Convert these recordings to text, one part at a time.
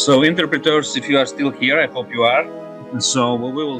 So interpreters, if you are still here, I hope you are. So we will.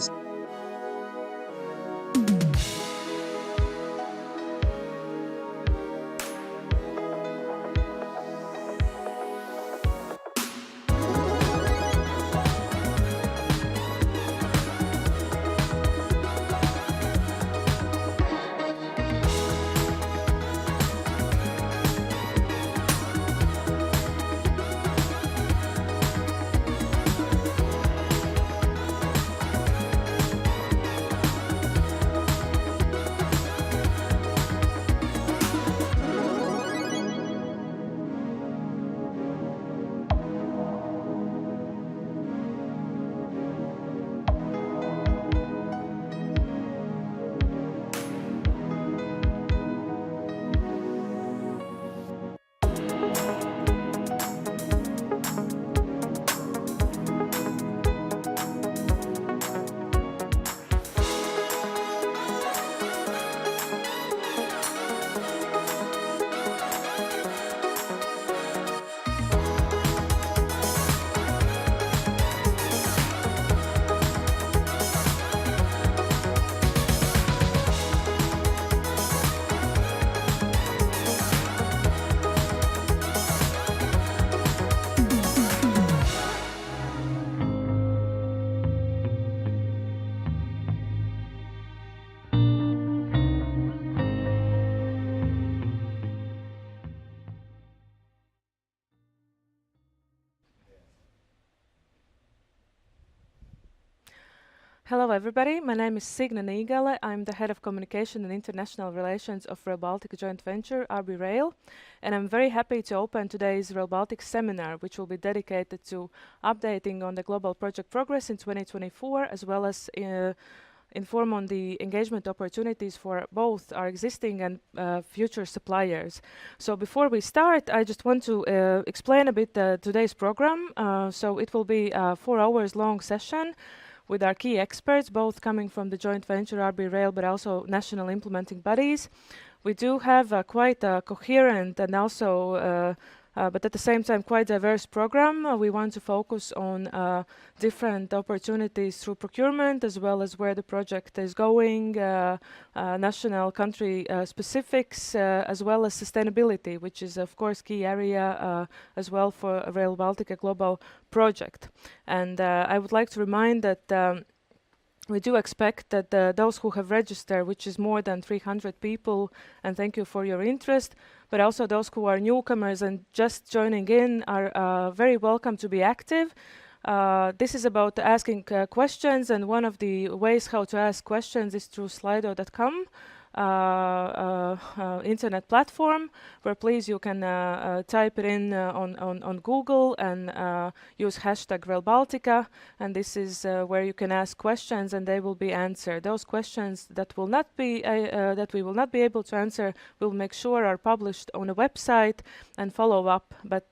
Hello everybody, my name is Signe Nīgale. I'm the Head of Communication and International Relations of Rail Baltica joint venture, RB Rail, and I'm very happy to open today's Rail Baltic seminar, which will be dedicated to updating on the global project progress in 2024, as well as inform on the engagement opportunities for both our existing and future suppliers. So before we start, I just want to explain a bit today's program. So it will be a 4 hours long session with our key experts, both coming from the joint venture RB Rail, but also national implementing bodies. We do have quite a coherent and also, but at the same time, quite diverse program. We want to focus on different opportunities through procurement, as well as where the project is going, national country specifics, as well as sustainability, which is, of course, key area as well for Rail Baltica global project. And I would like to remind that we do expect that those who have registered, which is more than 300 people, and thank you for your interest, but also those who are newcomers and just joining in are very welcome to be active. This is about asking questions, and one of the ways how to ask questions is through slido.com. Internet platform, where please you can type it in on Google and use hashtag Rail Baltica, and this is where you can ask questions and they will be answered. Those questions that will not be that we will not be able to answer, we'll make sure are published on a website and follow up. But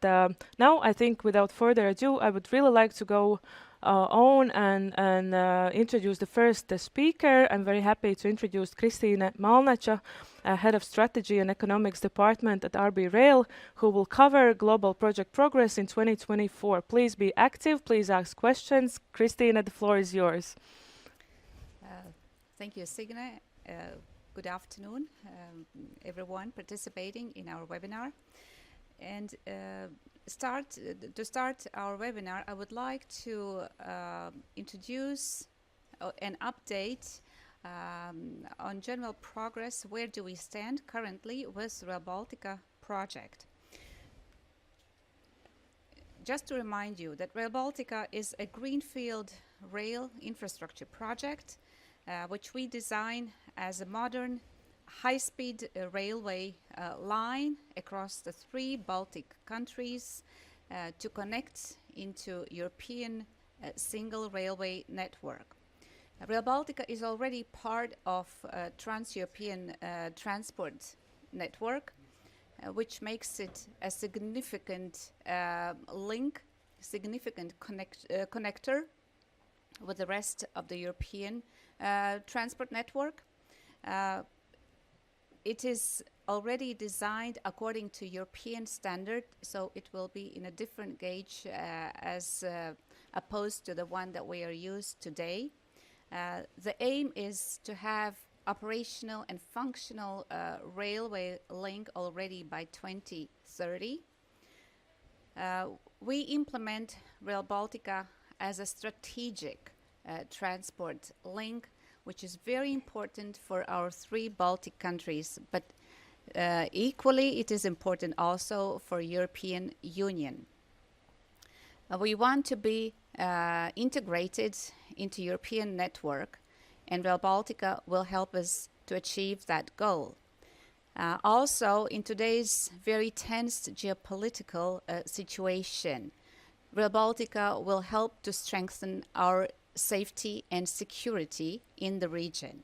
now I think without further ado, I would really like to go on and introduce the first speaker. I'm very happy to introduce Kristiine Malnača, Head of Strategy and Economics Department at RB Rail, who will cover global project progress in 2024. Please be active, please ask questions. Kristiine, the floor is yours. Thank you, Signe. Good afternoon, everyone participating in our webinar. And to start our webinar, I would like to introduce an update on general progress. Where do we stand currently with Rail Baltica project? Just to remind you that Rail Baltica is a greenfield rail infrastructure project which we design as a modern high-speed railway line across the 3 Baltic countries to connect into European single railway network. Rail Baltica is already part of Trans-European transport network, which makes it a significant link, significant connector with the rest of the European transport network. it is already designed according to European standard, so it will be in a different gauge as opposed to the one that we are used today. The aim is to have operational and functional railway link already by 2030. We implement Rail Baltica as a strategic transport link, which is very important for our 3 Baltic countries, but equally it is important also for European Union. We want to be integrated into European network, and Rail Baltica will help us to achieve that goal. Also, in today's very tense geopolitical situation, Rail Baltica will help to strengthen our safety and security in the region.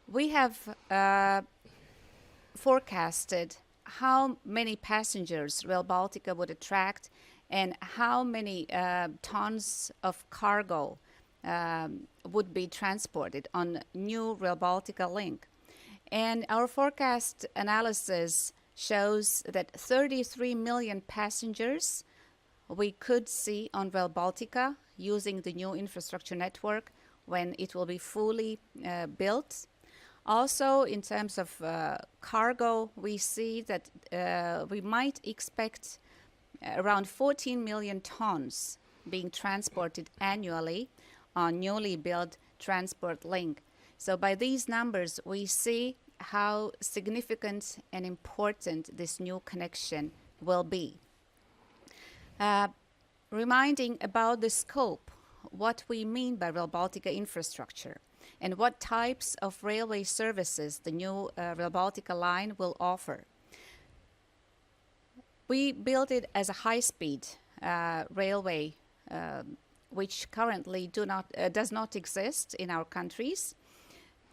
We have forecasted how many passengers Rail Baltica would attract and how many tons of cargo would be transported on new Rail Baltica link. And our forecast analysis shows that 33 million passengers we could see on Rail Baltica using the new infrastructure network when it will be fully built. Also, in terms of cargo, we see that we might expect around 14 million tons being transported annually on newly built transport link. So by these numbers, we see how significant and important this new connection will be. Reminding about the scope, what we mean by Rail Baltica infrastructure, and what types of railway services the new Rail Baltica line will offer. We built it as a high-speed railway, which currently does not exist in our countries.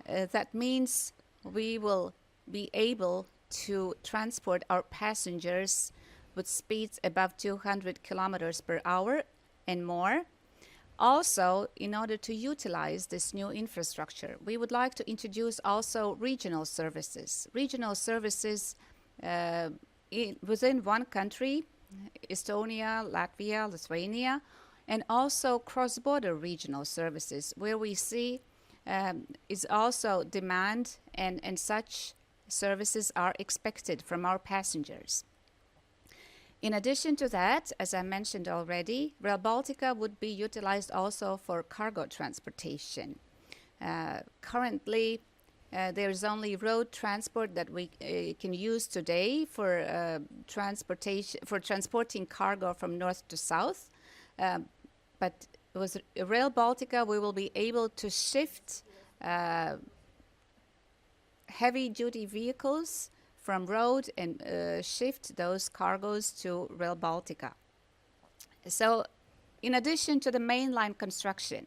That means we will be able to transport our passengers with speeds above 200 kilometers per hour and more. Also, in order to utilize this new infrastructure, we would like to introduce also regional services. Regional services within one country, Estonia, Latvia, Lithuania, and also cross-border regional services, where we see is also demand and such services are expected from our passengers. In addition to that, as I mentioned already, Rail Baltica would be utilized also for cargo transportation. Currently, there is only road transport that we can use today for transporting cargo from north to south. But with Rail Baltica, we will be able to shift heavy-duty vehicles from road and shift those cargoes to Rail Baltica. So, in addition to the mainline construction,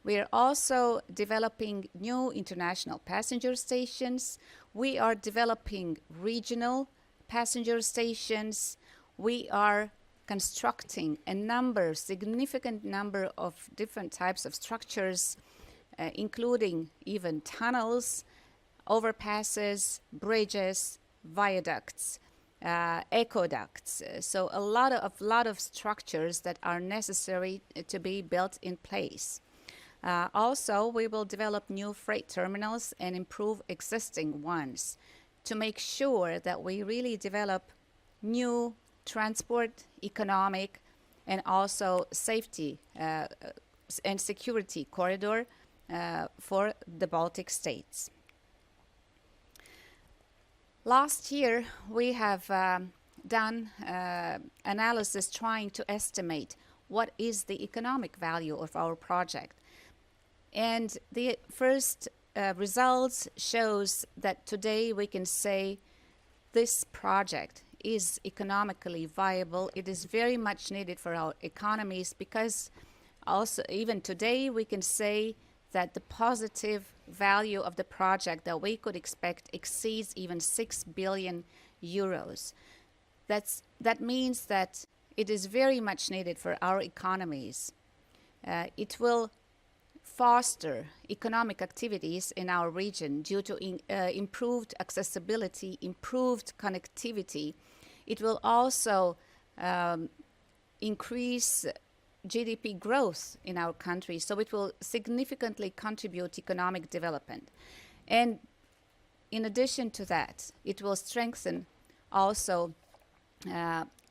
we are also developing new international passenger stations. We are developing regional passenger stations. We are constructing a significant number of different types of structures, including even tunnels, overpasses, bridges, viaducts, aqueducts. So a lot of structures that are necessary to be built in place. Also, we will develop new freight terminals and improve existing ones to make sure that we really develop new transport, economic, and also safety and security corridor for the Baltic states. Last year, we have done analysis trying to estimate what is the economic value of our project. And the first results shows that today we can say this project is economically viable. It is very much needed for our economies because also even today we can say that the positive value of the project that we could expect exceeds even 6 billion euros. That means that it is very much needed for our economies. It will foster economic activities in our region due to improved accessibility, improved connectivity. It will also increase GDP growth in our country, so it will significantly contribute economic development. And in addition to that, it will strengthen also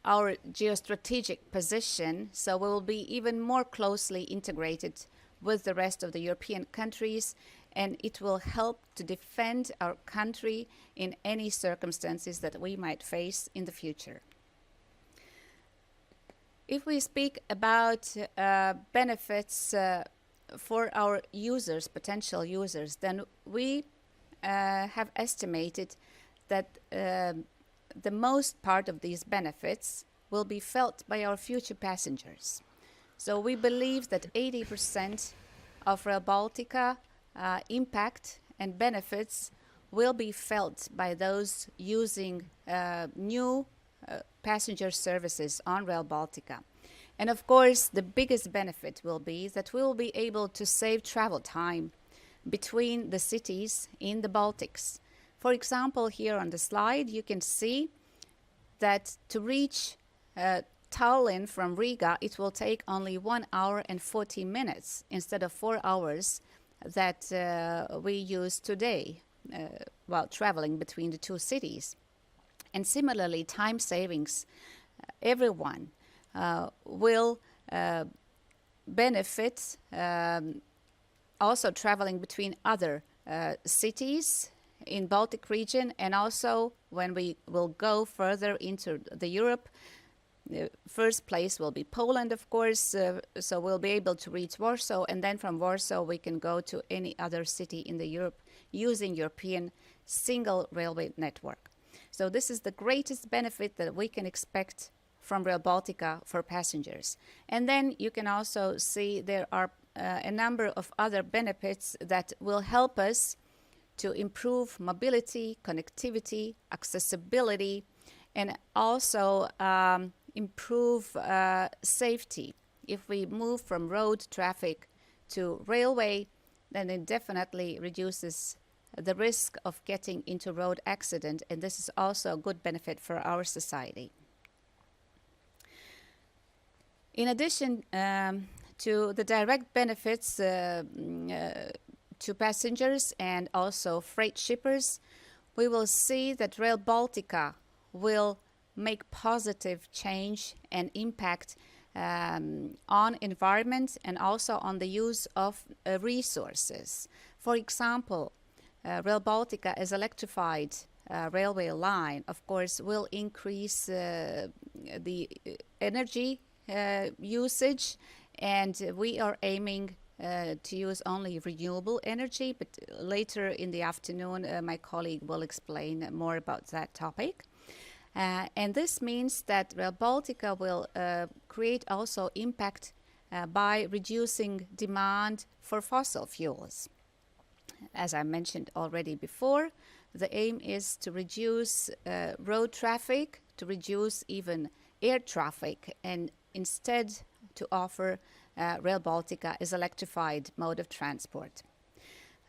our geostrategic position, so we will be even more closely integrated with the rest of the European countries, and it will help to defend our country in any circumstances that we might face in the future. If we speak about benefits for our users, potential users, then we have estimated that the most part of these benefits will be felt by our future passengers. So we believe that 80% of Rail Baltica impact and benefits will be felt by those using new passenger services on Rail Baltica. And of course, the biggest benefit will be that we will be able to save travel time between the cities in the Baltics. For example, here on the slide, you can see that to reach Tallinn from Riga, it will take only 1 hour and 40 minutes instead of 4 hours that we use today while traveling between the two cities. And similarly, time savings, everyone will benefit also traveling between other cities in Baltic region, and also when we will go further into the Europe. The first place will be Poland, of course, so we'll be able to reach Warsaw, and then from Warsaw we can go to any other city in the Europe using European single railway network. So this is the greatest benefit that we can expect from Rail Baltica for passengers. And then you can also see there are a number of other benefits that will help us to improve mobility, connectivity, accessibility, and also improve safety. If we move from road traffic to railway, then it definitely reduces the risk of getting into road accident, and this is also a good benefit for our society. In addition to the direct benefits to passengers and also freight shippers, we will see that Rail Baltica will make positive change and impact on environment and also on the use of resources. For example, Rail Baltica as electrified railway line, of course, will increase the energy usage, and we are aiming to use only renewable energy, but later in the afternoon my colleague will explain more about that topic. And this means that Rail Baltica will create also impact by reducing demand for fossil fuels. As I mentioned already before, the aim is to reduce road traffic, to reduce even air traffic, and instead to offer Rail Baltica as electrified mode of transport.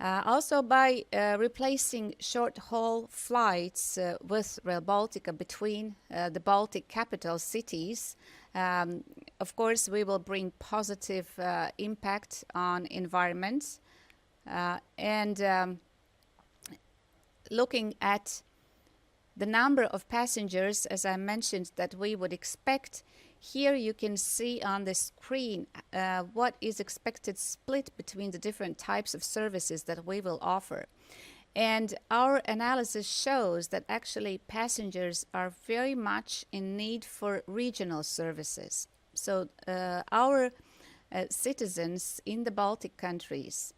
Also by replacing short-haul flights with Rail Baltica between the Baltic capital cities, of course we will bring positive impact on environment, and looking at the number of passengers, as I mentioned, that we would expect. Here you can see on the screen what is expected split between the different types of services that we will offer. And our analysis shows that actually passengers are very much in need for regional services. So our citizens in the Baltic countries,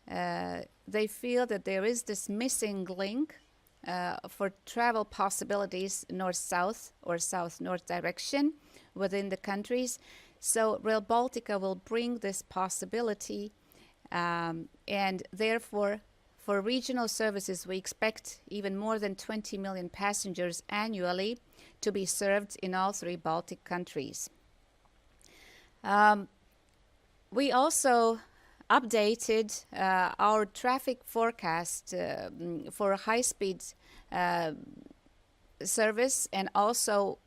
they feel that there is this missing link for travel possibilities north-south or south-north direction within the countries. So Rail Baltica will bring this possibility, and therefore for regional services we expect even more than 20 million passengers annually to be served in all three Baltic countries. We also updated our traffic forecast for high-speed service, and also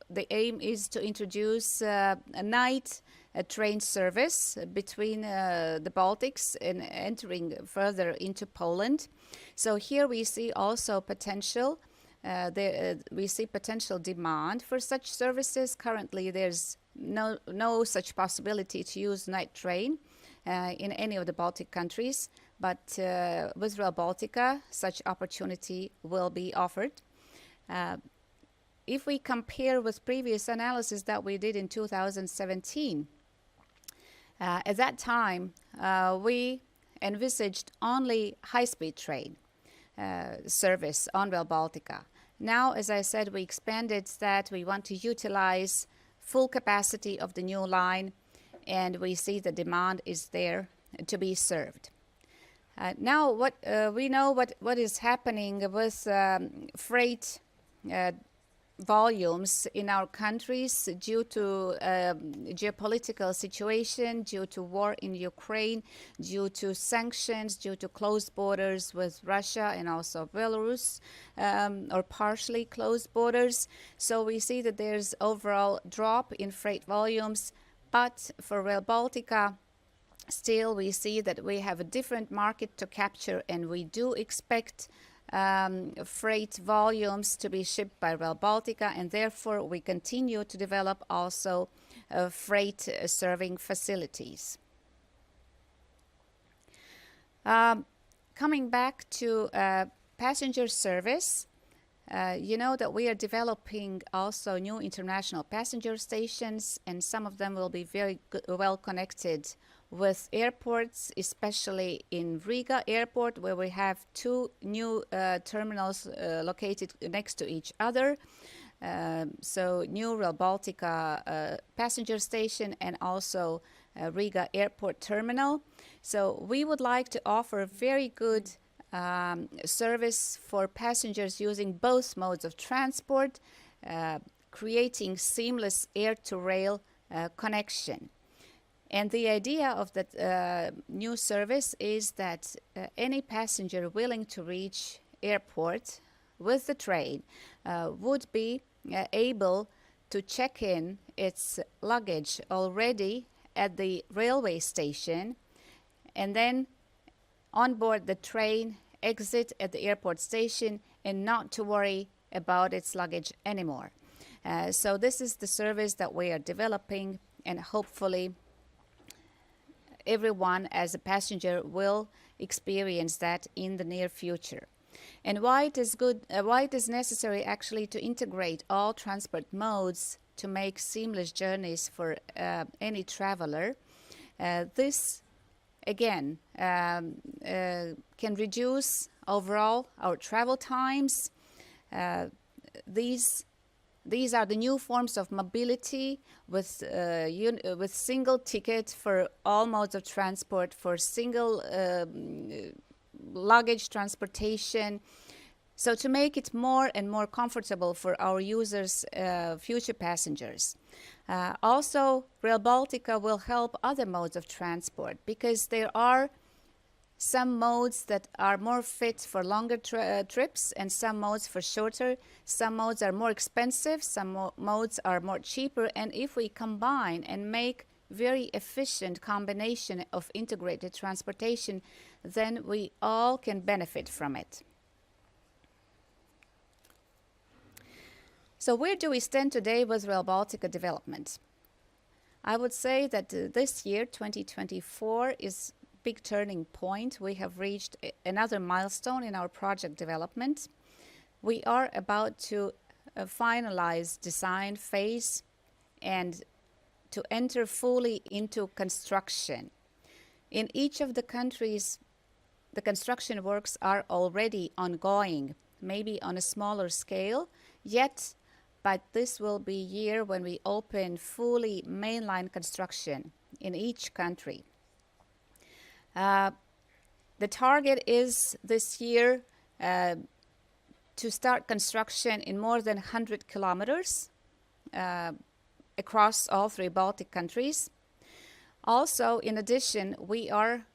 the aim is to introduce a night train service between the Baltics and entering further into Poland. So here we see also potential. We see potential demand for such services. Currently, there's no such possibility to use night train in any of the Baltic countries, but with Rail Baltica, such opportunity will be offered. If we compare with previous analysis that we did in 2017, at that time, we envisaged only high-speed train service on Rail Baltica. Now, as I said, we expanded that. We want to utilize full capacity of the new line, and we see the demand is there to be served. Now, we know what is happening with freight volumes in our countries due to geopolitical situation, due to war in Ukraine, due to sanctions, due to closed borders with Russia and also Belarus, or partially closed borders. So we see that there's overall drop in freight volumes, but for Rail Baltica, still we see that we have a different market to capture, and we do expect freight volumes to be shipped by Rail Baltica, and therefore we continue to develop also freight serving facilities. Coming back to passenger service, you know that we are developing also new international passenger stations, and some of them will be very well connected with airports, especially in Riga airport, where we have two new terminals located next to each other. So new Rail Baltica passenger station and also Riga airport terminal. So we would like to offer very good service for passengers using both modes of transport, creating seamless air-to-rail connection. And the idea of that new service is that any passenger willing to reach airport with the train would be able to check in its luggage already at the railway station, and then on board the train, exit at the airport station, and not to worry about its luggage anymore. So this is the service that we are developing, and hopefully everyone as a passenger will experience that in the near future. And why it is necessary actually to integrate all transport modes to make seamless journeys for any traveler. This again can reduce overall our travel times. These are the new forms of mobility with single ticket for all modes of transport, for single luggage transportation. So to make it more and more comfortable for our users, future passengers. Also, Rail Baltica will help other modes of transport, because there are some modes that are more fit for longer trips and some modes for shorter. Some modes are more expensive, some modes are more cheaper, and if we combine and make very efficient combination of integrated transportation, then we all can benefit from it. So where do we stand today with Rail Baltica development? I would say that this year, 2024, is big turning point. We have reached another milestone in our project development. We are about to finalize design phase and to enter fully into construction. In each of the countries, the construction works are already ongoing, maybe on a smaller scale, yet, but this will be year when we open fully mainline construction in each country. The target is this year to start construction in more than 100 kilometers across all three Baltic countries. Also, in addition, we are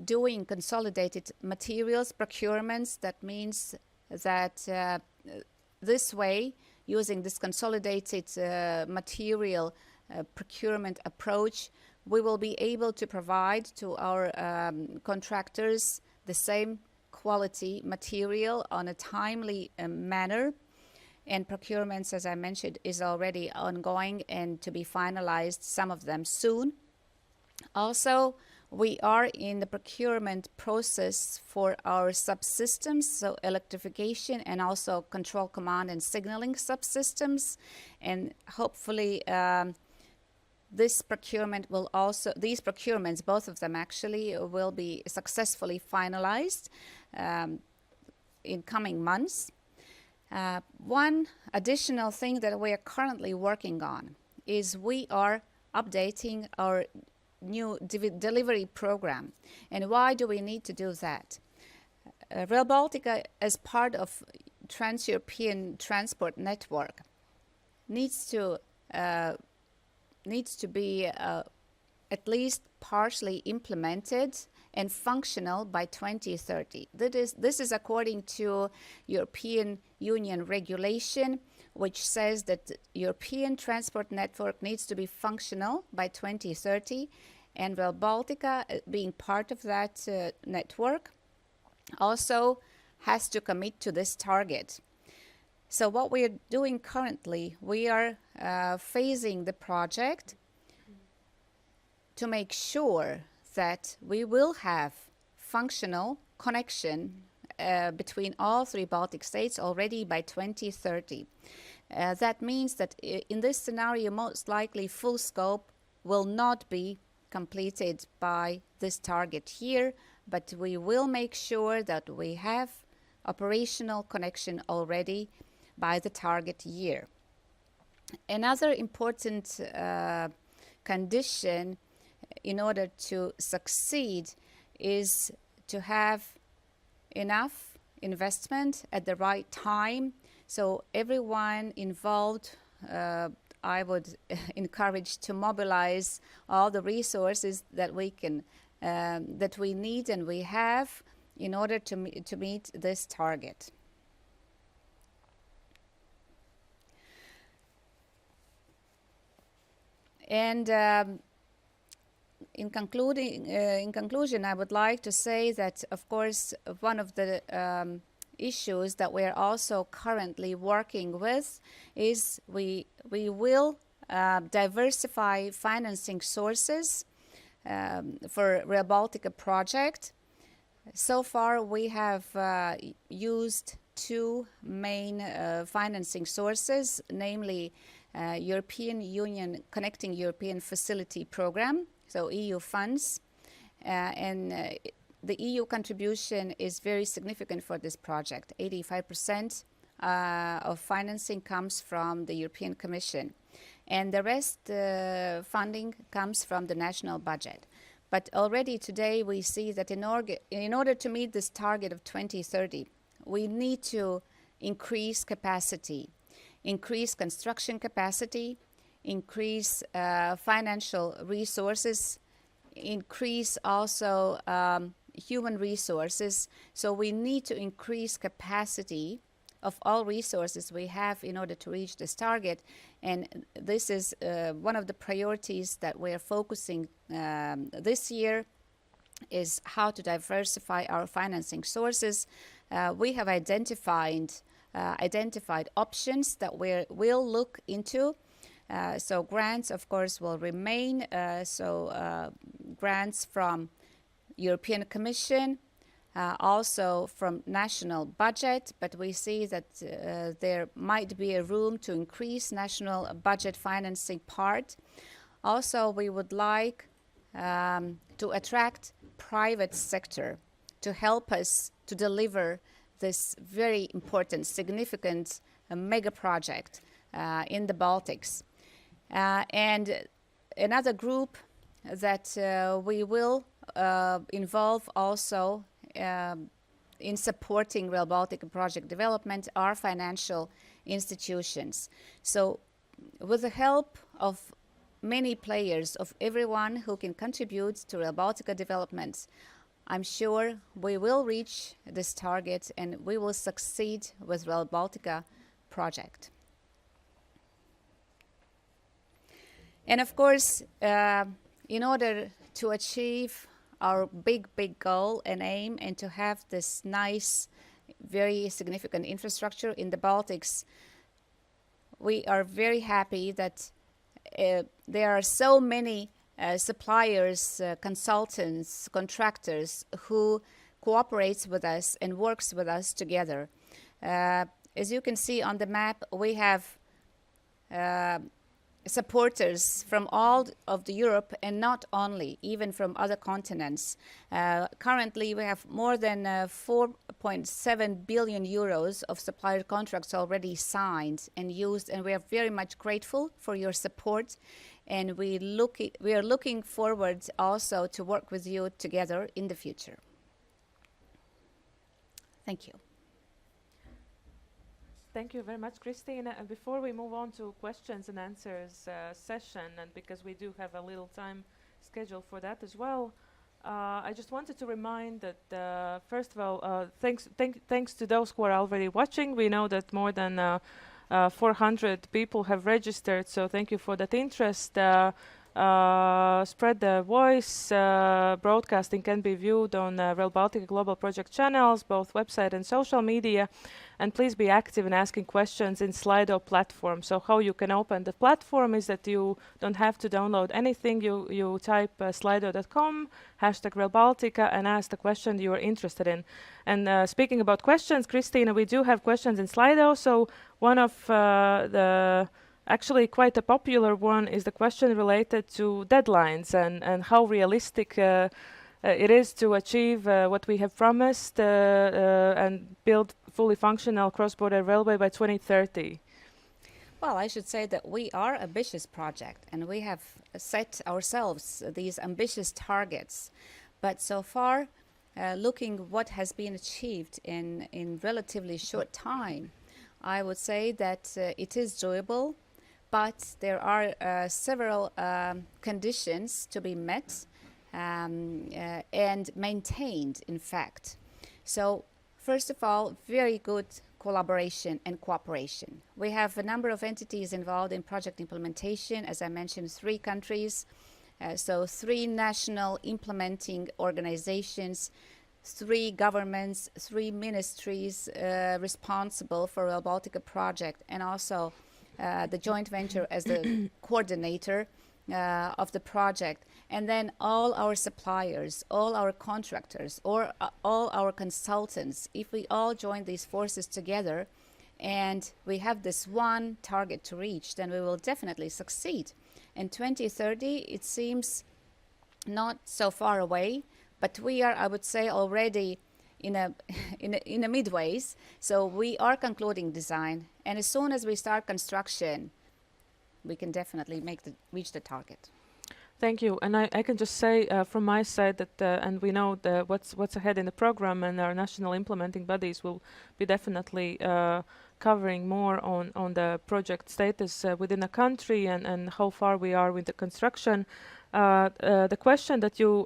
doing consolidated materials procurements. That means that this way, using this consolidated material procurement approach, we will be able to provide to our contractors the same quality material on a timely manner. And procurements, as I mentioned, is already ongoing and to be finalized, some of them soon. Also, we are in the procurement process for our subsystems, so electrification and also control, command and signaling subsystems. And hopefully these procurements, both of them actually, will be successfully finalized in coming months. One additional thing that we are currently working on is we are updating our new delivery program. And why do we need to do that? Rail Baltica, as part of Trans-European Transport Network, needs to be at least partially implemented and functional by 2030. This is according to European Union regulation, which says that the European transport network needs to be functional by 2030, and Rail Baltica, being part of that network, also has to commit to this target. So what we are doing currently, we are phasing the project to make sure that we will have functional connection between all three Baltic states already by 2030. That means that in this scenario, most likely full scope will not be completed by this target year, but we will make sure that we have operational connection already by the target year. Another important condition in order to succeed is to have enough investment at the right time. So everyone involved, I would encourage to mobilize all the resources that we can, that we need and we have in order to meet this target. And in conclusion, I would like to say that, of course, one of the issues that we are also currently working with is we will diversify financing sources for Rail Baltica project. So far, we have used two main financing sources, namely European Union Connecting European Facility Program, so EU funds, and the EU contribution is very significant for this project. 85% of financing comes from the European Commission, and the rest funding comes from the national budget. But already today we see that in order to meet this target of 2030, we need to increase capacity, increase construction capacity, increase financial resources, increase also human resources. So we need to increase capacity of all resources we have in order to reach this target. And this is one of the priorities that we are focusing this year, is how to diversify our financing sources. We have identified options that we'll look into. So grants, of course, will remain. Grants from European Commission, also from national budget, but we see that there might be a room to increase national budget financing part. Also, we would like to attract private sector to help us to deliver this very important, significant mega project in the Baltics. And another group that we will involve also in supporting Rail Baltica project development are financial institutions. So with the help of many players, of everyone who can contribute to Rail Baltica development, I'm sure we will reach this target and we will succeed with Rail Baltica project. And of course, in order to achieve our big goal and aim and to have this nice, very significant infrastructure in the Baltics, we are very happy that there are so many suppliers, consultants, contractors who cooperates with us and works with us together. As you can see on the map, we have supporters from all of the Europe and not only, even from other continents. Currently, we have more than 4.7 billion euros of supplier contracts already signed and used, and we are very much grateful for your support. And we are looking forward also to work with you together in the future. Thank you. Thank you very much, Christina. And before we move on to questions and answers session, and because we do have a little time scheduled for that as well, I just wanted to remind that first of all, thanks to those who are already watching. We know that more than 400 people have registered, so thank you for that interest. Spread the voice. Broadcasting can be viewed on Rail Baltica Global Project channels, both website and social media. And please be active in asking questions in Slido platform. So how you can open the platform is that you don't have to download anything. You type slido.com, #Rail Baltica, and ask the question you are interested in. And speaking about questions, Christina, we do have questions in Slido. So one of actually quite a popular one is the question related to deadlines and how realistic it is to achieve what we have promised and build fully functional cross-border railway by 2030. Well, I should say that we are an ambitious project and we have set ourselves these ambitious targets. But so far, looking what has been achieved in relatively short time, I would say that it is doable, but there are several conditions to be met and maintained, in fact. So, first of all, very good collaboration and cooperation. We have a number of entities involved in project implementation, as I mentioned, 3 countries, so 3 national implementing organizations, 3 governments, 3 ministries responsible for Rail Baltica project, and also the joint venture as the coordinator of the project, and then all our suppliers, all our contractors, or all our consultants. If we all join these forces together and we have this one target to reach, then we will definitely succeed. In 2030, it seems not so far away, but we are, I would say, already in a midways. So we are concluding design, and as soon as we start construction, we can definitely reach the target. Thank you. And I can just say from my side that, and we know what's ahead in the program, and our national implementing bodies will be definitely covering more on the project status within a country and how far we are with the construction. The question that you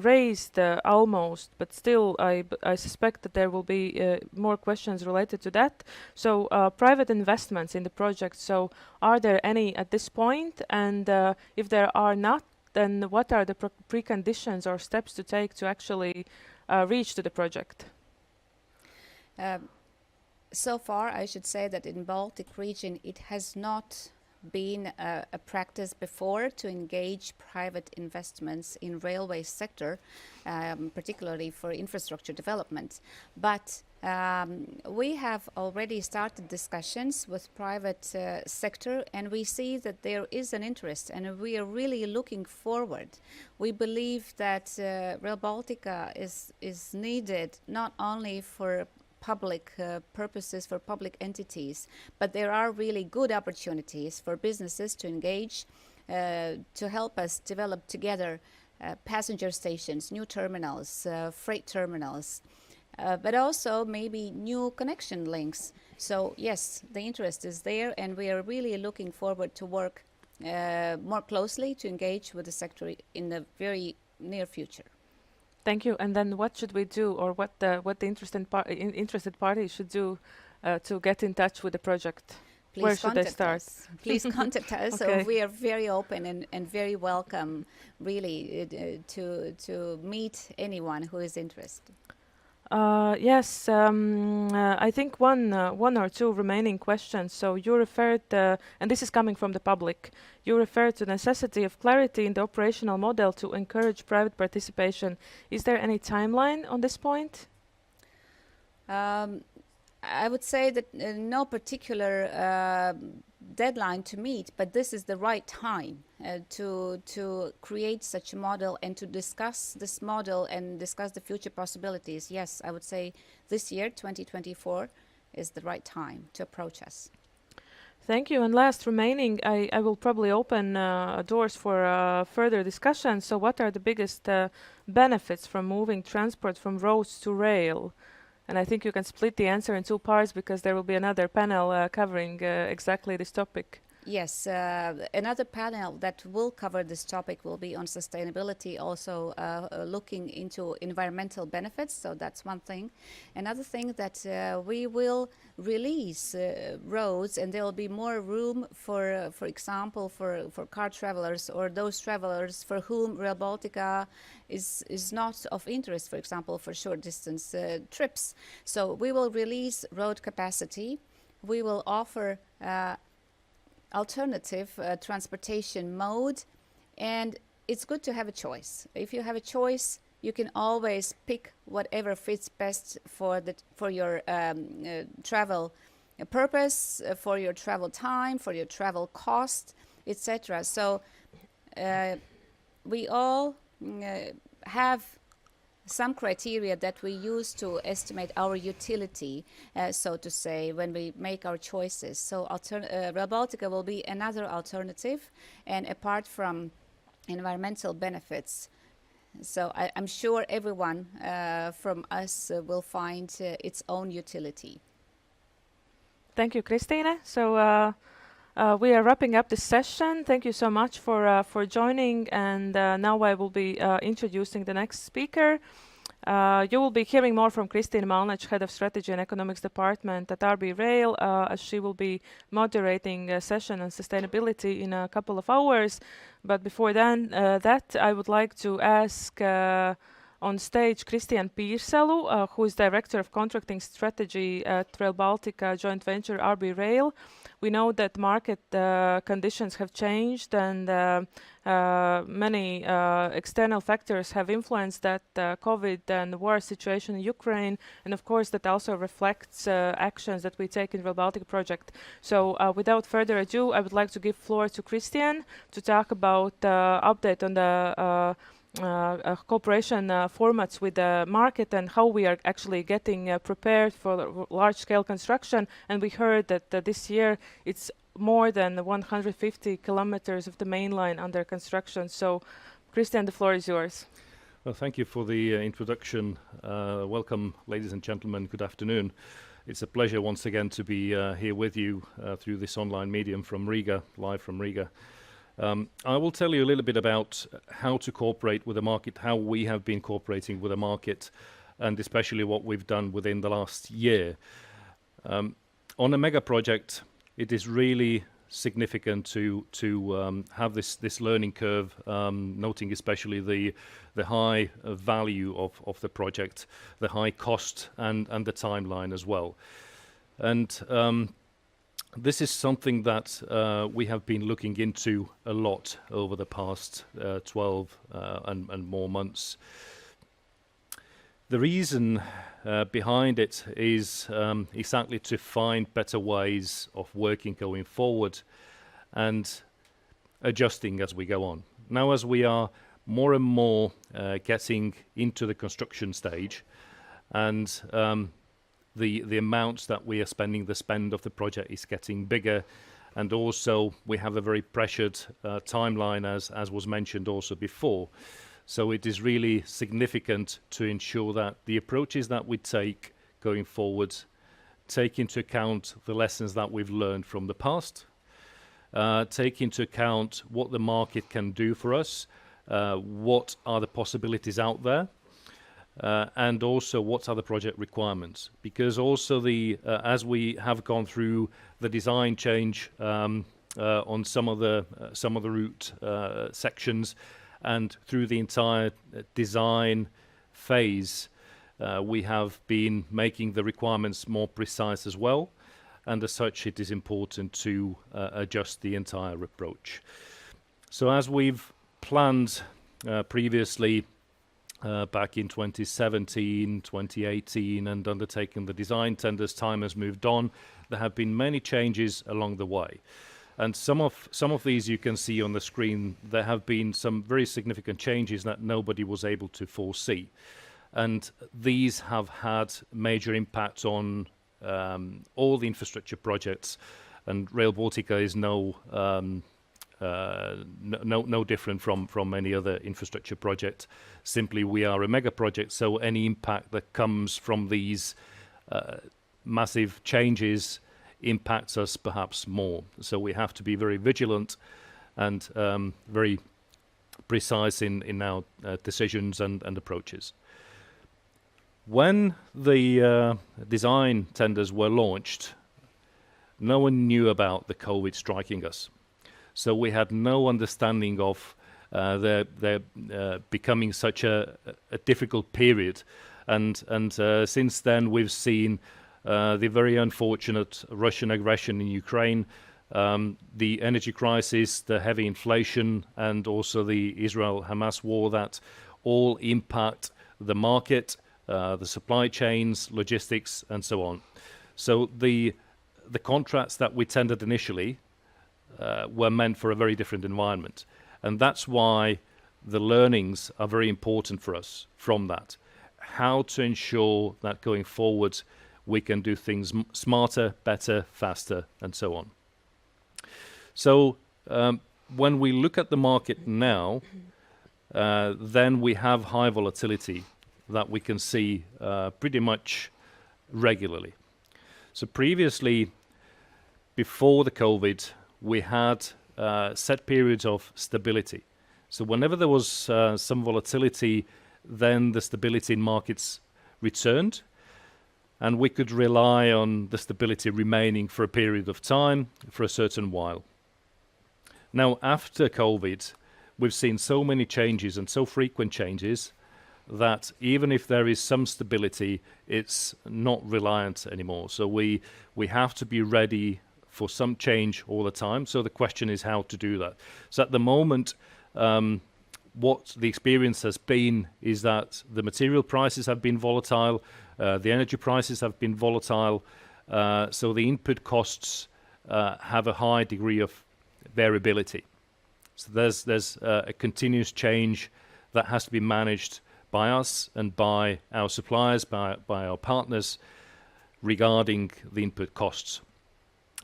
raised almost, but still I suspect that there will be more questions related to that. So private investments in the project, so are there any at this point? And if there are not, then what are the preconditions or steps to take to actually reach to the project? So far, I should say that in Baltic region, it has not been a practice before to engage private investments in railway sector, particularly for infrastructure development. But we have already started discussions with private sector, and we see that there is an interest, and we are really looking forward. We believe that Rail Baltica is needed not only for public purposes, for public entities, but there are really good opportunities for businesses to engage, to help us develop together passenger stations, new terminals, freight terminals, but also maybe new connection links. So yes, the interest is there, and we are really looking forward to work more closely to engage with the sector in the very near future. Thank you. And then what should we do, or what the interested parties should do to get in touch with the project? Please Where should they contact start? us. Please contact us. Okay. So we are very open and very welcome, really, to meet anyone who is interested. Yes, I think one or two remaining questions. So you referred, and this is coming from the public, you referred to the necessity of clarity in the operational model to encourage private participation. Is there any timeline on this point? I would say that no particular deadline to meet, but this is the right time to create such a model and to discuss this model and discuss the future possibilities. Yes, I would say this year, 2024, is the right time to approach us. Thank you. And last remaining, I will probably open doors for further discussion. So what are the biggest benefits from moving transport from roads to rail? And I think you can split the answer in two parts because there will be another panel covering exactly this topic. Yes, another panel that will cover this topic will be on sustainability, also looking into environmental benefits. So that's one thing. Another thing that we will release roads, and there will be more room for example, for car travelers or those travelers for whom Rail Baltica is not of interest, for example, for short distance trips. So we will release road capacity. We will offer alternative transportation mode, and it's good to have a choice. If you have a choice, you can always pick whatever fits best for your travel purpose, for your travel time, for your travel cost, etc. So we all have some criteria that we use to estimate our utility, so to say, when we make our choices. So Rail Baltica will be another alternative, and apart from environmental benefits. So I'm sure everyone from us will find its own utility. Thank you, Kristiine. So we are wrapping up this session. Thank you so much for joining. And now I will be introducing the next speaker. You will be hearing more from Kristiine Malnec, Head of Strategy and Economics Department at RB Rail, as she will be moderating a session on sustainability in a couple of hours. But before then, I would like to ask on stage Kristian Piirsalu, who is Director of Contracting Strategy at Rail Baltica joint venture RB Rail. We know that market conditions have changed, and many external factors have influenced that COVID and war situation in Ukraine, and of course that also reflects actions that we take in Rail Baltic Project. So without further ado, I would like to give floor to Kristian to talk about update on the cooperation formats with the market and how we are actually getting prepared for large-scale construction. And we heard that this year it's more than 150 kilometers of the main line under construction. So, Kristian, the floor is yours. Well, thank you for the introduction. Welcome, ladies and gentlemen. Good afternoon. It's a pleasure once again to be here with you through this online medium from Riga, live from Riga. I will tell you a little bit about how to cooperate with the market, how we have been cooperating with the market, and especially what we've done within the last year. On a mega project, it is really significant to have this learning curve, noting especially the high value of the project, the high cost, and the timeline as well. And this is something that we have been looking into a lot over the past 12 and more months. The reason behind it is exactly to find better ways of working going forward and adjusting as we go on. Now, as we are more and more getting into the construction stage, and the amounts that we are spending, the spend of the project is getting bigger, and also we have a very pressured timeline, as was mentioned also before. So it is really significant to ensure that the approaches that we take going forward take into account the lessons that we've learned from the past, take into account what the market can do for us, what are the possibilities out there, and also what are the project requirements. Because also as we have gone through the design change on some of the route sections, and through the entire design phase, we have been making the requirements more precise as well, and as such it is important to adjust the entire approach. So as we've planned previously back in 2017, 2018, and undertaken the design tenders, time has moved on. There have been many changes along the way. And some of these you can see on the screen. There have been some very significant changes that nobody was able to foresee. And these have had major impact on all the infrastructure projects. And Rail Baltica is no different from any other infrastructure project. Simply, we are a mega project, so any impact that comes from these massive changes impacts us perhaps more. So we have to be very vigilant and very precise in our decisions and approaches. When the design tenders were launched, no one knew about the COVID striking us. So we had no understanding of their becoming such a difficult period. And since then we've seen the very unfortunate Russian aggression in Ukraine, the energy crisis, the heavy inflation, and also the Israel-Hamas war that all impact the market, the supply chains, logistics, and so on. So the contracts that we tendered initially were meant for a very different environment. And that's why the learnings are very important for us from that. How to ensure that going forward we can do things smarter, better, faster, and so on. So when we look at the market now, then we have high volatility that we can see pretty much regularly. So previously, before the COVID, we had set periods of stability. So whenever there was some volatility, then the stability in markets returned, and we could rely on the stability remaining for a period of time, for a certain while. Now, after COVID, we've seen so many changes and so frequent changes that even if there is some stability, it's not reliant anymore. So we have to be ready for some change all the time. So the question is how to do that. So at the moment, what the experience has been is that the material prices have been volatile, the energy prices have been volatile, so the input costs have a high degree of variability. So there's a continuous change that has to be managed by us and by our suppliers, by our partners regarding the input costs.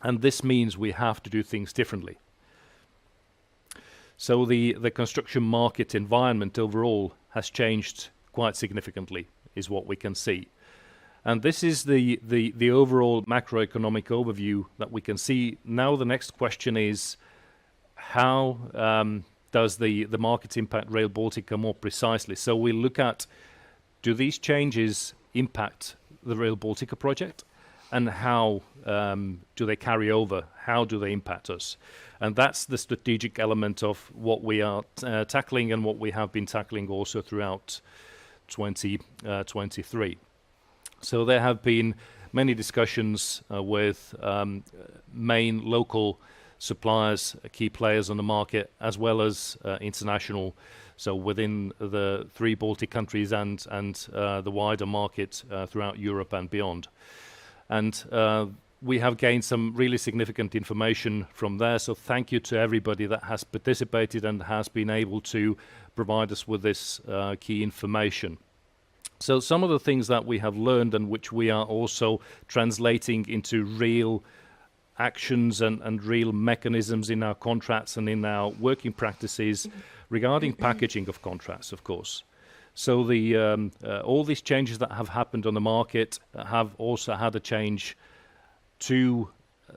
And this means we have to do things differently. So the construction market environment overall has changed quite significantly, is what we can see. And this is the overall macroeconomic overview that we can see. Now the next question is, how does the market impact Rail Baltica more precisely? So we look at, do these changes impact the Rail Baltica project? And how do they carry over? How do they impact us? And that's the strategic element of what we are tackling and what we have been tackling also throughout 2023. So there have been many discussions with main local suppliers, key players on the market, as well as international, so within the 3 Baltic countries and the wider market throughout Europe and beyond. And we have gained some really significant information from there, so thank you to everybody that has participated and has been able to provide us with this key information. So some of the things that we have learned and which we are also translating into real actions and real mechanisms in our contracts and in our working practices regarding packaging of contracts, of course. So all these changes that have happened on the market have also had a change to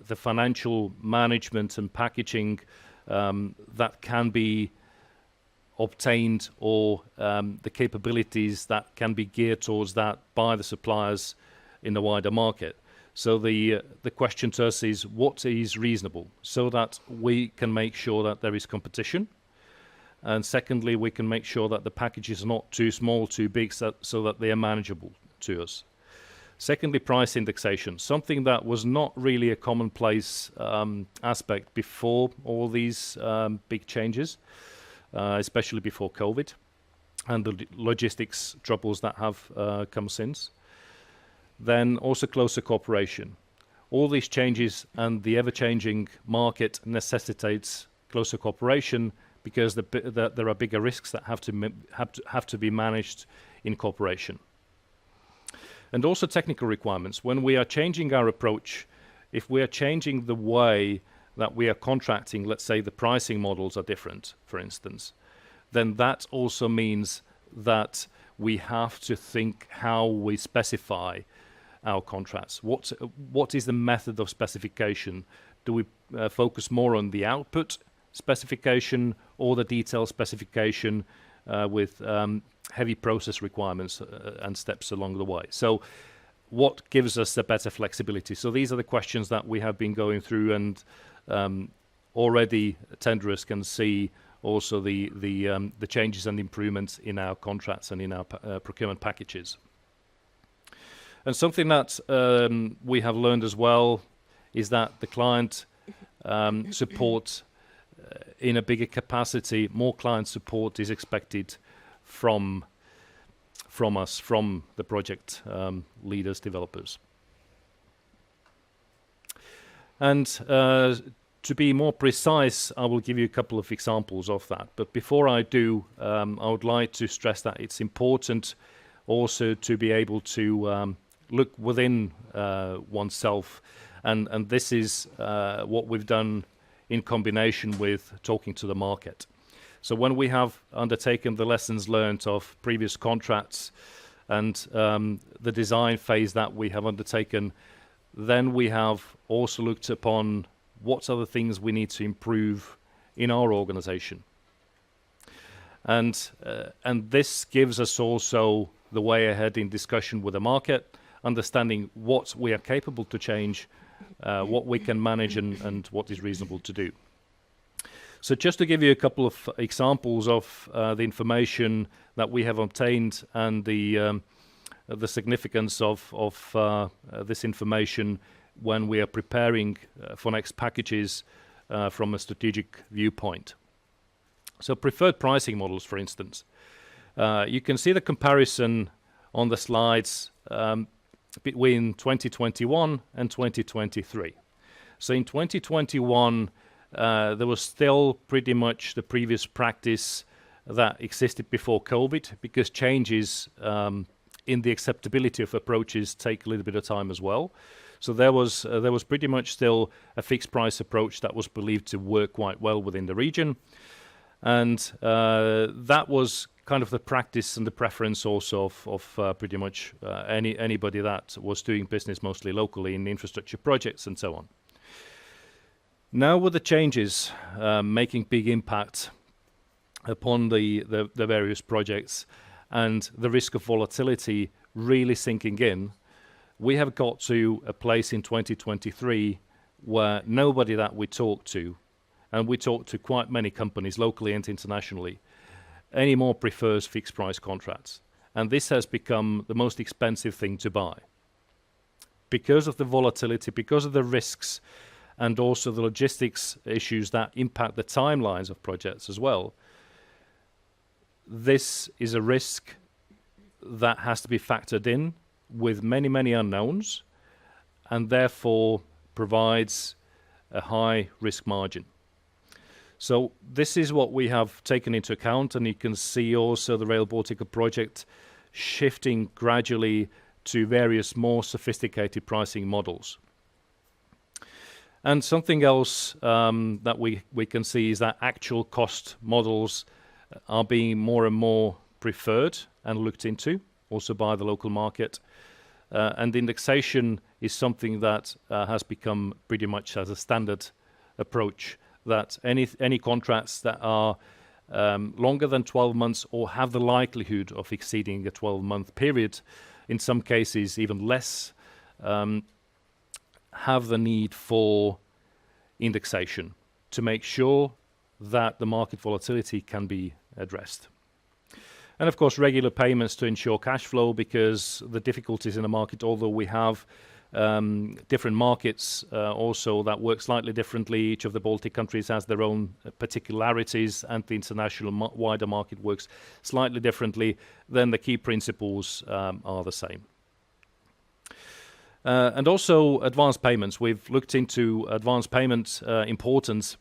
the financial management and packaging that can be obtained, or the capabilities that can be geared towards that by the suppliers in the wider market. So the question to us is, what is reasonable, so that we can make sure that there is competition, and secondly, we can make sure that the package is not too small, too big, so that they are manageable to us. Secondly, price indexation, something that was not really a commonplace aspect before all these big changes, especially before COVID and the logistics troubles that have come since. Then also closer cooperation. All these changes and the ever-changing market necessitates closer cooperation, because there are bigger risks that have to be managed in cooperation. And also technical requirements. When we are changing our approach, if we are changing the way that we are contracting, let's say the pricing models are different, for instance, then that also means that we have to think how we specify our contracts. What is the method of specification? Do we focus more on the output specification or the detail specification with heavy process requirements and steps along the way? So what gives us the better flexibility? So these are the questions that we have been going through, and already tenderers can see also the changes and improvements in our contracts and in our procurement packages. And something that we have learned as well is that the client support in a bigger capacity, more client support is expected from us, from the project leaders, developers. And to be more precise, I will give you a couple of examples of that. But before I do, I would like to stress that it's important also to be able to look within oneself. And this is what we've done in combination with talking to the market. So when we have undertaken the lessons learned of previous contracts and the design phase that we have undertaken, then we have also looked upon what are the things we need to improve in our organization. And this gives us also the way ahead in discussion with the market, understanding what we are capable to change, what we can manage, and what is reasonable to do. So just to give you a couple of examples of the information that we have obtained and the significance of this information when we are preparing for next packages from a strategic viewpoint. So preferred pricing models, for instance. You can see the comparison on the slides between 2021 and 2023. So in 2021, there was still pretty much the previous practice that existed before COVID, because changes in the acceptability of approaches take a little bit of time as well. So there was pretty much still a fixed price approach that was believed to work quite well within the region, and that was kind of the practice and the preference also of pretty much anybody that was doing business mostly locally in infrastructure projects and so on. Now with the changes making big impact upon the various projects and the risk of volatility really sinking in, we have got to a place in 2023 where nobody that we talk to, and we talk to quite many companies locally and internationally, anymore prefers fixed price contracts. And this has become the most expensive thing to buy. Because of the volatility, because of the risks, and also the logistics issues that impact the timelines of projects as well, this is a risk that has to be factored in with many, many unknowns, and therefore provides a high risk margin. So this is what we have taken into account, and you can see also the Rail Baltica project shifting gradually to various more sophisticated pricing models. And something else that we can see is that actual cost models are being more and more preferred and looked into, also by the local market. And indexation is something that has become pretty much as a standard approach, that any contracts that are longer than 12 months or have the likelihood of exceeding a 12-month period, in some cases even less, have the need for indexation to make sure that the market volatility can be addressed. And of course, regular payments to ensure cash flow, because the difficulties in the market, although we have different markets also that work slightly differently. Each of the Baltic countries has their own particularities, and the international wider market works slightly differently. Then the key principles are the same. And also advance payments. We've looked into advance payment importance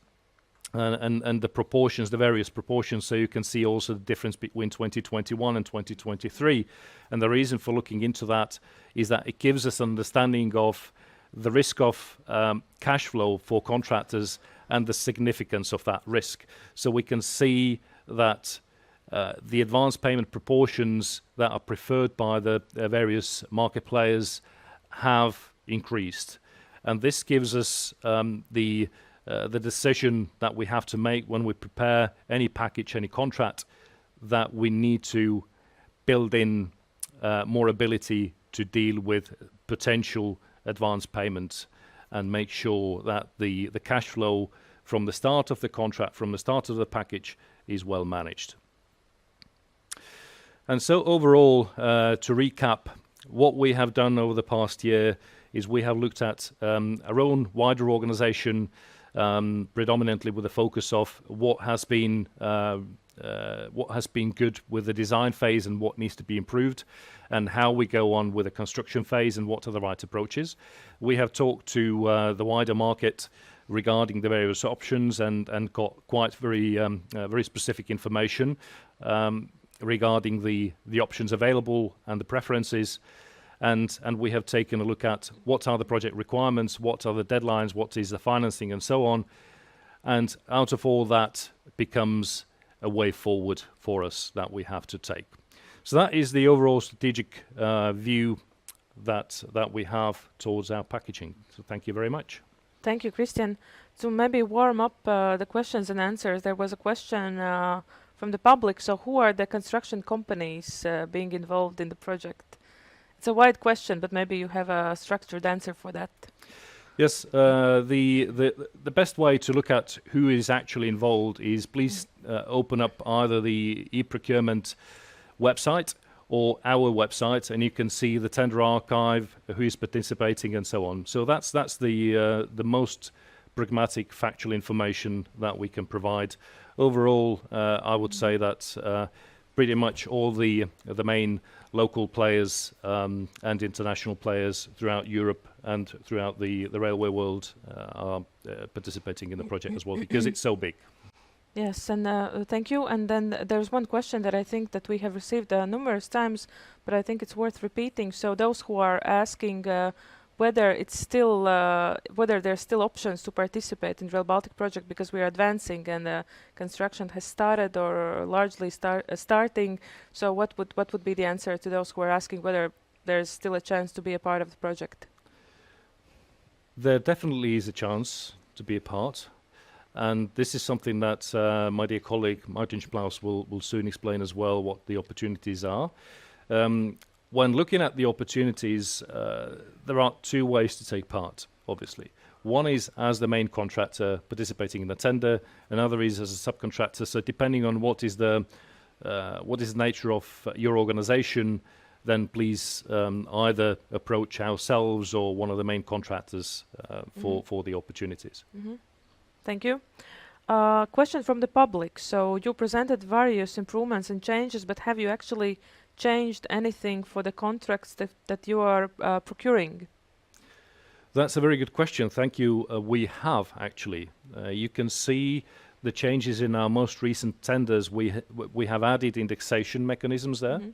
and the proportions, the various proportions, so you can see also the difference between 2021 and 2023. And the reason for looking into that is that it gives us understanding of the risk of cash flow for contractors and the significance of that risk. So we can see that the advance payment proportions that are preferred by the various market players have increased. And this gives us the decision that we have to make when we prepare any package, any contract, that we need to build in more ability to deal with potential advance payments and make sure that the cash flow from the start of the contract, from the start of the package, is well managed. And so overall, to recap, what we have done over the past year is we have looked at our own wider organization, predominantly with a focus of what has been good with the design phase and what needs to be improved, and how we go on with the construction phase and what are the right approaches. We have talked to the wider market regarding the various options and got quite very specific information regarding the options available and the preferences. And we have taken a look at what are the project requirements, what are the deadlines, what is the financing, and so on. And out of all that becomes a way forward for us that we have to take. So that is the overall strategic view that we have towards our packaging. So thank you very much. Thank you, Christian. To maybe warm up the questions and answers, there was a question from the public. So who are the construction companies being involved in the project? It's a wide question, but maybe you have a structured answer for that. Yes, the best way to look at who is actually involved is please open up either the e-procurement website or our website, and you can see the tender archive, who is participating, and so on. So that's the most pragmatic, factual information that we can provide. Overall, I would say that pretty much all the main local players and international players throughout Europe and throughout the railway world are participating in the project as well, because it's so big. Yes, and thank you. And then there's one question that I think that we have received numerous times, but I think it's worth repeating. So those who are asking whether it's still whether there's still options to participate in Rail Baltic project, because we are advancing and construction has started or largely starting. So what would be the answer to those who are asking whether there's still a chance to be a part of the project? There definitely is a chance to be a part, and this is something that my dear colleague Martin Splaus will soon explain as well, what the opportunities are. When looking at the opportunities, there are two ways to take part, obviously. One is as the main contractor participating in the tender, another is as a subcontractor. So depending on what is the nature of your organization, then please either approach ourselves or one of the main contractors for the opportunities. Mm-hmm. Thank you. Question from the public. So you presented various improvements and changes, but have you actually changed anything for the contracts that you are procuring? That's a very good question. Thank you. We have actually. You can see the changes in our most recent tenders. We have added indexation mechanisms there. Mm-hmm.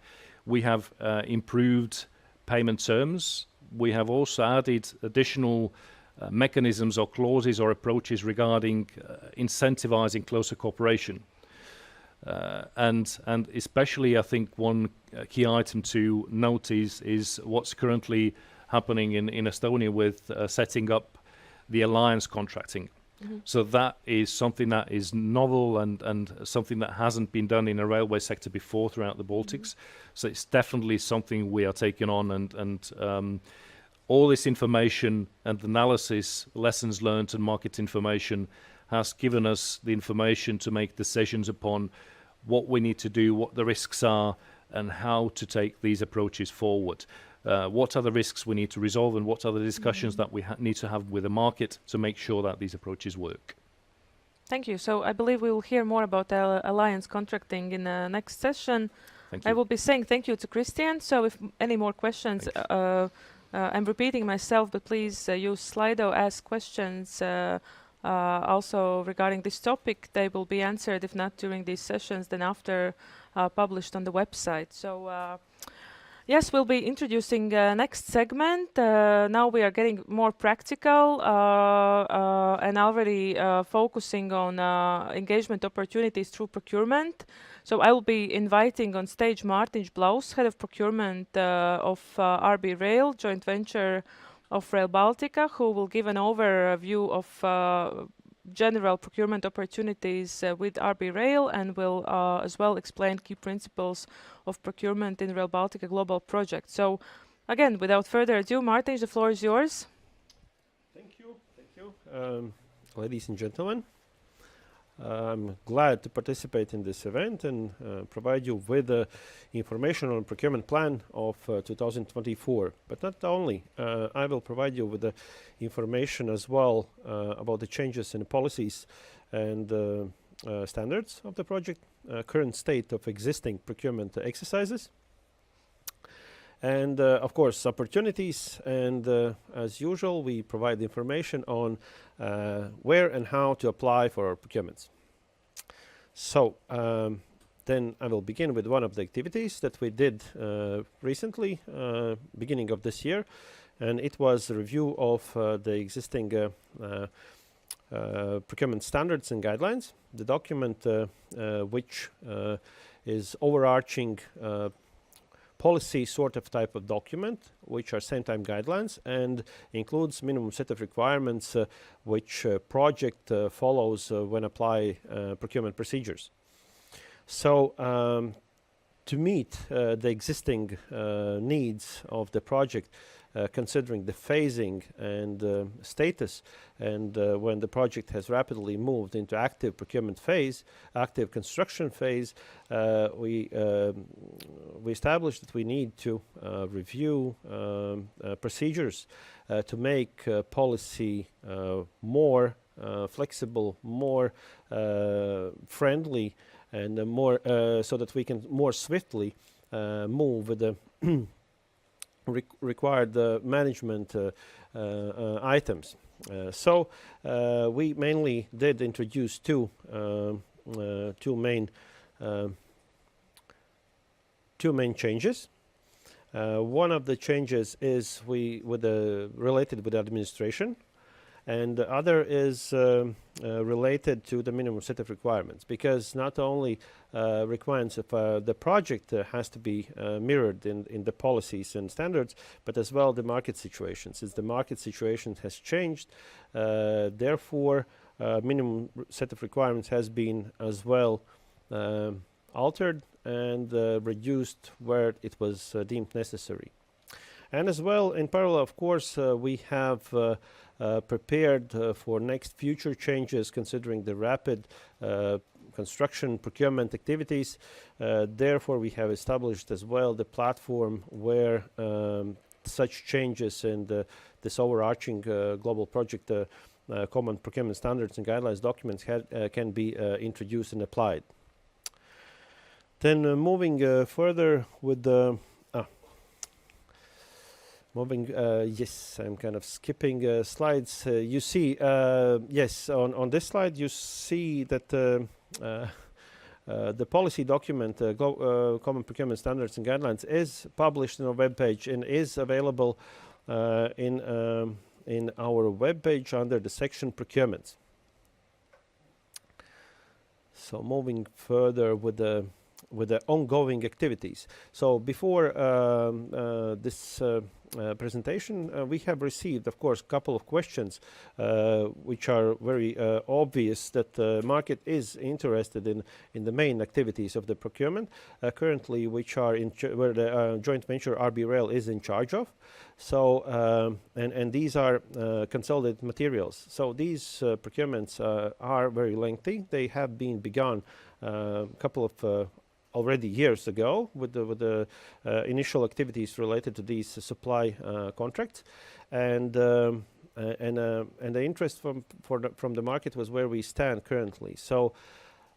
We have improved payment terms. We have also added additional mechanisms or clauses or approaches regarding incentivizing closer cooperation. And especially, I think one key item to note is what's currently happening in Estonia with setting up the alliance contracting. So that is something that is novel and something that hasn't been done in a railway sector before throughout the Baltics. So it's definitely something we are taking on, and all this information and analysis, lessons learned and market information has given us the information to make decisions upon what we need to do, what the risks are, and how to take these approaches forward. What are the risks we need to resolve, and what are the discussions that we need to have with the market to make sure that these approaches work? Thank you. So I believe we will hear more about alliance contracting in the next session. Thank you. I will be saying thank you to Christian. So if any more questions, I'm repeating myself, but please use Slido, ask questions also regarding this topic. They will be answered, if not during these sessions, then after published on the website. So yes, we'll be introducing next segment. Now we are getting more practical and already focusing on engagement opportunities through procurement. So I will be inviting on stage Martin Blaus, Head of Procurement of RB Rail, joint venture of Rail Baltica, who will give an overview of general procurement opportunities with RB Rail, and will as well explain key principles of procurement in Rail Baltica Global Project. So again, without further ado, Martin, the floor is yours. Thank you. Ladies and gentlemen, I'm glad to participate in this event and provide you with information on procurement plan of 2024. But not only, I will provide you with the information as well about the changes in the policies and standards of the project, current state of existing procurement exercises, and of course opportunities, and as usual we provide information on where and how to apply for our procurements. So then I will begin with one of the activities that we did recently, beginning of this year, and it was a review of the existing procurement standards and guidelines. The document which is overarching policy sort of type of document, which are same time guidelines, and includes minimum set of requirements which project follows when apply procurement procedures. So to meet the existing needs of the project, considering the phasing and status, and when the project has rapidly moved into active procurement phase, active construction phase, we established that we need to review procedures to make policy more flexible, more friendly, and more so that we can more swiftly move with the required management items. So we mainly did introduce two main changes. One of the changes is related with administration, and the other is related to the minimum set of requirements, because not only requirements of the project has to be mirrored in the policies and standards, but as well the market situation. Since the market situation has changed, therefore minimum set of requirements has been as well altered and reduced where it was deemed necessary. And as well, in parallel, of course, we have prepared for next future changes, considering the rapid construction procurement activities. Therefore, we have established as well the platform where such changes in this overarching global project common procurement standards and guidelines documents can be introduced and applied. Then moving further with the yes, I'm kind of skipping slides. You see, yes, on this slide you see that the policy document, Common Procurement Standards and Guidelines, is published on our webpage and is available in our webpage under the section Procurements. So moving further with the ongoing activities. So before this presentation, we have received, of course, a couple of questions which are very obvious that the market is interested in the main activities of the procurement currently, which are where the joint venture RB Rail is in charge of. So and these are consolidated materials. So these procurements are very lengthy. They have been begun a couple of already years ago with the initial activities related to these supply contracts, and the interest from the market was where we stand currently. So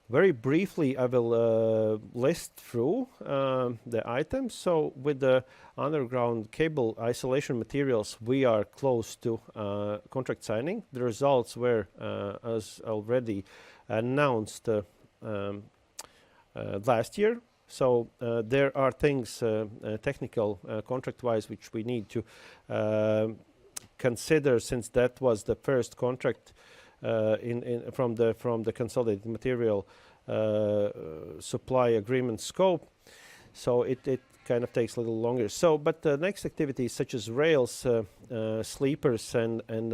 very briefly, I will list through the items. So with the underground cable isolation materials, we are close to contract signing. The results were, as already announced, last year. So there are things technical contract-wise which we need to consider, since that was the first contract from the consolidated material supply agreement scope. So it kind of takes a little longer. So, but the next activities such as rails, sleepers, and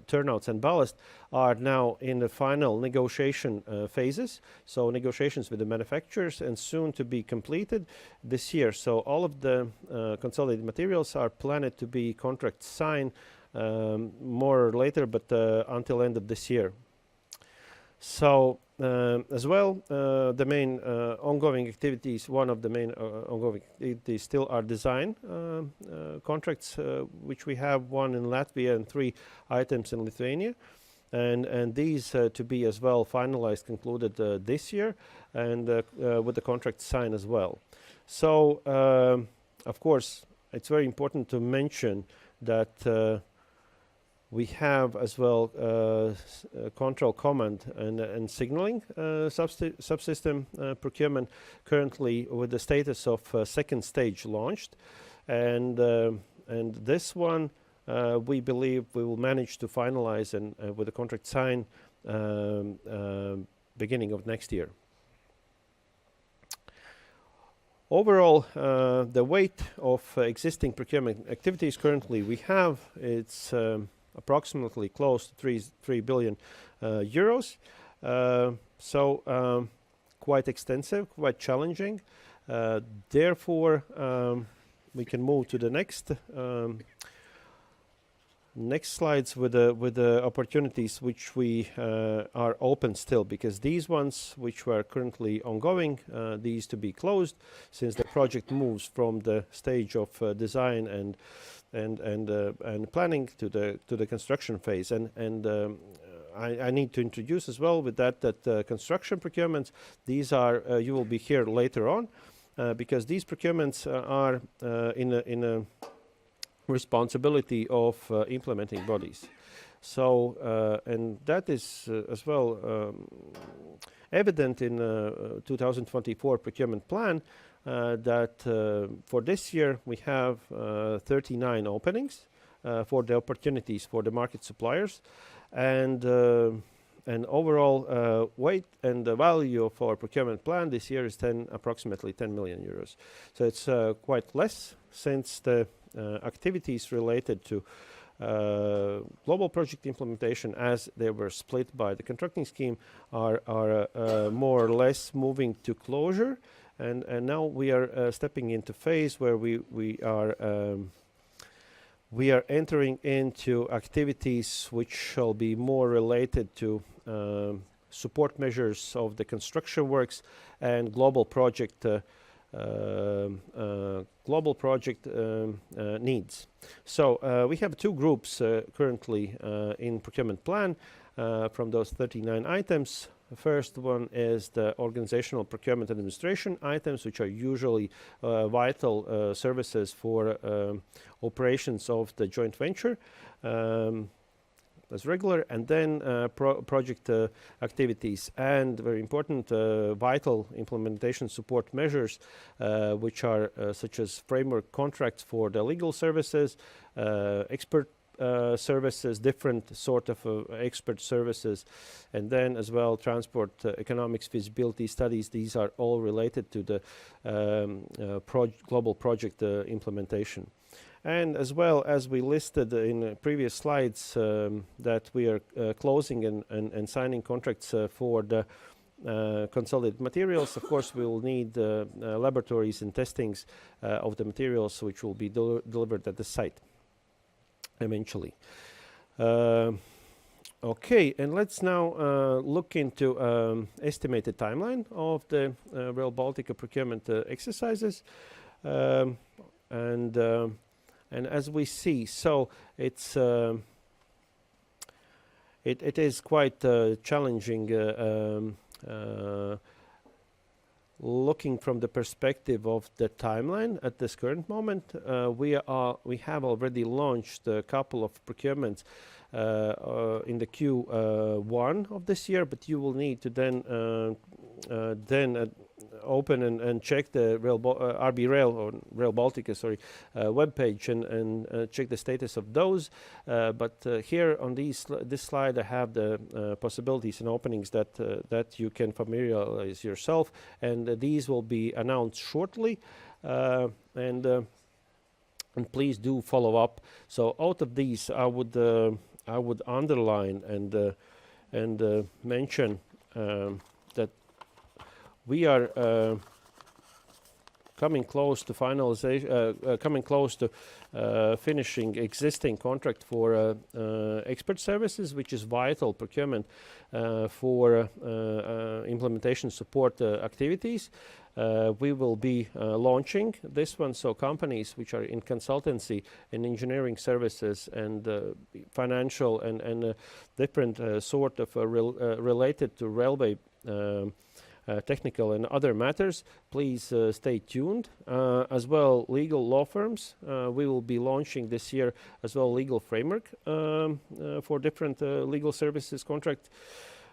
turnouts and ballast are now in the final negotiation phases. So negotiations with the manufacturers, and soon to be completed this year. So all of the consolidated materials are planned to be contract signed more or later, but until end of this year. So as well, the main ongoing activities, one of the main ongoing activities still are design contracts, which we have one in Latvia and 3 items in Lithuania. And these to be as well finalized, concluded this year, and with the contract signed as well. So, of course, it's very important to mention that we have as well control, command, and signaling subsystem procurement currently with the status of second stage launched, and this one we believe we will manage to finalize and with the contract signed beginning of next year. Overall, the weight of existing procurement activities currently we have, it's approximately close to 3 billion euros. So quite extensive, quite challenging. Therefore, we can move to the next slides with the opportunities which we are open still, because these ones which were currently ongoing, these to be closed since the project moves from the stage of design and planning to the construction phase. And I need to introduce as well with that construction procurements, these are you will be here later on, because these procurements are in a responsibility of implementing bodies. So and that is as well evident in 2024 procurement plan, that for this year we have 39 openings for the opportunities for the market suppliers, and overall weight and the value of our procurement plan this year is approximately 10 million euros. So it's quite less, since the activities related to global project implementation, as they were split by the contracting scheme, are more or less moving to closure, and now we are stepping into phase where we are entering into activities which shall be more related to support measures of the construction works and global project needs. So we have 2 groups currently in procurement plan from those 39 items. The first one is the organizational procurement administration items, which are usually vital services for operations of the joint venture as regular, and then project activities, and very important vital implementation support measures, which are such as framework contracts for the legal services, expert services, different sort of expert services, and then as well transport economics feasibility studies. These are all related to the global project implementation. And as well as we listed in previous slides, that we are closing and signing contracts for the consolidated materials. Of course, we will need laboratories and testings of the materials which will be delivered at the site eventually. Okay, and let's now look into estimated timeline of the Rail Baltica procurement exercises. And as we see, so it's it is quite challenging looking from the perspective of the timeline at this current moment. We have already launched a couple of procurements in the Q1 of this year, but you will need to then open and check the RB Rail or Rail Baltica, webpage and check the status of those. But here on this slide, I have the possibilities and openings that you can familiarize yourself, and these will be announced shortly. And please do follow up. So out of these, I would underline and mention that we are coming close to finalization, coming close to finishing existing contract for expert services, which is vital procurement for implementation support activities. We will be launching this one, so companies which are in consultancy and engineering services and financial and different sort of related to railway technical and other matters, please stay tuned. As well, legal law firms, we will be launching this year as well legal framework for different legal services contract.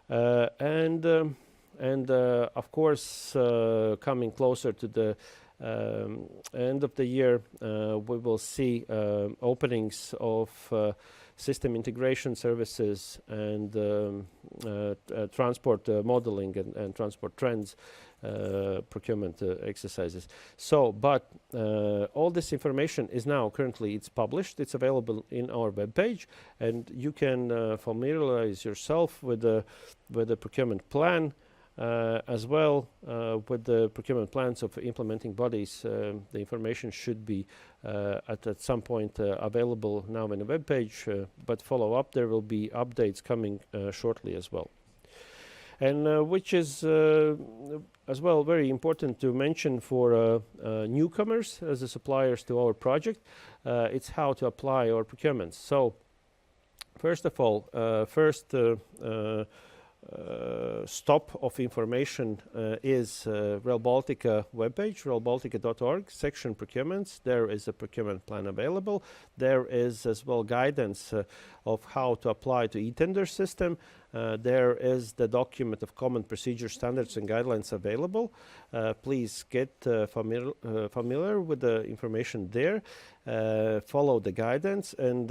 And of course, coming closer to the end of the year, we will see openings of system integration services and transport modeling and transport trends procurement exercises. So, but all this information is now currently it's published. It's available in our webpage, and you can familiarize yourself with the procurement plan. As well, with the procurement plans of implementing bodies, the information should be at some point available now in the webpage, but follow up, there will be updates coming shortly as well. And which is as well very important to mention for newcomers as the suppliers to our project, it's how to apply our procurements. So first of all, stop of information is Rail Baltica webpage, railbaltica.org, section procurements. There is a procurement plan available. There is as well guidance of how to apply to e-tender system. There is the document of common procedure standards and guidelines available. Please get familiar with the information there. Follow the guidance, and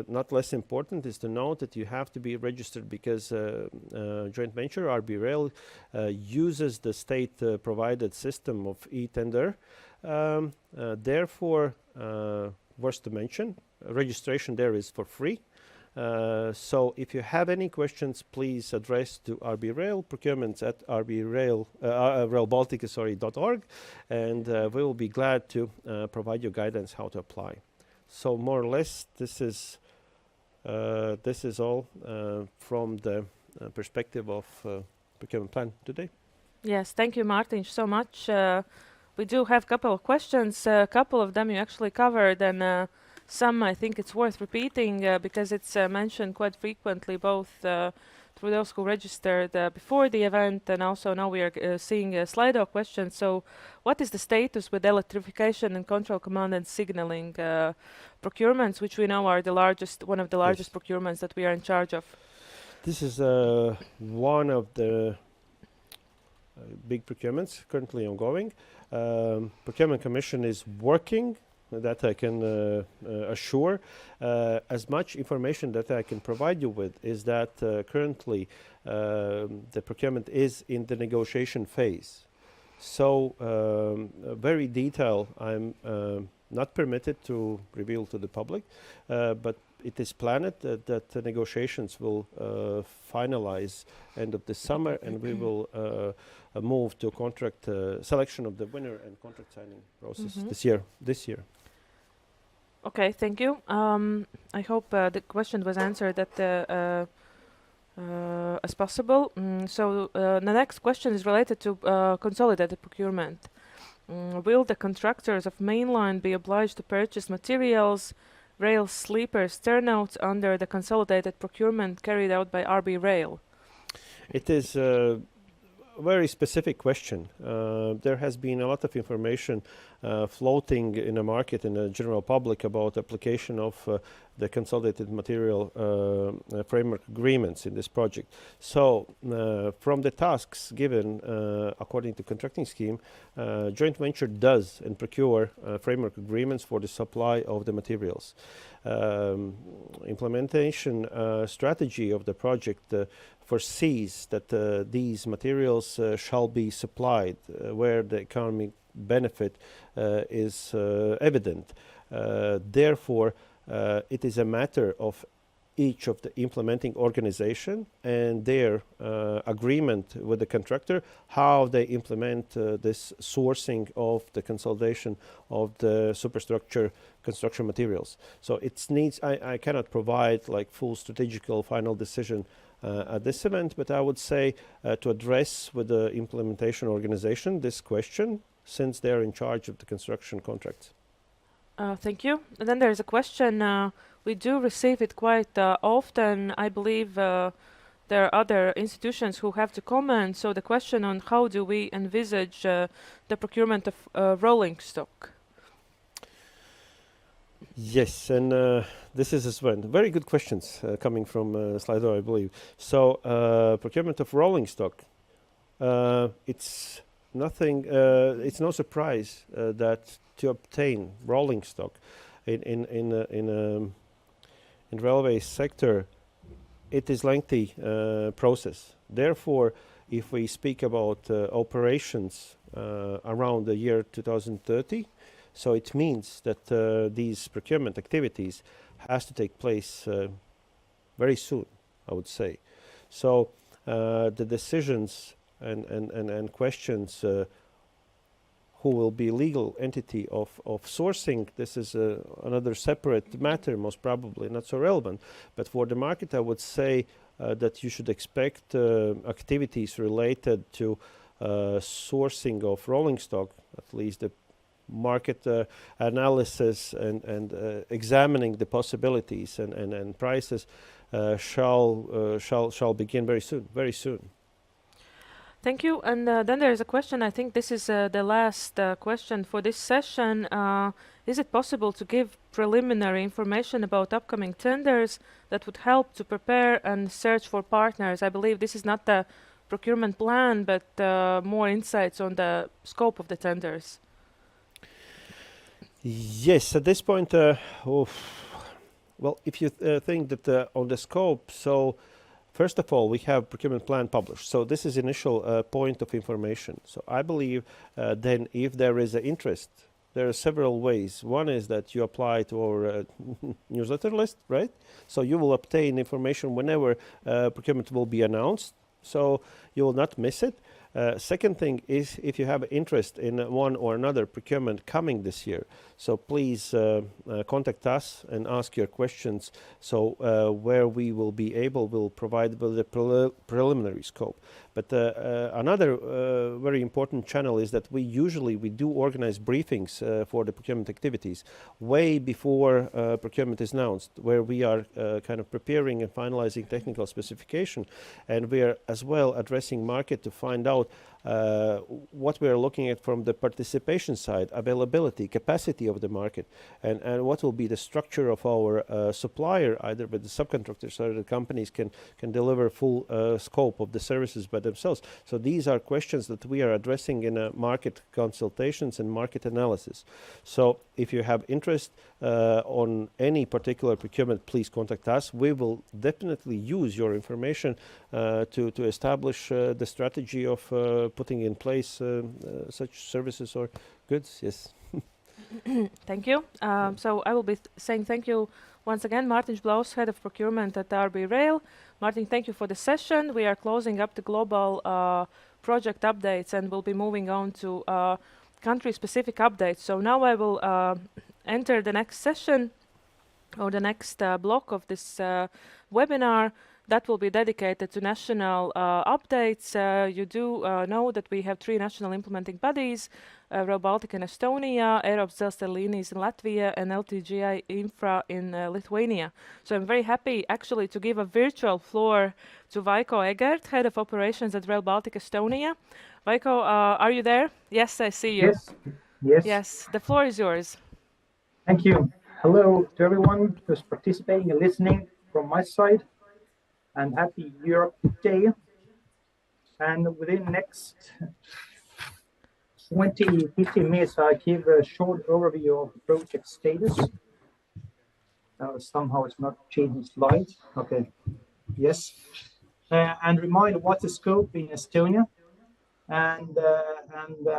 not less important is to note that you have to be registered because joint venture RB Rail uses the state provided system of e-tender. Therefore, worth to mention, registration there is for free. So if you have any questions, please address to RB Rail, procurements at railbaltica.org, and we will be glad to provide you guidance how to apply. So more or less, this is all from the perspective of procurement plan today. Yes, thank you, Martin, so much. We do have a couple of questions. A couple of them you actually covered, and some I think it's worth repeating because it's mentioned quite frequently, both through those who registered before the event, and also now we are seeing Slido questions. So what is the status with electrification and control command and signaling procurements, which we know are one of the largest procurements that we are in charge of? This is one of the big procurements currently ongoing. Procurement Commission is working that I can assure. As much information that I can provide you with is that currently the procurement is in the negotiation phase. So very detailed I'm not permitted to reveal to the public, but it is planned that the negotiations will finalize end of the summer, and we will move to contract selection of the winner and contract signing process this year. Okay, thank you. I hope the question was answered as possible. So the next question is related to consolidated procurement. Will the contractors of mainline be obliged to purchase materials, rail sleepers, turnouts under the consolidated procurement carried out by RB Rail? It is a very specific question. There has been a lot of information floating in the market in the general public about application of the consolidated material framework agreements in this project. So from the tasks given according to contracting scheme, joint venture does and procure framework agreements for the supply of the materials. Implementation strategy of the project foresees that these materials shall be supplied where the economic benefit is evident. Therefore, it is a matter of each of the implementing organization and their agreement with the contractor, how they implement this sourcing of the consolidation of the superstructure construction materials. So it needs, I cannot provide like full strategical final decision at this event, but I would say to address with the implementation organization this question, since they're in charge of the construction contracts. Thank you. And then there's a question, we do receive it quite often. I believe there are other institutions who have to comment. So the question on how do we envisage the procurement of rolling stock? Yes, and this is as well very good questions coming from Slido, I believe. So procurement of rolling stock, it's nothing. It's no surprise that to obtain rolling stock in railway sector, it is lengthy process. Therefore, if we speak about operations around the year 2030, so it means that these procurement activities has to take place very soon, I would say. So the decisions and questions who will be legal entity of sourcing, this is another separate matter, most probably not so relevant. But for the market, I would say that you should expect activities related to sourcing of rolling stock, at least the market analysis and examining the possibilities and prices shall begin very soon. Thank you. And then there is a question. I think this is the last question for this session. Is it possible to give preliminary information about upcoming tenders that would help to prepare and search for partners? I believe this is not the procurement plan, but more insights on the scope of the tenders. Yes, at this point, well, if you think that on the scope, so first of all, we have procurement plan published. So this is initial point of information. So I believe then if there is an interest, there are several ways. One is that you apply to our newsletter list, right? So you will obtain information whenever procurement will be announced. So you will not miss it. Second thing is if you have interest in one or another procurement coming this year, so please contact us and ask your questions. So where we will be able, we'll provide with the preliminary scope. But another very important channel is that we do organize briefings for the procurement activities way before procurement is announced, where we are kind of preparing and finalizing technical specification, and we are as well addressing market to find out what we are looking at from the participation side, availability, capacity of the market, and what will be the structure of our supplier, either with the subcontractors or the companies can deliver full scope of the services by themselves. So these are questions that we are addressing in market consultations and market analysis. So if you have interest on any particular procurement, please contact us. We will definitely use your information to establish the strategy of putting in place such services or goods. Yes. Thank you. So I will be saying thank you once again, Martin Blaus, Head of Procurement at RB Rail. Martin, thank you for the session. We are closing up the global project updates and we'll be moving on to country-specific updates. So now I will enter the next session or the next block of this webinar that will be dedicated to national updates. You do know that we have 3 national implementing bodies, Rail Baltica in Estonia, Eiropas Dzelzceļa līnijas in Latvia, and LTG Infra in Lithuania. So I'm very happy actually to give a virtual floor to Vaiko Egert, Head of Operations at Rail Baltic Estonia. Vaiko, are you there? Yes, I see you. Yes, the floor is yours. Thank you. Hello to everyone who's participating and listening from my side, and happy Europe Day. And within the next 15 minutes, I give a short overview of the project status. Somehow it's not changing slides. Okay, yes. And remind what's the scope in Estonia. And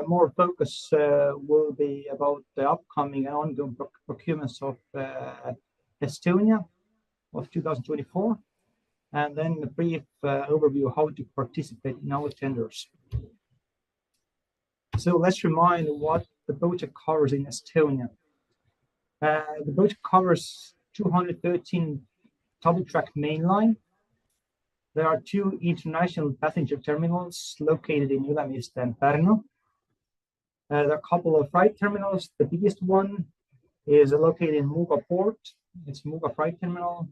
more focus will be about the upcoming and ongoing procurements of Estonia of 2024. And then a brief overview of how to participate in our tenders. So let's remind what the project covers in Estonia. The project covers 213 double-track mainline. There are 2 international passenger terminals located in Ülemiste and Pärnu. There are a couple of freight terminals. The biggest one is located in Muuga port. It's Muuga freight terminal.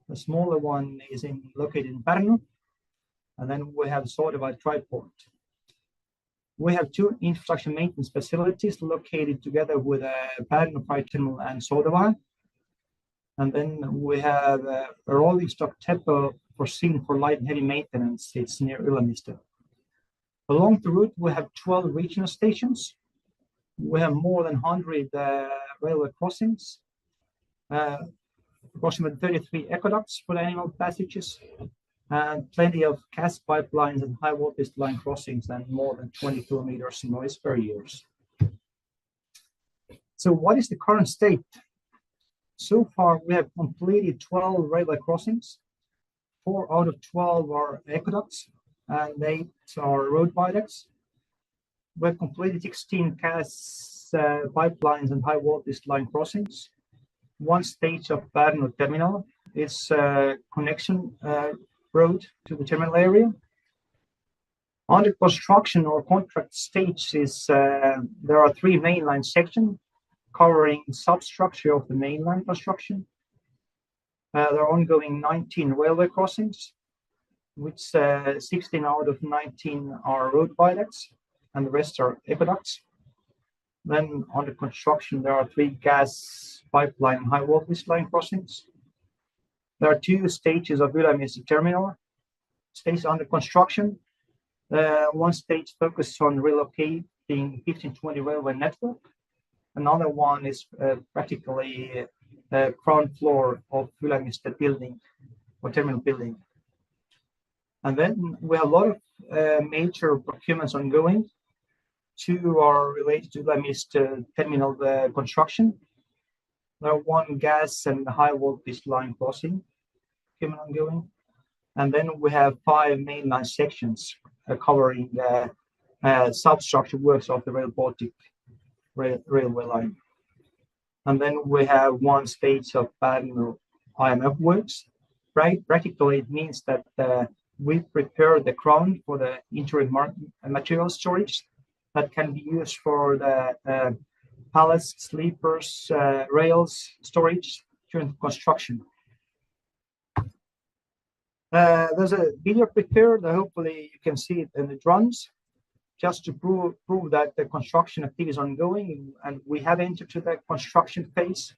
The smaller one is located in Pärnu. And then we have Soodowa dry port. We have 2 infrastructure maintenance facilities located together with Pärnu freight terminal and Soodowa. And then we have a rolling stock depot foreseen for light and heavy maintenance. It's near Ülemiste. Along the route, we have 12 regional stations. We have more than 100 railway crossings, approximately 33 aqueducts for animal passages, and plenty of gas pipelines and high voltage line crossings, and more than 20 kilometers noise barriers. So what is the current state? So far, we have completed 12 railway crossings. 4 out of 12 are aqueducts, and 8 are road viaducts. We've completed 16 gas pipelines and high voltage line crossings. 1 stage of Pärnu terminal is connection road to the terminal area. Under construction or contract stage is there are 3 mainline sections covering substructure of the mainline construction. There are ongoing 19 railway crossings, which 16 out of 19 are road viaducts, and the rest are aqueducts. Then under construction, there are 3 gas pipeline high voltage line crossings. There are 2 stages of Ülemiste terminal, stages under construction. 1 stage focuses on relocating 1520 railway network. Another one is practically the ground floor of Ülemiste building or terminal building. And then we have a lot of major procurements ongoing. 2 are related to Ülemiste terminal construction. There are 1 gas and high voltage line crossing procurement ongoing. And then we have 5 mainline sections covering substructure works of the Rail Baltic railway line. And then we have 1 stage of Pärnu IMF works. Right? Practically, it means that we prepare the ground for the interim material storage that can be used for the pallets, sleepers, rails storage during construction. There's a video prepared. Hopefully, you can see it in the drums. just to prove that the construction activity is ongoing, and we have entered to the construction phase.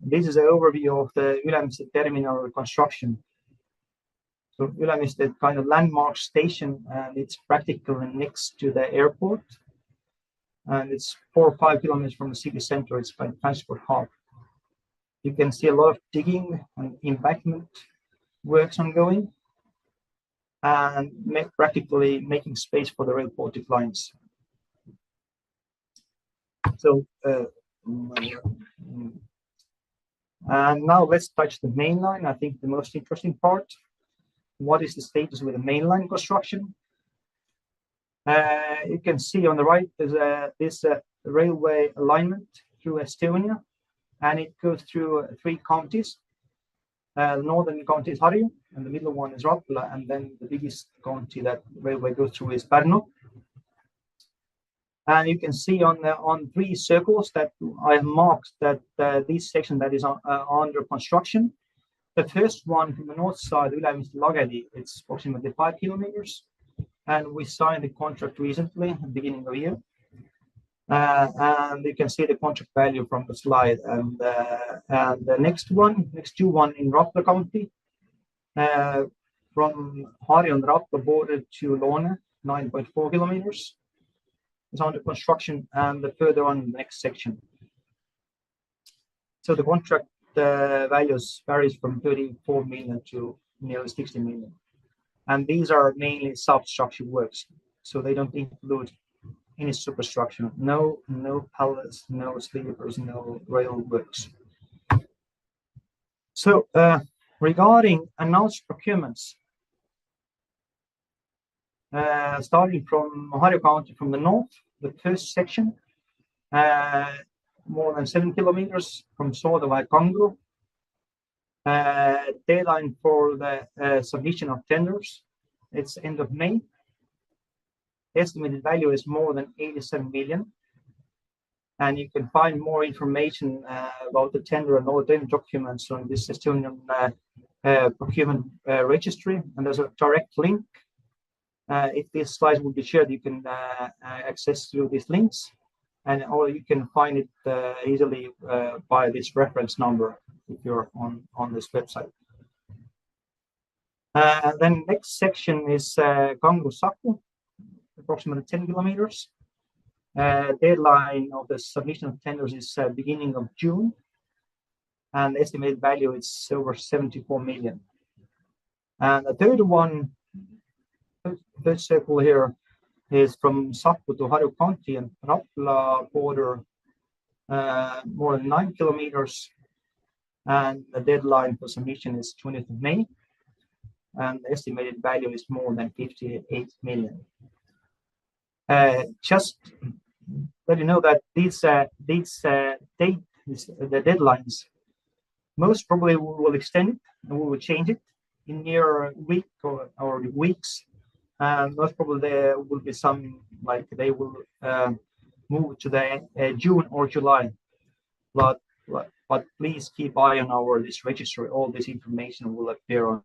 This is an overview of the Ülemiste terminal construction. So Ülemiste is kind of landmark station, and it's practically next to the airport. And it's 4 or 5 kilometers from the city center. It's like transport hub. You can see a lot of digging and embankment works ongoing, and practically making space for the Rail Baltic lines. So, and now let's touch the main line. I think the most interesting part. What is the status with the main line construction? You can see on the right there's this railway alignment through Estonia, and it goes through 3 counties. The northern county is Harju, and the middle one is Rapla, and then the biggest county that railway goes through is Pärnu. And you can see on 3 circles that I have marked that this section that is under construction. The first one from the north side, Ülemiste-Lagedi, it's approximately 5 kilometers, and we signed the contract recently at the beginning of the year. And you can see the contract value from the slide. And the next 2 one in Rapla County, from Harju and Rapla border to Loone, 9.4 kilometers, is under construction, and the further on the next section. So the contract values varies from 34 million to nearly 60 million. And these are mainly substructure works, so they don't include any superstructure, no pallets, no sleepers, no rail works. So regarding announced procurements, starting from Harju County from the north, the first section, more than 7 kilometers from Soodeva to Kangro. Deadline for the submission of tenders, it's end of May. Estimated value is more than 87 million. And you can find more information about the tender and all the documents on this Estonian procurement registry. And there's a direct link. If these slides will be shared, you can access through these links, or you can find it easily by this reference number if you're on this website. Then next section is Kangro-Saku, approximately 10 kilometers. Deadline of the submission of tenders is beginning of June, and the estimated value is over 74 million. And the third circle here is from Saku to Harju County and Rapla border, more than 9 kilometers. And the deadline for submission is 20th of May. And the estimated value is more than 58 million. Just let you know that these the deadlines, most probably we will extend it and we will change it in near week or weeks. Most probably there will be some, like they will move to the June or July. But please keep eye on this registry. All this information will appear on.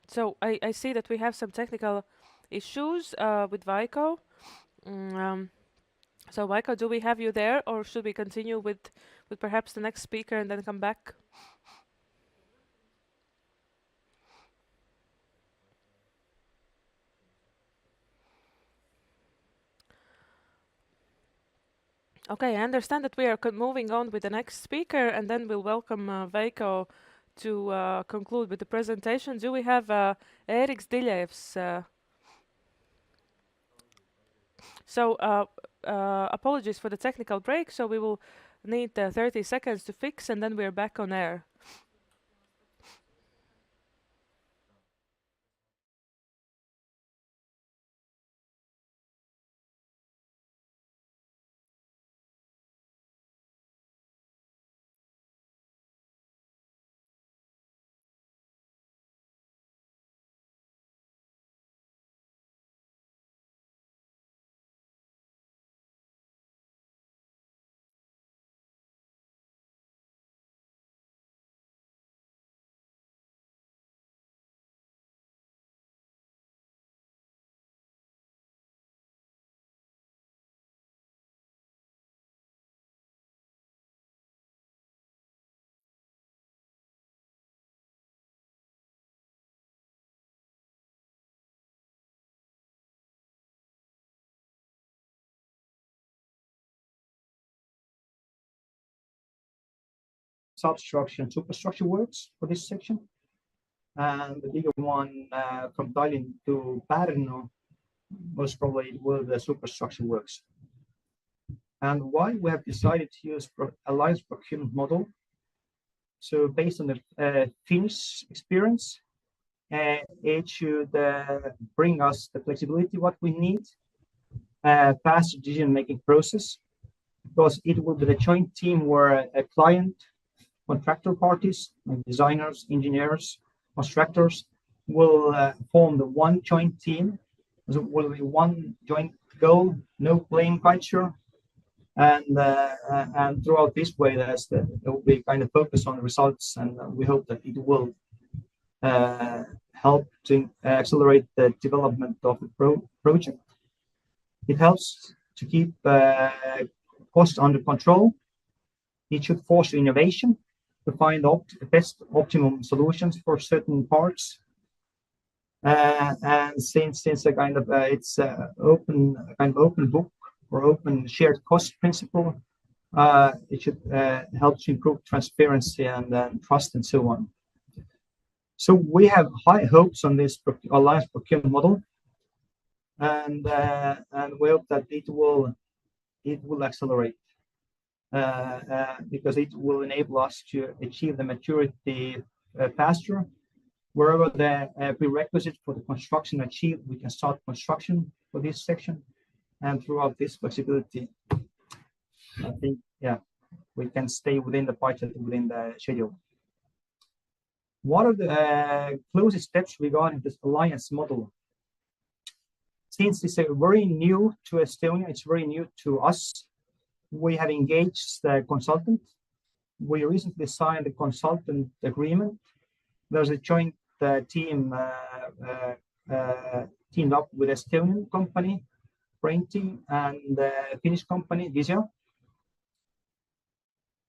So I see that we have some technical issues with Vaiko. So Vaiko, do we have you there, or should we continue with perhaps the next speaker and then come back? Okay, I understand that we are moving on with the next speaker, and then we'll welcome Vaiko to conclude with the presentation. Do we have Eiropas Dzelzceļa? So apologies for the technical break, so we will need 30 seconds to fix, and then we're back on air. substructure and superstructure works for this section. And the bigger one from Tallinn to Pärnu, most probably it will the superstructure works. And why we have decided to use alliance procurement model. So based on the Finnish experience, it should bring us the flexibility what we need, faster decision-making process, because it will be the joint team where a client, contractor parties, like designers, engineers, constructors, will form the one joint team. There will be one joint goal, no blame culture, and throughout this way, there will be kind of focus on the results, and we hope that it will help to accelerate the development of the project. It helps to keep costs under control. It should foster innovation to find the best optimum solutions for certain parts. And since a kind of it's open book or open shared cost principle, it should help to improve transparency and trust and so on. So we have high hopes on this alliance procurement model, and we hope that it will accelerate because it will enable us to achieve the maturity faster. Wherever the prerequisite for the construction achieved, we can start construction for this section, and throughout this flexibility, I think, yeah, we can stay within the budget, within the schedule. What are the closest steps regarding this alliance model? Since it's very new to Estonia, it's very new to us, we have engaged the consultant. We recently signed a consultant agreement. There's a joint team teamed up with Estonian company, Brainty, and Finnish company, Visio.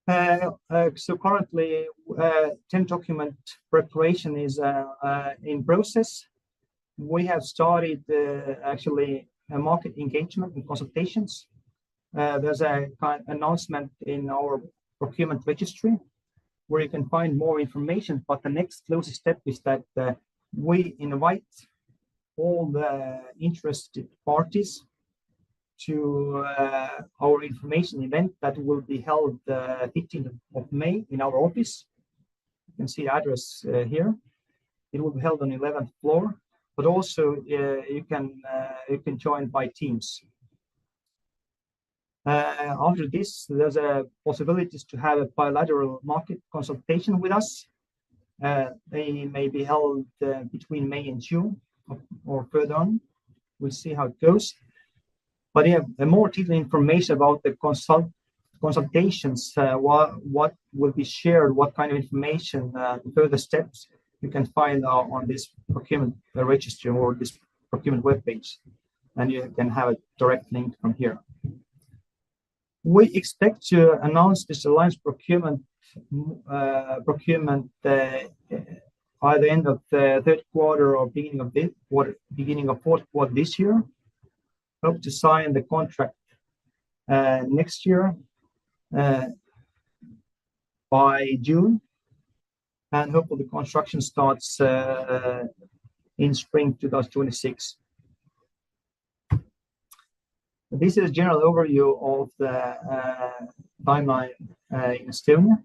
So currently, 10 document preparation is in process. We have started actually a market engagement and consultations. There's a kind of announcement in our procurement registry where you can find more information. But the next closest step is that we invite all the interested parties to our information event that will be held 15th of May in our office. You can see the address here. It will be held on 11th floor, but also you can join by Teams. After this, there's a possibilities to have a bilateral market consultation with us. They may be held between May and June or further on. We'll see how it goes. But yeah, more detailed information about the consultations, what will be shared, what kind of information, further steps you can find on this procurement registry or this procurement webpage, and you can have a direct link from here. We expect to announce this alliance procurement by the end of the third quarter or beginning of fourth quarter this year. Hope to sign the contract next year by June, and hopefully the construction starts in spring 2026. This is a general overview of the timeline in Estonia.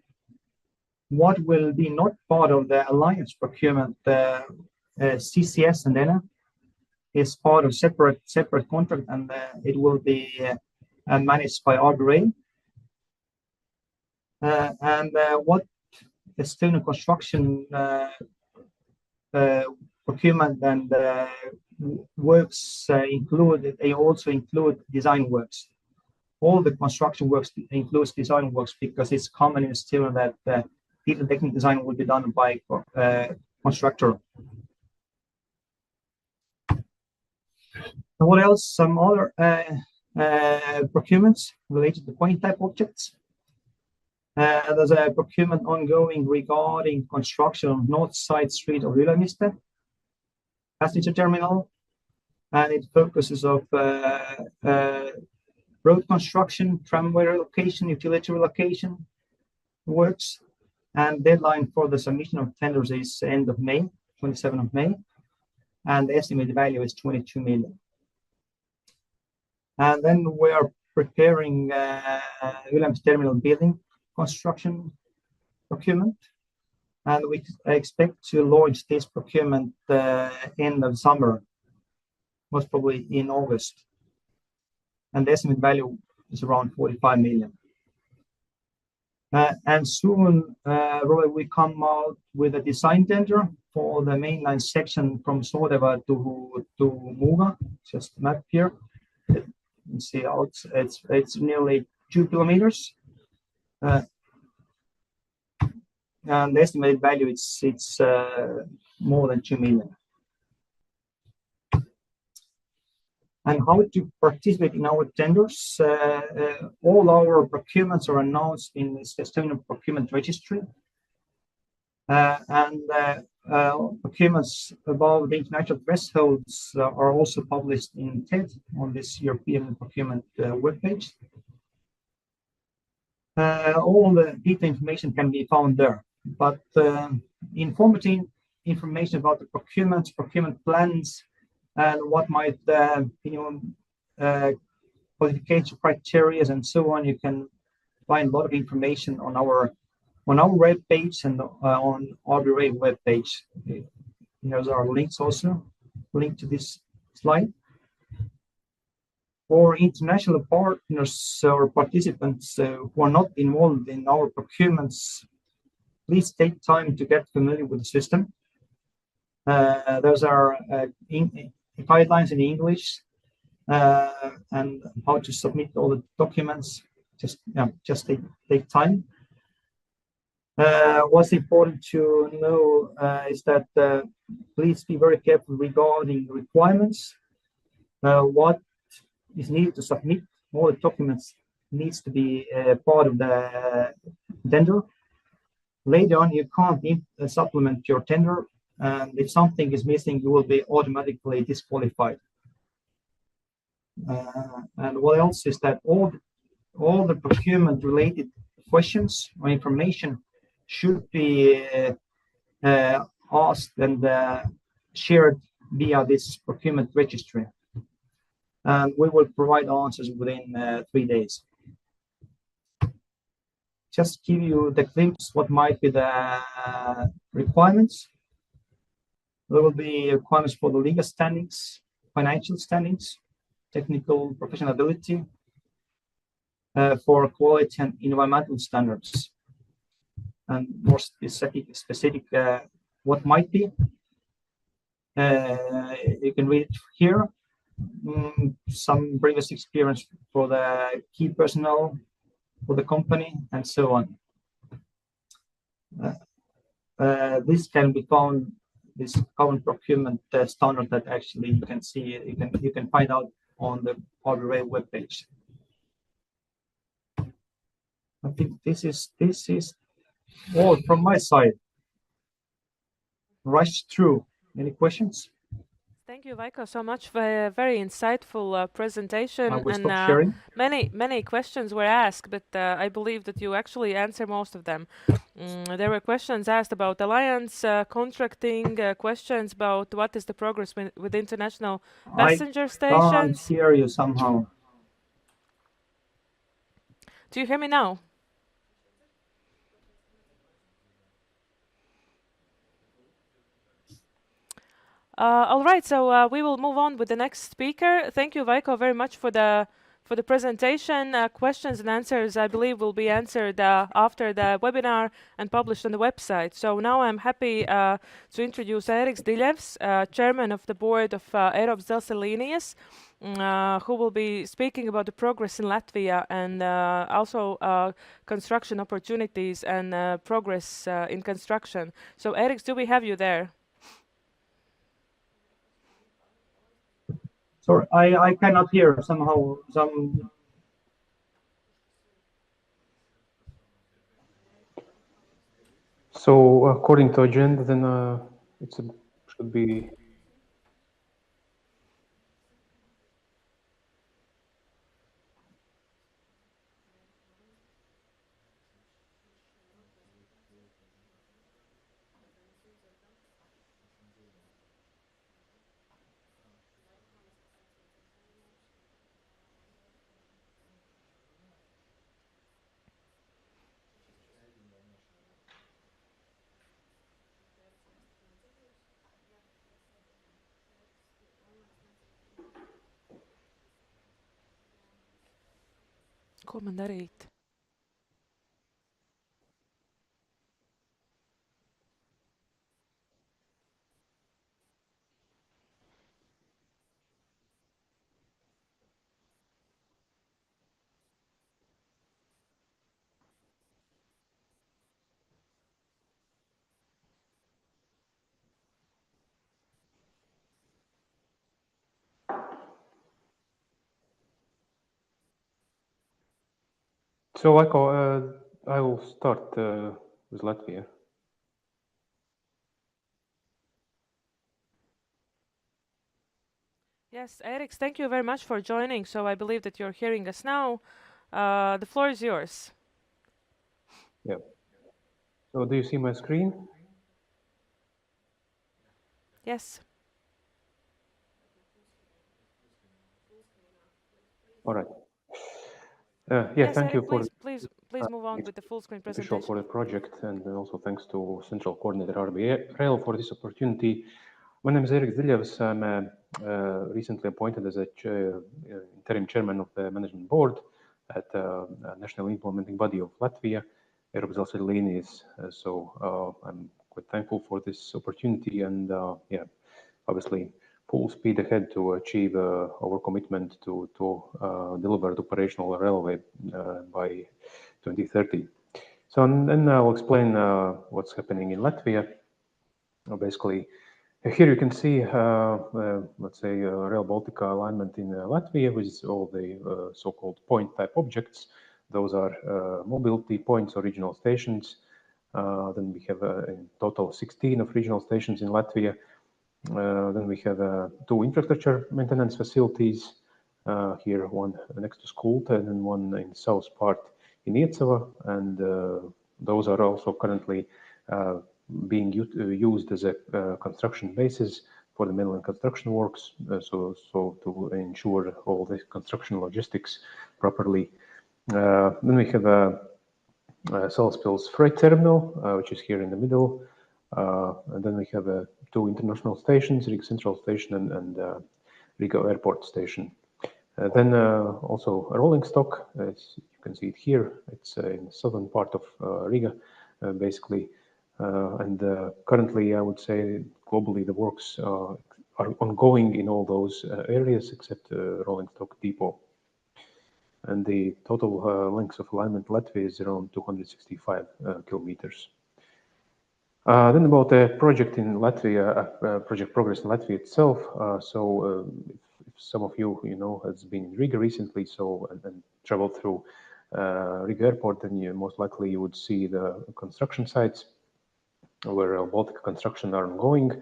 What will be not part of the alliance procurement, CCS and ENA, is part of separate contract, and it will be managed by RB Rail. And what Estonian construction procurement and works include, they also include design works. All the construction works includes design works because it's common in Estonia that detailed technical design will be done by constructor. And what else? Some other procurements related to point type objects. There's a procurement ongoing regarding construction of North Side Street of Ülemiste passenger terminal, and it focuses of road construction, tramway relocation, utility relocation works. And deadline for the submission of tenders is end of May, 27th of May, and the estimated value is 22 million. And then we are preparing Ülemiste terminal building construction procurement, and we expect to launch this procurement end of summer, most probably in August. And the estimate value is around 45 million. And soon, probably we come out with a design tender for the mainline section from Soodeva to Muuga, just the map here. You can see how it's nearly 2 kilometers. And the estimated value it's more than 2 million. And how to participate in our tenders? All our procurements are announced in the Estonian procurement registry, and procurements above the international thresholds are also published in TED on this European procurement webpage. All the detailed information can be found there, but informative information about the procurement plans, and what might qualification criteria and so on. You can find a lot of information on our web page and on RB Rail web page. Here's our links also, link to this slide. For international partners or participants who are not involved in our procurements, please take time to get familiar with the system. Those are guidelines in English and how to submit all the documents. Just take time. What's important to know is that please be very careful regarding requirements. What is needed to submit, all the documents needs to be part of the tender. Later on, you can't supplement your tender, and if something is missing, you will be automatically disqualified. And what else is that all the procurement related questions or information should be asked and shared via this procurement registry, and we will provide answers within 3 days. Just give you the glimpse what might be the requirements. There will be requirements for the legal standings, financial standings, technical professional ability, for quality and environmental standards, and more specific what might be. You can read it here. Some previous experience for the key personnel for the company and so on. This can be found, this common procurement standard that actually you can see, you can find out on the RBRA webpage. I think this is all from my side. Rush through. Any questions? Thank you, Vaiko, so much for a very insightful presentation. I will And stop sharing. many questions were asked, but I believe that you actually answer most of them. There were questions asked about alliance contracting, questions about what is the progress with international passenger stations. I can't hear you somehow. Do you hear me now? All right, so we will move on with the next speaker. Thank you, Vaiko, very much for the presentation. Questions and answers, I believe, will be answered after the webinar and published on the website. So now I'm happy to introduce Eiropas Dzelzceļa, chairman of the board of Eiropas Dzelzceļa līnijas, who will be speaking about the progress in Latvia and also construction opportunities and progress in construction. So Eiropas, do we have you there? Sorry, I cannot hear somehow. So according to agenda, then should be. Ko man darīt? So, I will start with Latvia. Yes, Eriks, thank you very much for joining. So I believe that you're hearing us now. The floor is yours. Yeah. So, do you see my screen? Yes. All right. Yeah, thank you Eric, for please move on with the full screen official presentation. for the project, and also thanks to Central Coordinator RB Rail for this opportunity. My name is Eiropas Dzelzceļa. I'm recently appointed as a interim chairman of the management board at national implementing body of Latvia, Eiropas Dzelzceļa līnijas. So I'm quite thankful for this opportunity, and yeah, obviously full speed ahead to achieve our commitment to deliver the operational railway by 2030. So then I'll explain what's happening in Latvia. Basically, here you can see, let's say, Rail Baltica alignment in Latvia with all the so-called point type objects. Those are mobility points or regional stations. Then we have in total 16 of regional stations in Latvia. Then we have 2 infrastructure maintenance facilities. Here, one next to Skulta, and then one in the south part in Iecava, and those are also currently being used as a construction basis for the mainland construction works, so to ensure all the construction logistics properly. Then we have a Salaspils freight terminal, which is here in the middle, and then we have 2 international stations, Riga Central Station and Riga Airport Station. Then also a rolling stock, as you can see it here. It's in the southern part of Riga, basically. And currently, I would say globally the works are ongoing in all those areas except rolling stock depot. And the total length of alignment Latvia is around 265 kilometers. Then about the project in Latvia, project progress in Latvia itself. If some of you know has been in Riga recently, and traveled through Riga Airport, then most likely you would see the construction sites where Rail Baltica construction are ongoing.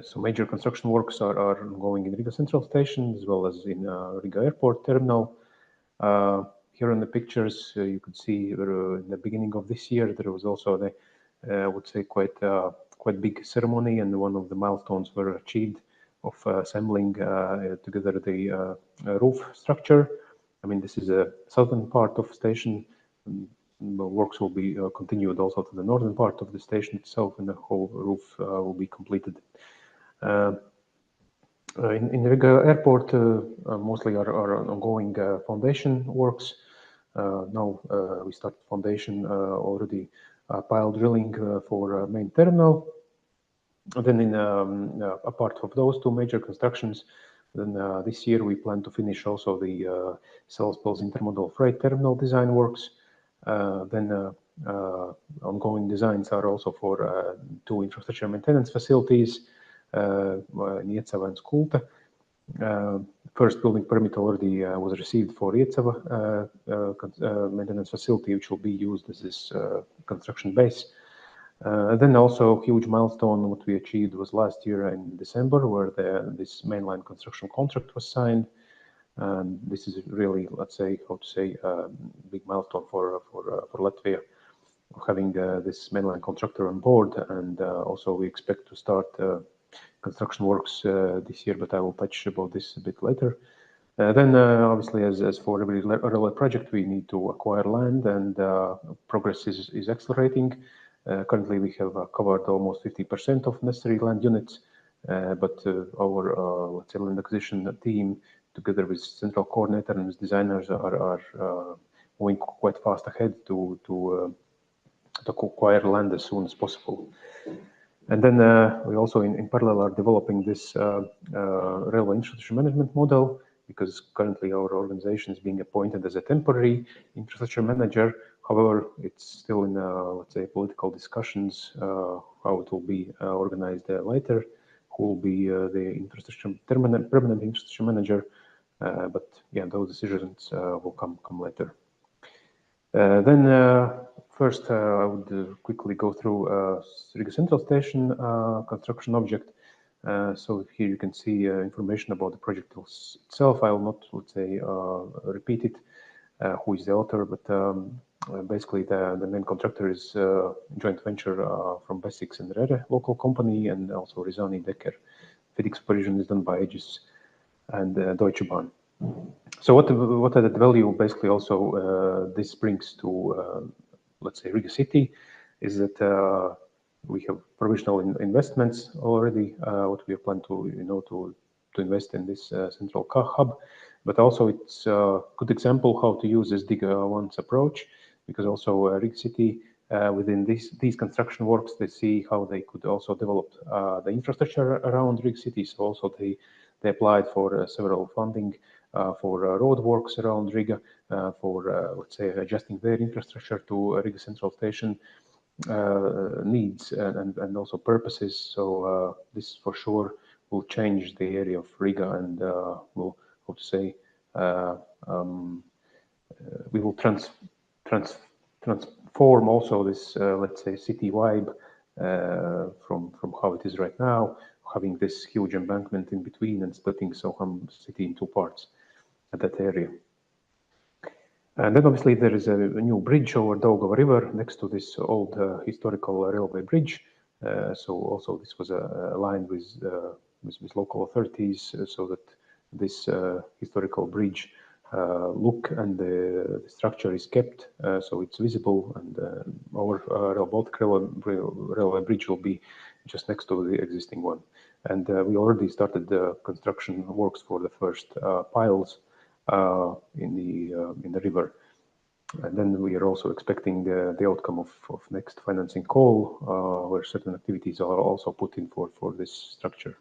So major construction works are ongoing in Riga Central Station as well as in Riga Airport Terminal. Here in the pictures, you could see in the beginning of this year there was also the I would say quite big ceremony, and one of the milestones were achieved of assembling together the roof structure. I mean, this is a southern part of station. The works will be continued also to the northern part of the station itself, and the whole roof will be completed. In Riga Airport, mostly are ongoing foundation works. Now we started foundation already. Pile drilling for main terminal. And then apart from those 2 major constructions, then this year we plan to finish also the Salaspils intermodal freight terminal design works. Then ongoing designs are also for 2 infrastructure maintenance facilities in Iecava and Skulta. First building permit already was received for Iecava maintenance facility, which will be used as this construction base. Then also huge milestone what we achieved was last year in December, where this mainline construction contract was signed. And this is really, let's say, big milestone for Latvia, having this mainline contractor on board. And also we expect to start construction works this year, but I will touch about this a bit later. Then obviously, as for every railway project, we need to acquire land, and progress is accelerating. Currently, we have covered almost 50% of necessary land units, but our let's say land acquisition team, together with central coordinator and with designers, are moving quite fast ahead to acquire land as soon as possible. And then we also, in parallel, are developing this railway infrastructure management model, because currently our organization is being appointed as a temporary infrastructure manager. However, it's still in, let's say, political discussions how it will be organized later, who will be the infrastructure permanent infrastructure manager. But yeah, those decisions will come later. Then first, I would quickly go through Riga Central Station construction object. So here you can see information about the project itself. I will not, let's say, repeat it, who is the author, but basically the main contractor is a joint venture from Besiks and Rere local company, and also Rizani Decker. FedEx supervision is done by Aegis and Deutsche Bahn. So what added value basically also this brings to, let's say, Riga City is that we have provisional investments already, what we plan to, to invest in this central hub, but also it's a good example how to use this Diga once approach, because also Riga City within these construction works, they see how they could also develop the infrastructure around Riga City. So also they applied for several funding for road works around Riga, for let's say adjusting their infrastructure to Riga Central Station needs and also purposes. So this for sure will change the area of Riga, and will, how to say, we will transform also this, let's say, city vibe from how it is right now, having this huge embankment in between and splitting Soham city in two parts at that area. And then obviously there is a new bridge over Daugava River next to this old historical railway bridge. So also this was aligned with local authorities, so that this historical bridge look and the structure is kept, so it's visible, and our Rail Baltic railway bridge will be just next to the existing one. And we already started the construction works for the first piles in the river. And then we are also expecting the outcome of next financing call, where certain activities are also put in for this structure.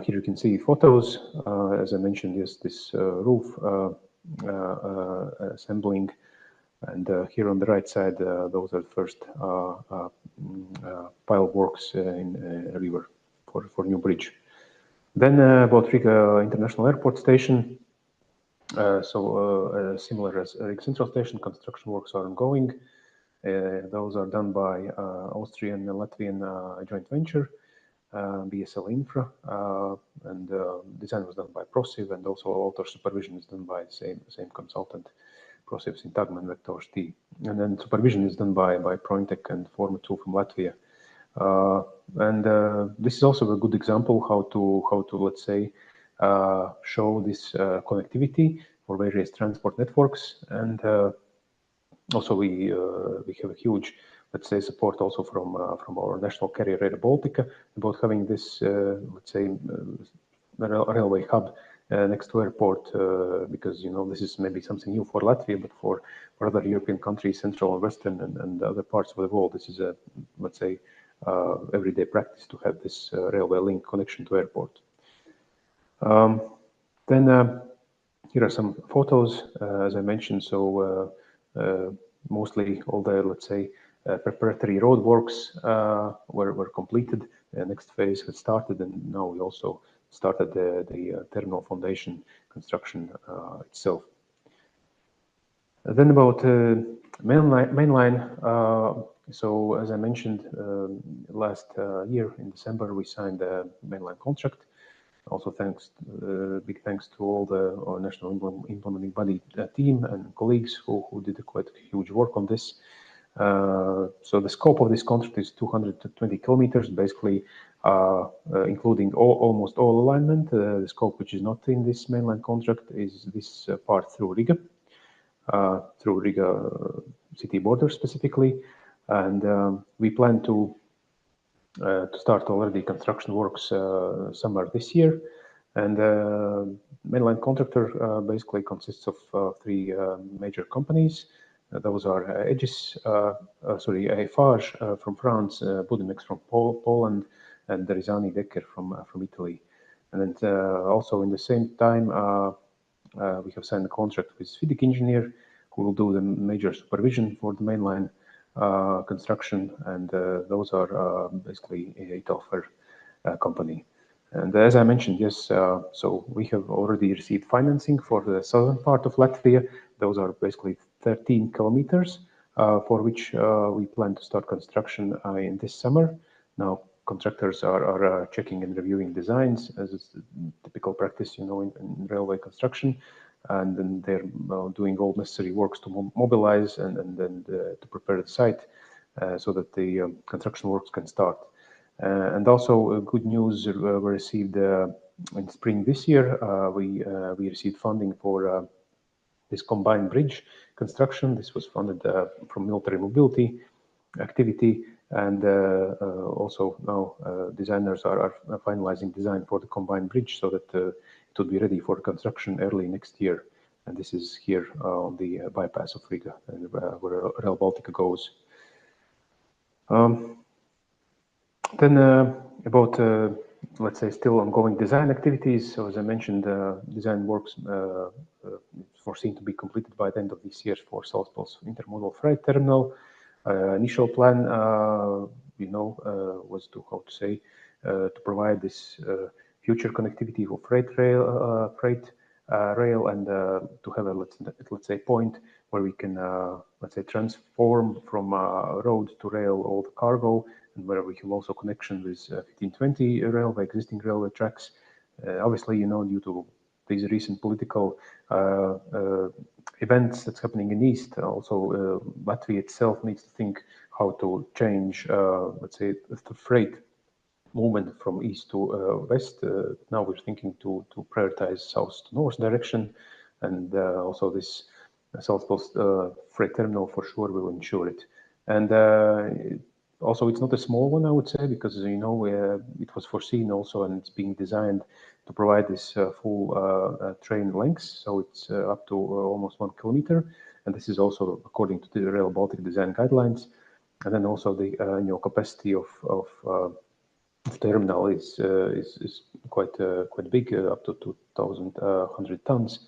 Here you can see photos. As I mentioned, yes, this roof assembling, and here on the right side, those are the first pile works in river for new bridge. Then about Riga International Airport Station. Similar as Riga Central Station, construction works are ongoing. Those are done by Austrian and Latvian joint venture, BSL Infra, and design was done by ProSiv, and also author supervision is done by same consultant, ProSiv Syntagma and Vector T. And then supervision is done by Prointec and Forma2 from Latvia. This is also a good example how to let's say show this connectivity for various transport networks, and also we have a huge, let's say, support also from our national carrier Rail Baltica about having this let's say railway hub next to airport, because this is maybe something new for Latvia, but for other European countries, central and western and other parts of the world, this is a, let's say, everyday practice to have this railway link connection to airport. Then here are some photos, as I mentioned. So mostly all the, let's say, preparatory road works were completed. The next phase had started, and now we also started the terminal foundation construction itself. Then about mainline. So as I mentioned, last year in December we signed a mainline contract. Also big thanks to all our national implementing body team and colleagues who did quite huge work on this. So the scope of this contract is 220 kilometers, basically including almost all alignment. The scope which is not in this mainline contract is this part through Riga city border specifically, and we plan to start already construction works summer this year, And mainline contractor basically consists of three major companies. Those are Eiffage from France, Budimex from Poland, and Rizani Decker from Italy. And then also in the same time, we have signed a contract with Fidik Engineer, who will do the major supervision for the mainline construction, and those are basically a Italfer company. And as I mentioned, yes, so we have already received financing for the southern part of Latvia. Those are basically 13 kilometers, for which we plan to start construction in this summer. Now, contractors are checking and reviewing designs, as is typical practice, in railway construction. And then they're doing all necessary works to mobilize and then to prepare the site so that the construction works can start. And also good news were received in spring this year. We received funding for this combined bridge construction. This was funded from military mobility activity, and also now designers are finalizing design for the combined bridge so that it will be ready for construction early next year. And this is here on the bypass of Riga, and where Rail Baltica goes. Then about, let's say, still ongoing design activities. So as I mentioned, design works foreseen to be completed by the end of this year for Southpole's intermodal freight terminal. Initial plan, was to, to provide this future connectivity for freight rail, and to have a let's say point where we can transform from road to rail all the cargo, and where we have also connection with 1520 railway, existing railway tracks. Obviously, due to these recent political events that's happening in East, also Latvia itself needs to think how to change, let's say, the freight movement from east to west. Now we're thinking to prioritize south to north direction, and also this Southpost freight terminal for sure will ensure it. And also, it's not a small one, I would say, because it was foreseen also, and it's being designed to provide this full train lengths. So it's up to almost 1 kilometer, and this is also according to the Rail Baltic design guidelines. And then also the capacity of terminal is quite big, up to 2,100 tons,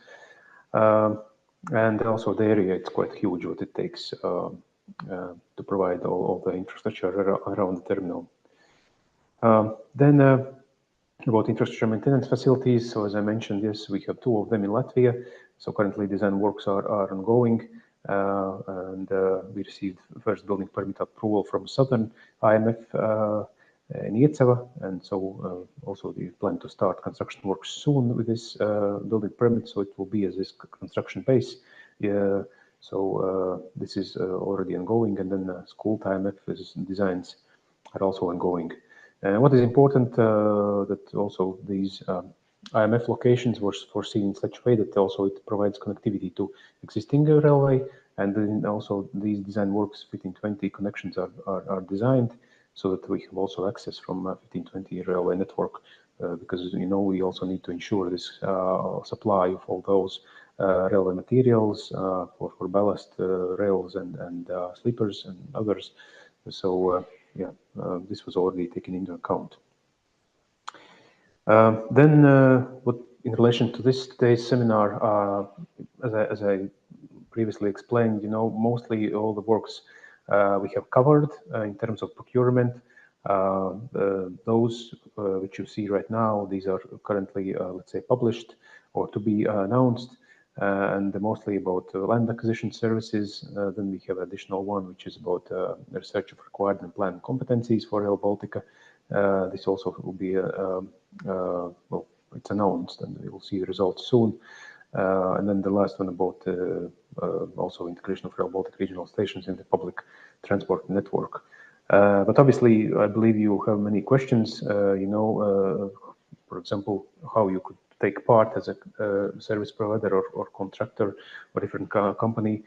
and also the area, it's quite huge what it takes to provide all the infrastructure around the terminal. Then about infrastructure maintenance facilities. So as I mentioned, yes, we have 2 of them in Latvia. So currently design works are ongoing, and we received first building permit approval from Southern IMF in Iecava, and so also we plan to start construction work soon with this building permit, so it will be as this construction base. So this is already ongoing, and then school time designs are also ongoing. What is important that also these IMF locations were foreseen in such a way that also it provides connectivity to existing railway, and then also these design works 1520 connections are designed so that we have also access from 1520 railway network, because we also need to ensure this supply of all those railway materials for ballast rails and sleepers and others. So this was already taken into account. Then what in relation to today's seminar, as I previously explained, mostly all the works we have covered in terms of procurement. Those which you see right now, these are currently, let's say, published or to be announced, and mostly about land acquisition services. Then we have additional one, which is about the research of required and planned competencies for Rail Baltica. This also will be, well, it's announced, and we will see the results soon. And then the last one about also integration of Rail Baltic regional stations in the public transport network. But obviously, I believe you have many questions. For example, how you could take part as a service provider or contractor or different company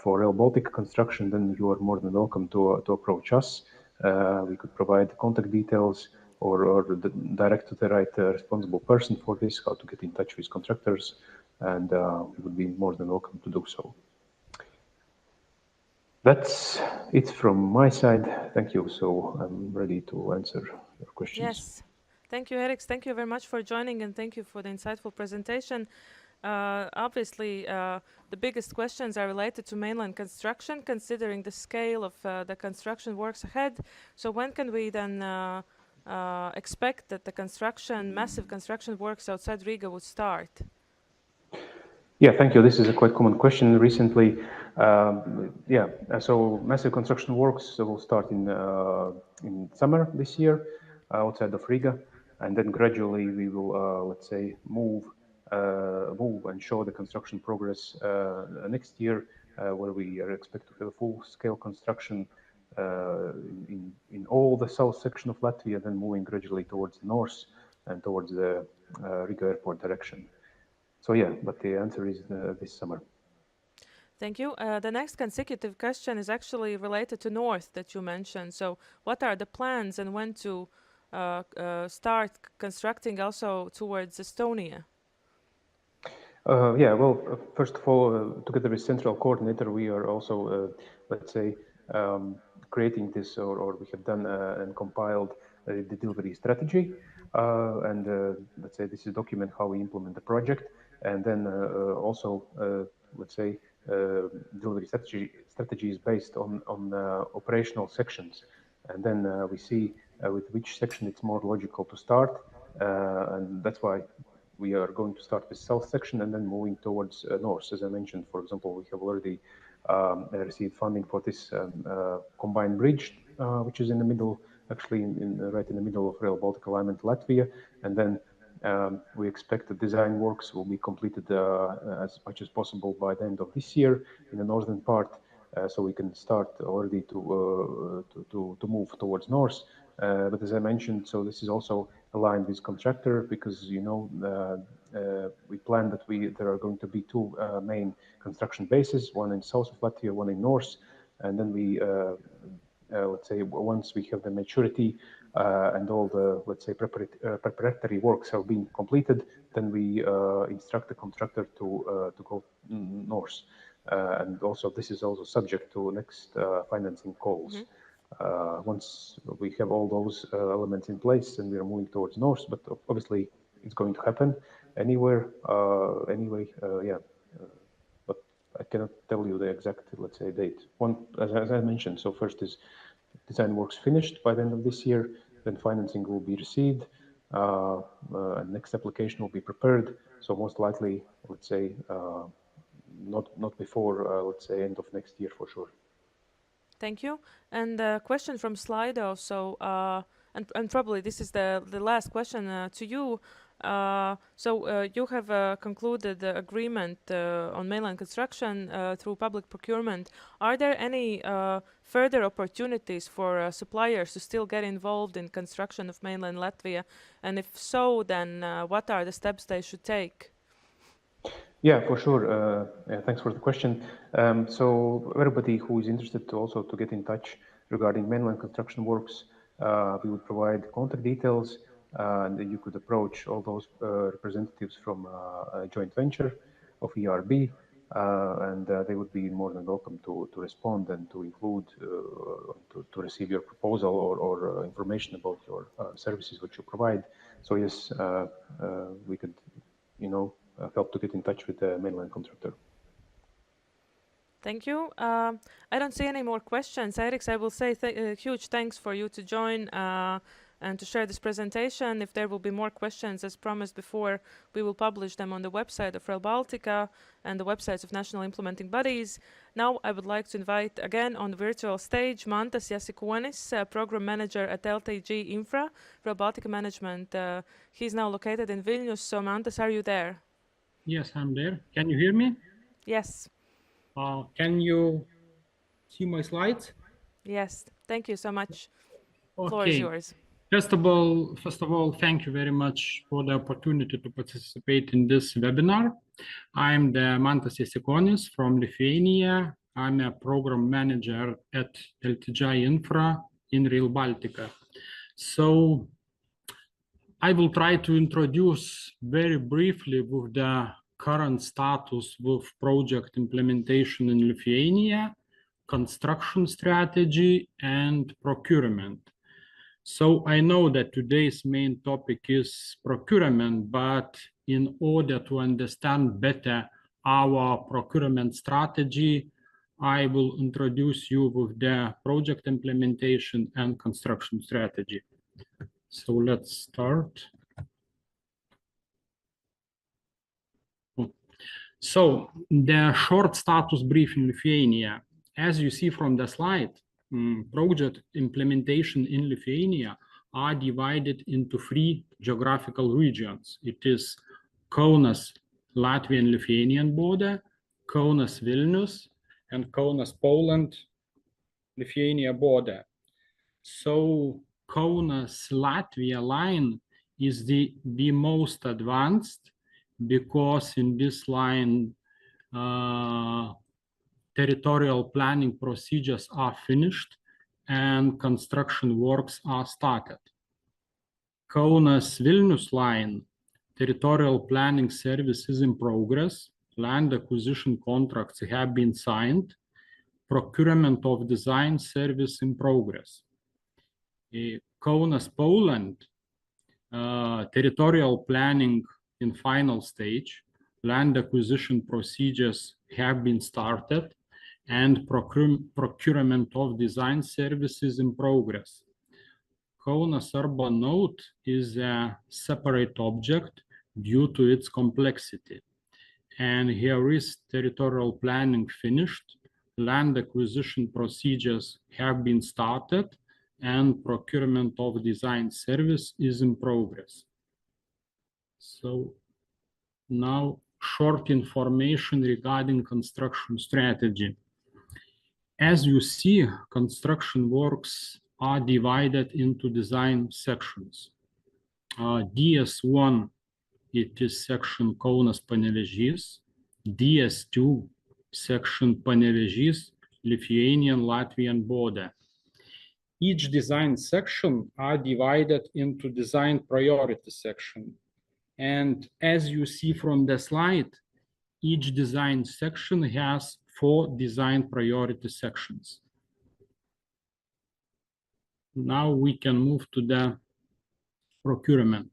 for Rail Baltic construction. Then you are more than welcome to approach us. We could provide contact details or direct to the right responsible person for this, how to get in touch with contractors, and we would be more than welcome to do so. That's it from my side. Thank you. So I'm ready to answer your questions. Yes. Thank you, Eriks. Thank you very much for joining, and thank you for the insightful presentation. Obviously, the biggest questions are related to mainland construction, considering the scale of the construction works ahead. So when can we then expect that the massive construction works outside Riga would start? Yeah, thank you. This is a quite common question recently. So massive construction works will start in summer this year outside of Riga, and then gradually we will, let's say, move and show the construction progress next year, where we are expect to have a full-scale construction in all the south section of Latvia, then moving gradually towards the north and towards the Riga airport direction. So yeah, but the answer is this summer. Thank you. The next consecutive question is actually related to North that you mentioned. So what are the plans and when to start constructing also towards Estonia? First of all, together with Central Coordinator, we are also, let's say, creating this, or we have done and compiled the delivery strategy. Let's say this is document how we implement the project. And then also, let's say, delivery strategy is based on operational sections. And then we see with which section it's more logical to start. And that's why we are going to start with south section and then moving towards north. As I mentioned, for example, we have already received funding for this combined bridge, which is in the middle, actually right in the middle of Rail Baltic alignment Latvia. And then we expect the design works will be completed as much as possible by the end of this year in the northern part, so we can start already to move towards north. But as I mentioned, so this is also aligned with contractor, because we plan that there are going to be two main construction bases, one in south of Latvia, one in north, and then we let's say once we have the maturity and all the, let's say, preparatory works have been completed, then we instruct the contractor to go north. And also this is also subject to next financing calls. Once we have all those elements in place, and we are moving towards north, but obviously it's going to happen anywhere, anyway, but I cannot tell you the exact, let's say, date. As I mentioned, so first is design works finished by the end of this year, then financing will be received, and next application will be prepared. So most likely, let's say, not before, let's say, end of next year for sure. Thank you. And a question from Slido. So, and probably this is the last question to you. So you have concluded the agreement on mainland construction through public procurement. Are there any further opportunities for suppliers to still get involved in construction of mainland Latvia? And if so, then what are the steps they should take? Yeah, for sure. Thanks for the question. So everybody who is interested to get in touch regarding mainland construction works, we would provide contact details, and you could approach all those representatives from a joint venture of ERB, and they would be more than welcome to respond and to include, to receive your proposal or information about your services which you provide. So yes, we could, help to get in touch with the mainland contractor. Thank you. I don't see any more questions. Eiropas, I will say huge thanks for you to join and to share this presentation. If there will be more questions, as promised before, we will publish them on the website of Rail Baltica and the websites of national implementing bodies. Now I would like to invite again on the virtual stage Mantas Jasikonis, Program Manager at LTG Infra, Rail Baltica Management. He's now located in Vilnius. So Mantas, are you there? Yes, I'm there. Can you hear me? Yes. Can you see my slides? Yes. Thank you so much. Okay. Floor is yours. First of all, thank you very much for the opportunity to participate in this webinar. I'm the Mantas Jasikonis from Lithuania. I'm a program manager at LTG Infra in Rail Baltica. So I will try to introduce very briefly with the current status with project implementation in Lithuania, construction strategy, and procurement. So I know that today's main topic is procurement, but in order to understand better our procurement strategy, I will introduce you with the project implementation and construction strategy. So let's start. So the short status brief in Lithuania, as you see from the slide, project implementation in Lithuania are divided into 3 geographical regions. It is Kaunas, Latvian Lithuanian border, Kaunas Vilnius, and Kaunas Poland, Lithuania border. So Kaunas Latvia line is the most advanced, because in this line territorial planning procedures are finished and construction works are started. Kaunas Vilnius line, territorial planning service is in progress, land acquisition contracts have been signed, procurement of design service in progress. Kaunas Poland, territorial planning in final stage, land acquisition procedures have been started, and procurement of design services in progress. Kaunas Urban Node is a separate object due to its complexity. And here is territorial planning finished, land acquisition procedures have been started, and procurement of design service is in progress. So now short information regarding construction strategy. As you see, construction works are divided into design sections. DS1, it is section Kaunas Panevėžys. DS2, section Panevėžys, Lithuanian-Latvian border. Each design section are divided into design priority section. And as you see from the slide, each design section has 4 design priority sections. Now we can move to the procurement.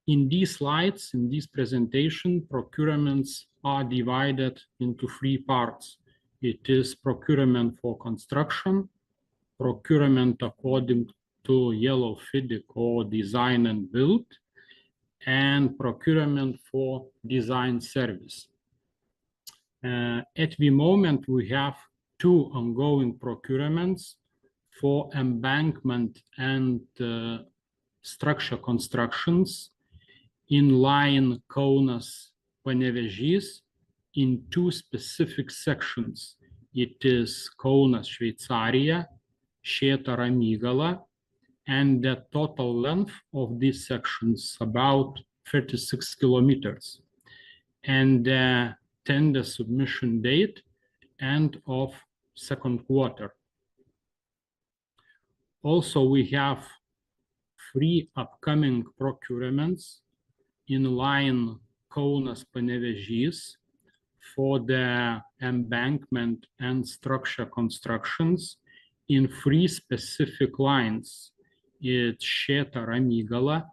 In these slides, in this presentation, procurements are divided into 3 parts. It is procurement for construction, procurement according to yellow FIDIC or design and build, and procurement for design service. At the moment, we have 2 ongoing procurements for embankment and structure constructions in line Kaunas Panevėžys in 2 specific sections. It is Kaunas Šveicarija, Šėta Ramygala, and the total length of these sections about 36 kilometers. And the tender submission date end of 2nd quarter. Also, we have 3 upcoming procurements in line Kaunas Panevėžys for the embankment and structure constructions in 3 specific lines. It's Šėta Ramygala,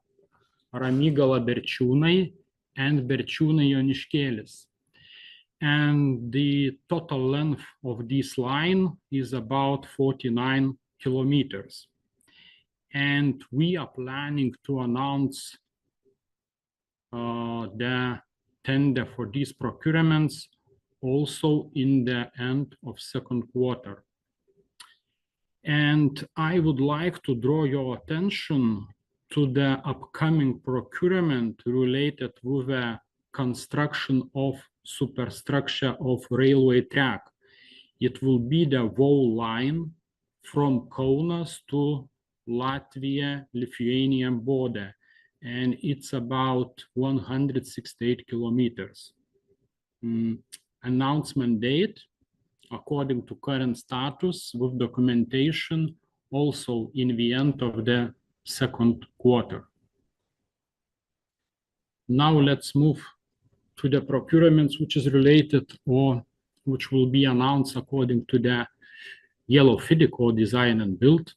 Ramygala Berčiūnai, and Berčiūnai Joniškėlis. And the total length of this line is about 49 kilometers. And we are planning to announce the tender for these procurements also in the end of 2nd quarter. And I would like to draw your attention to the upcoming procurement related with the construction of superstructure of railway track. It will be the whole line from Kaunas to Latvia-Lithuanian border, and it's about 168 kilometers. Announcement date, according to current status with documentation, also in the end of the second quarter. Now let's move to the procurements which is related or which will be announced according to the yellow FIDIC or design and build.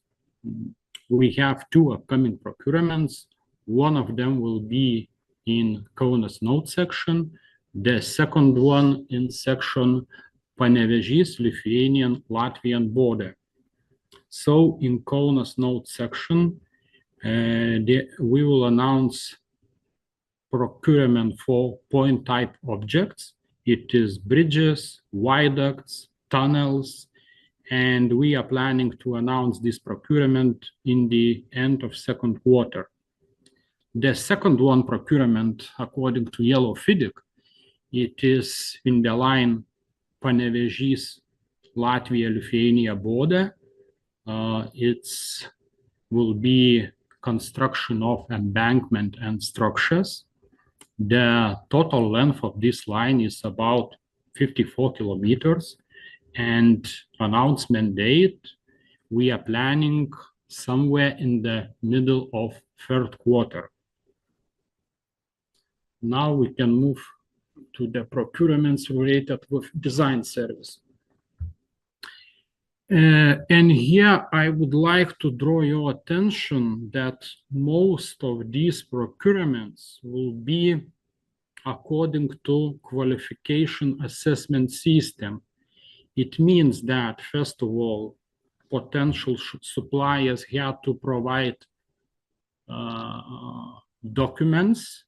We have two upcoming procurements. One of them will be in Kaunas node section, the second one in section Panevėžys, Lithuanian, Latvian border. So in Kaunas node section, we will announce procurement for point type objects. It is bridges, viaducts, tunnels, and we are planning to announce this procurement in the end of second quarter. The second one procurement, according to yellow FIDIC, it is in the line Panevėžys, Latvia, Lithuania border. It will be construction of embankment and structures. The total length of this line is about 54 kilometers, and announcement date, we are planning somewhere in the middle of third quarter. Now we can move to the procurements related with design service. And here I would like to draw your attention that most of these procurements will be according to qualification assessment system. It means that, first of all, potential suppliers have to provide documents,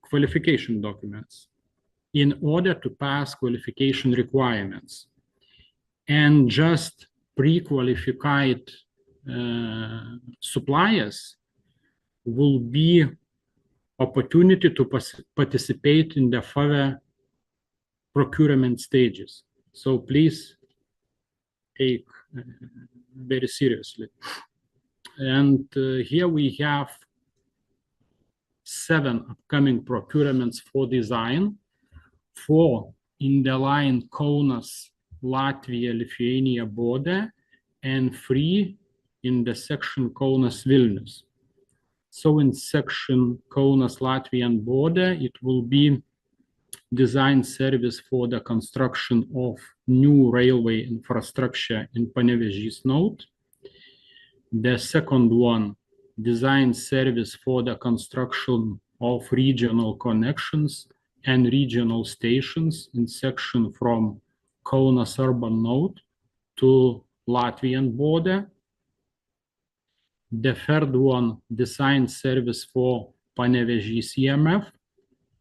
qualification documents, in order to pass qualification requirements. And just pre-qualified suppliers will be opportunity to participate in the further procurement stages. So please take very seriously. And here we have 7 upcoming procurements for design, 4 in the line Kaunas, Latvia, Lithuania border, and 3 in the section Kaunas, Vilnius. So in section Kaunas, Latvian border, it will be design service for the construction of new railway infrastructure in Panevėžys node. The second one, design service for the construction of regional connections and regional stations in section from Kaunas urban node to Latvian border. The third one, design service for Panevėžys EMF.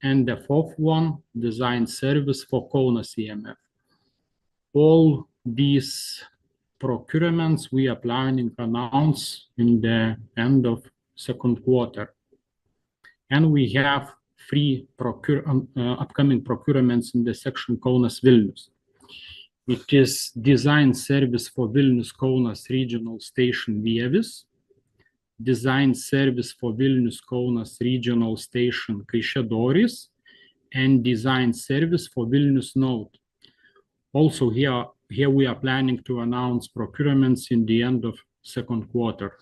And the fourth one, design service for Kaunas EMF. All these procurements we are planning to announce in the end of second quarter. And we have 3 upcoming procurements in the section Kaunas, Vilnius. It is design service for Vilnius Kaunas regional station Vievis, design service for Vilnius Kaunas regional station Kaišiadorys, and design service for Vilnius node. Also here we are planning to announce procurements in the end of second quarter.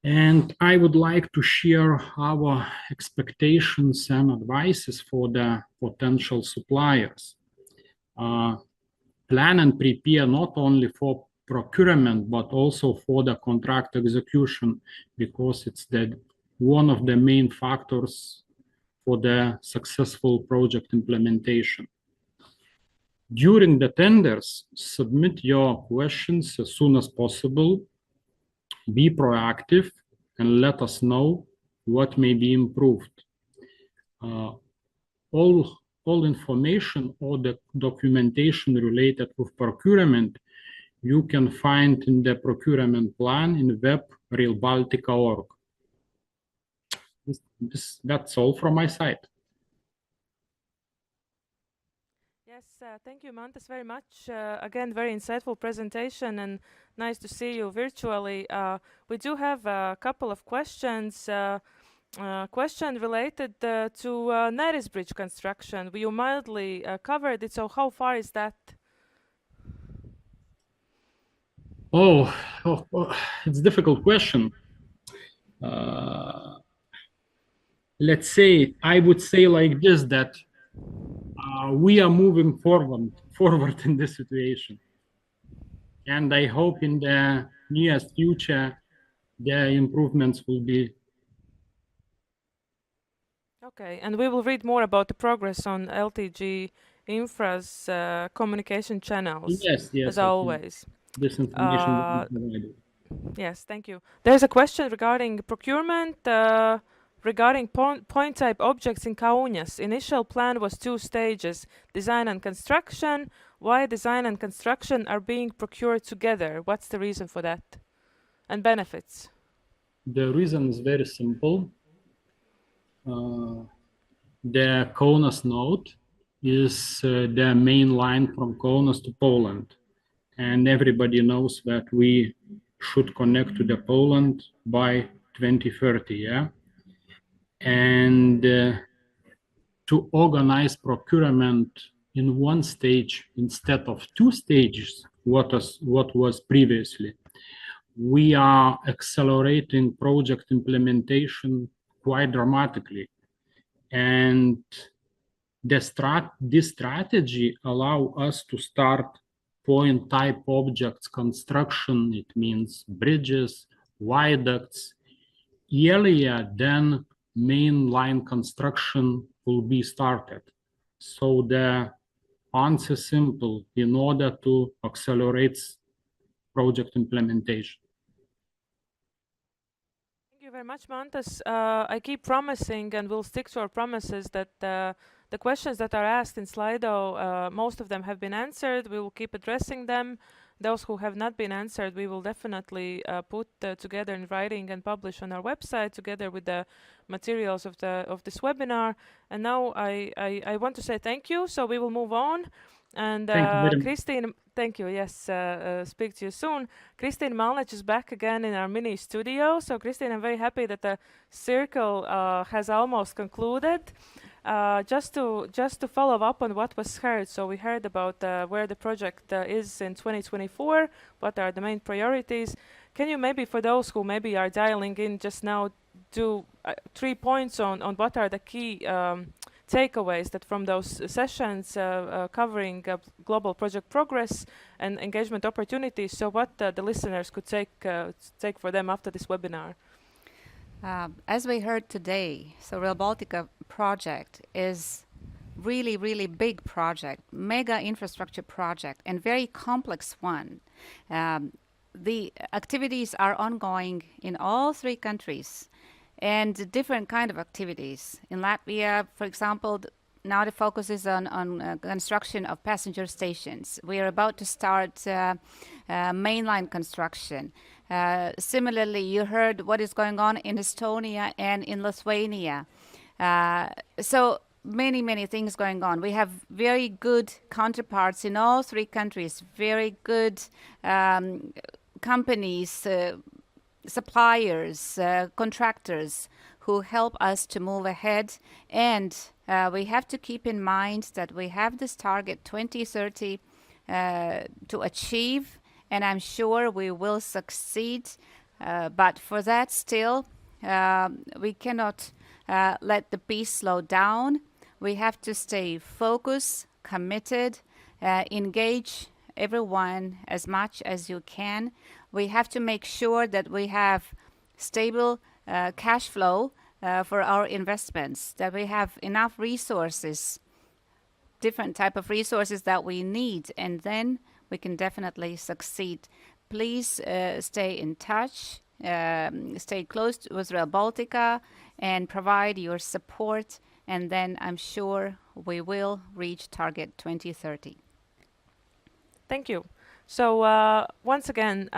And I would like to share our expectations and advices for the potential suppliers. Plan and prepare not only for procurement, but also for the contract execution, because it's one of the main factors for the successful project implementation. During the tenders, submit your questions as soon as possible. Be proactive and let us know what may be improved. All information or the documentation related with procurement you can find in the procurement plan in web railbaltica.org. That's all from my side. Yes, thank you, Mantas, very much. Again, very insightful presentation and nice to see you virtually. We do have a couple of questions. Question related to Neris Bridge construction. You mildly covered it, so how far is that? It's a difficult question. Let's say, I would say like this, that we are moving forward in this situation. And I hope in the nearest future, the improvements will be. Okay, and we will read more about the progress on LTG Infra's communication channels, Yes, as always. This information will be provided. Yes, thank you. There's a question regarding procurement, regarding point type objects in Kaunas. Initial plan was 2 stages, design and construction. Why design and construction are being procured together? What's the reason for that? And benefits? The reason is very simple. The Kaunas node is the main line from Kaunas to Poland. And everybody knows that we should connect to the Poland by 2030, yeah? And to organize procurement in 1 stage instead of 2 stages, what was previously, we are accelerating project implementation quite dramatically. And this strategy allow us to start point type objects construction. It means bridges, viaducts, earlier than main line construction will be started. So the answer is simple, in order to accelerate project implementation. Thank you very much, Mantas. I keep promising, and we'll stick to our promises, that the questions that are asked in Slido, most of them have been answered. We will keep addressing them. Those who have not been answered, we will definitely put together in writing and publish on our website together with the materials of this webinar. And now I want to say thank you. So we will move on. And Christine, thank you. Yes, speak to you soon. Christine Malnich is back again in our mini studio. So Christine, I'm very happy that the circle has almost concluded. Just to follow up on what was heard, so we heard about where the project is in 2024, what are the main priorities. Can you maybe, for those who maybe are dialing in just now, do 3 points on what are the key takeaways that from those sessions covering global project progress and engagement opportunities, so what the listeners could take for them after this webinar? As we heard today, so Rail Baltica project is really, really big project, mega infrastructure project, and very complex one. The activities are ongoing in all 3 countries, and different kind of activities. In Latvia, for example, now the focus is on construction of passenger stations. We are about to start mainline construction. Similarly, you heard what is going on in Estonia and in Lithuania. So many things going on. We have very good counterparts in all 3 countries, very good companies, suppliers, contractors who help us to move ahead. And we have to keep in mind that we have this target 2030 to achieve, and I'm sure we will succeed. But for that still, we cannot let the pace slow down. We have to stay focused, committed, engage everyone as much as you can. We have to make sure that we have stable cash flow for our investments, that we have enough resources, different type of resources that we need, and then we can definitely succeed. Please stay in touch, stay close with Rail Baltica and provide your support, and then I'm sure we will reach target 2030. Thank you. So once again,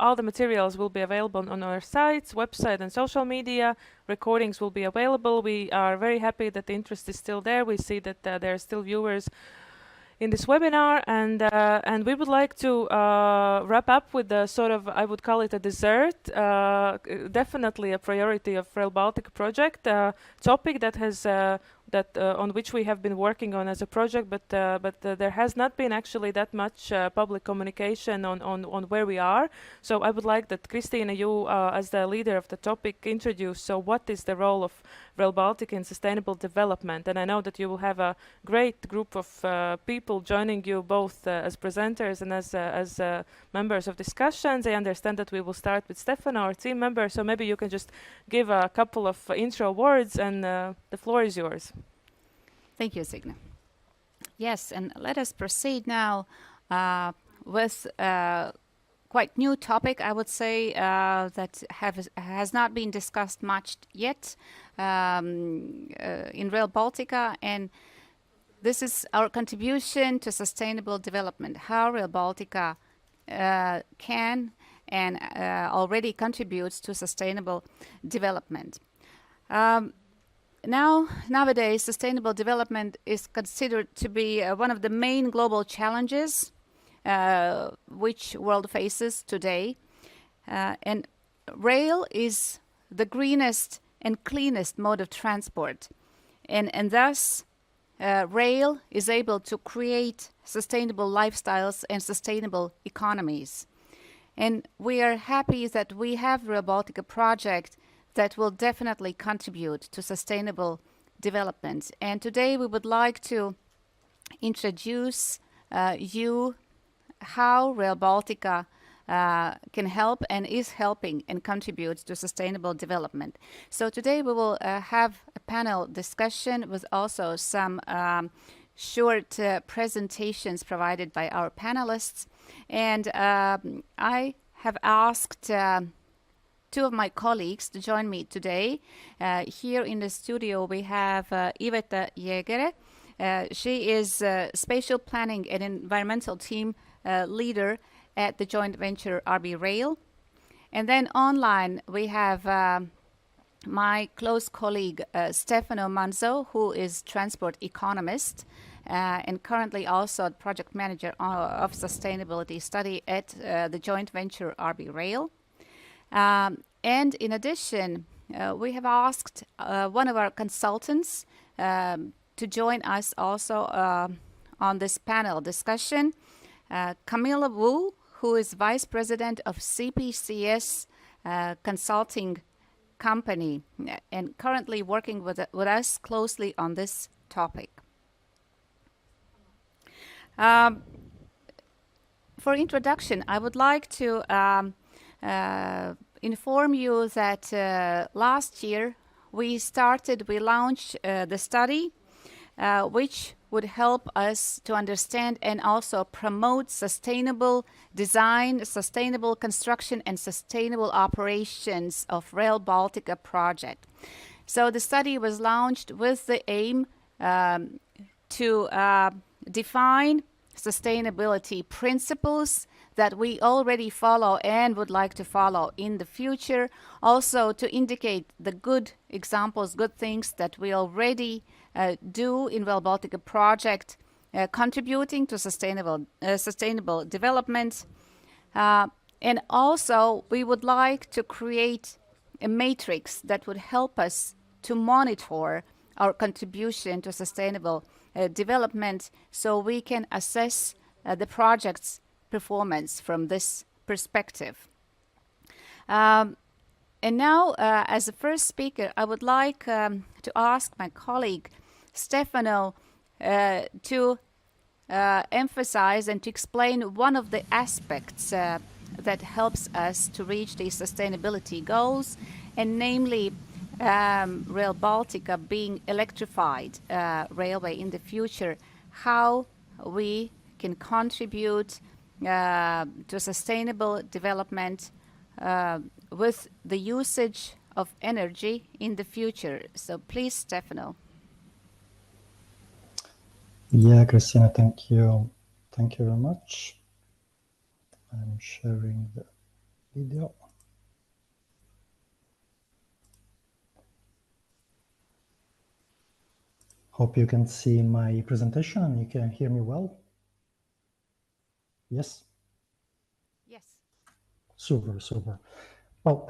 all the materials will be available on our sites, website, and social media. Recordings will be available. We are very happy that the interest is still there. We see that there are still viewers in this webinar, and we would like to wrap up with the sort of, I would call it a dessert, definitely a priority of Rail Baltica project, topic that that on which we have been working on as a project, but there has not been actually that much public communication on where we are. So I would like that Christina, you as the leader of the topic, introduce. So what is the role of Rail Baltica in sustainable development? And I know that you will have a great group of people joining you, both as presenters and as members of discussions. I understand that we will start with Stefano, our team member. So maybe you can just give a couple of intro words, and the floor is yours. Thank you, Signe. Yes, and let us proceed now with quite new topic, I would say, that has not been discussed much yet in Rail Baltica, and this is our contribution to sustainable development, how Rail Baltica can and already contributes to sustainable development. Nowadays, sustainable development is considered to be one of the main global challenges which world faces today. And rail is the greenest and cleanest mode of transport. And thus, rail is able to create sustainable lifestyles and sustainable economies. And we are happy that we have Rail Baltica Project that will definitely contribute to sustainable development. And today we would like to introduce you how Rail Baltica can help and is helping and contributes to sustainable development. So today we will have a panel discussion with also some short presentations provided by our panelists. And I have asked two of my colleagues to join me today. Here in the studio we have Iveta Jägere. She is spatial planning and environmental team leader at the joint venture RB Rail. And then online we have my close colleague Stefano Manzo, who is transport economist and currently also project manager of sustainability study at the joint venture RB Rail. And in addition, we have asked one of our consultants to join us also on this panel discussion, Camilla Wu, who is Vice President of CPCS Consulting Company and currently working with us closely on this topic. For introduction, I would like to inform you that last year we launched the study which would help us to understand and also promote sustainable design, sustainable construction and sustainable operations of Rail Baltica Project. So the study was launched with the aim to define sustainability principles that we already follow and would like to follow in the future. Also to indicate the good examples, good things that we already do in Rail Baltica Project, contributing to sustainable development. And also we would like to create a matrix that would help us to monitor our contribution to sustainable development, so we can assess the project's performance from this perspective. And now, as the first speaker, I would like to ask my colleague Stefano to emphasize and to explain one of the aspects that helps us to reach these sustainability goals, and namely Rail Baltica being electrified railway in the future, how we can contribute to sustainable development with the usage of energy in the future. So please, Stefano. Yeah, Christina, thank you. Thank you very much. I'm sharing the video. Hope you can see my presentation and you can hear me well. Yes? Yes. Super, super. Well,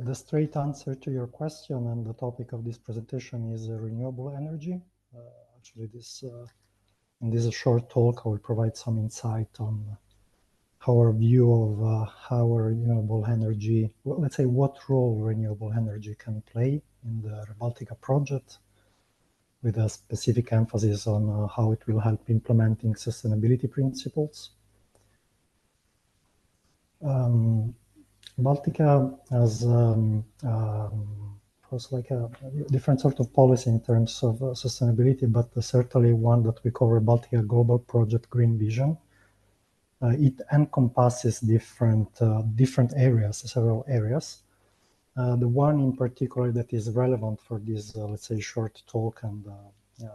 the straight answer to your question and the topic of this presentation is renewable energy. Actually, in this short talk, I will provide some insight on our view of how renewable energy, well, let's say what role renewable energy can play in the Rail Baltica project, with a specific emphasis on how it will help implementing sustainability principles. Baltica has like a different sort of policy in terms of sustainability, but certainly one that we call Baltica Global Project Green Vision. It encompasses different areas, several areas. The one in particular that is relevant for this, let's say, short talk and the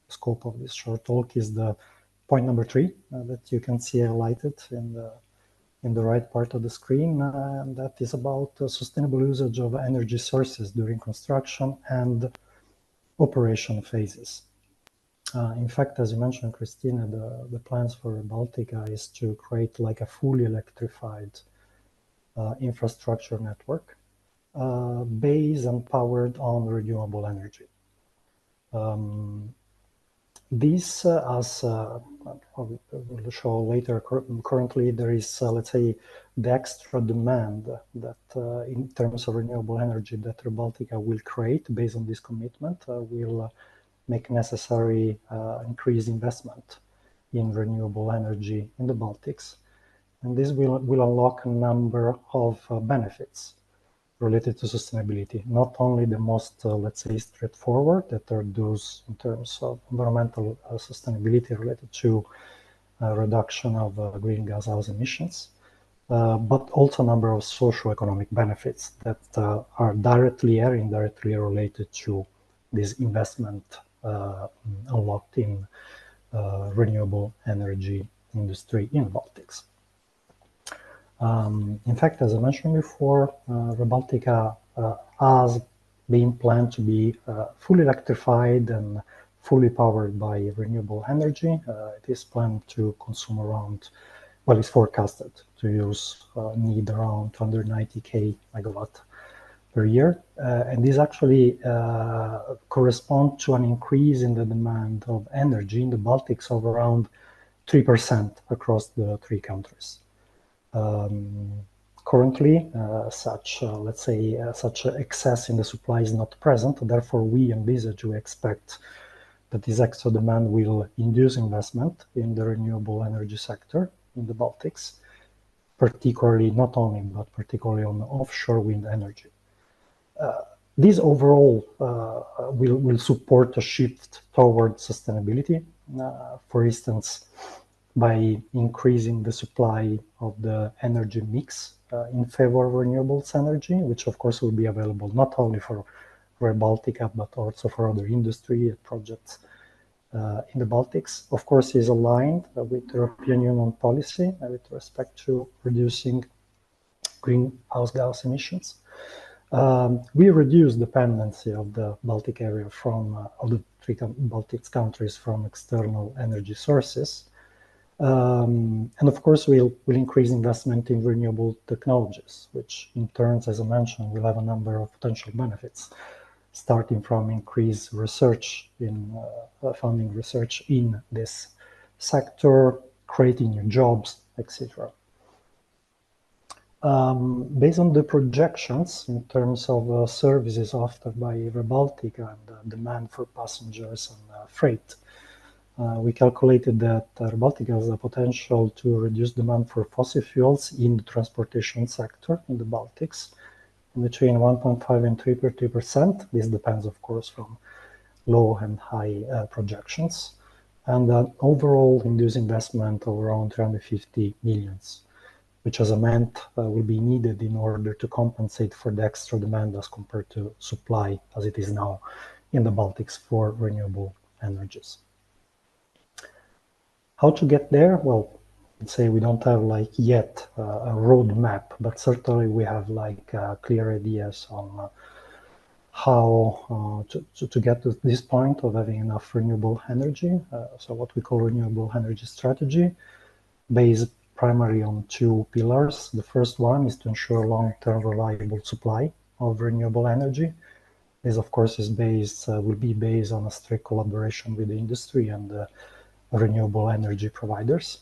scope of this short talk is the point number 3 that you can see highlighted in the right part of the screen, and that is about sustainable usage of energy sources during construction and operation phases. In fact, as you mentioned, Christina, the plans for Baltica is to create like a fully electrified infrastructure network based and powered on renewable energy. This, as we'll show later, currently there is, let's say, the extra demand that in terms of renewable energy that Rail Baltica will create based on this commitment will make necessary increased investment in renewable energy in the Baltics. And this will unlock a number of benefits related to sustainability, not only the most, let's say, straightforward, that are those in terms of environmental sustainability related to reduction of greenhouse emissions, but also a number of socio-economic benefits that are directly or indirectly related to this investment unlocked in renewable energy industry in Baltics. In fact, as I mentioned before, Rail Baltica has been planned to be fully electrified and fully powered by renewable energy. It is planned to consume around, well, it's forecasted to need around 290k megawatt per year. And this actually corresponds to an increase in the demand of energy in the Baltics of around 3% across the 3 countries. Currently, let's say, such excess in the supply is not present. Therefore, we expect that this extra demand will induce investment in the renewable energy sector in the Baltics, particularly, not only, but particularly on offshore wind energy. This overall will support a shift toward sustainability, for instance, by increasing the supply of the energy mix in favor of renewables energy, which of course will be available not only for Rail Baltica, but also for other industry projects in the Baltics. Of course, is aligned with the European Union policy with respect to reducing greenhouse gas emissions. We reduce dependency of the Baltic area of the 3 Baltic countries from external energy sources. And of course, we'll increase investment in renewable technologies, which in turn, as I mentioned, will have a number of potential benefits, starting from increased research in funding research in this sector, creating new jobs, etc. Based on the projections in terms of services offered by Rail Baltica and demand for passengers and freight, we calculated that Rail Baltica has the potential to reduce demand for fossil fuels in the transportation sector in the Baltics between 1.5 and 3%. This depends, of course, from low and high projections, and an overall induced investment of around 350 million, which, as I meant, will be needed in order to compensate for the extra demand as compared to supply as it is now in the Baltics for renewable energies. How to get there? Well, let's say we don't have yet a roadmap, but certainly we have clear ideas on how to get to this point of having enough renewable energy. So what we call renewable energy strategy, based primarily on 2 pillars. The first one is to ensure long-term reliable supply of renewable energy. This, of course, is will be based on a strict collaboration with the industry and renewable energy providers,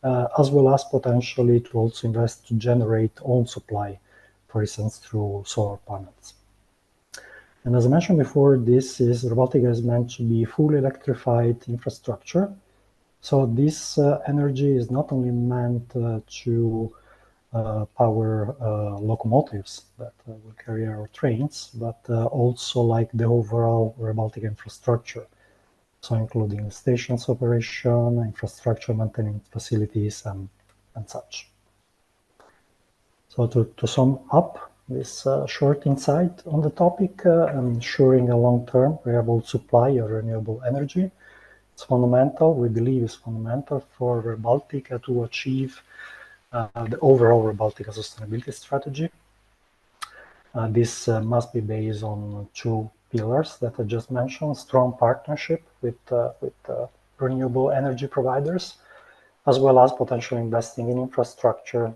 as well as potentially to also invest to generate own supply, for instance, through solar panels. And as I mentioned before, Rail Baltica is meant to be fully electrified infrastructure. So this energy is not only meant to power locomotives that will carry our trains, but also like the overall Rail Baltica infrastructure. So including stations operation, infrastructure maintenance facilities, and such. So to sum up this short insight on the topic, ensuring a long-term reliable supply of renewable energy, it's fundamental, we believe it's fundamental for Rail Baltica to achieve the overall Rail Baltica sustainability strategy. This must be based on two pillars that I just mentioned: strong partnership with renewable energy providers, as well as potentially investing in infrastructure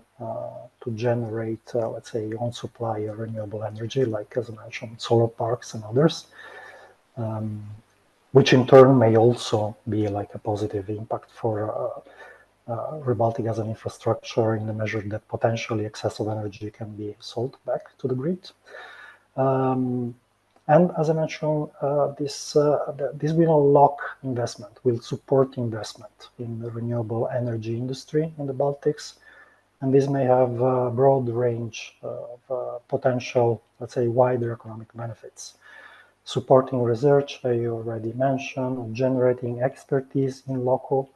to generate, let's say, own supply of renewable energy, like as I mentioned, solar parks and others, which in turn may also be like a positive impact for Rail Baltica as an infrastructure in the measure that potentially excess of energy can be sold back to the grid. And as I mentioned, this will unlock investment, will support investment in the renewable energy industry in the Baltics. And this may have a broad range of potential, let's say, wider economic benefits. Supporting research, I already mentioned, generating expertise in local,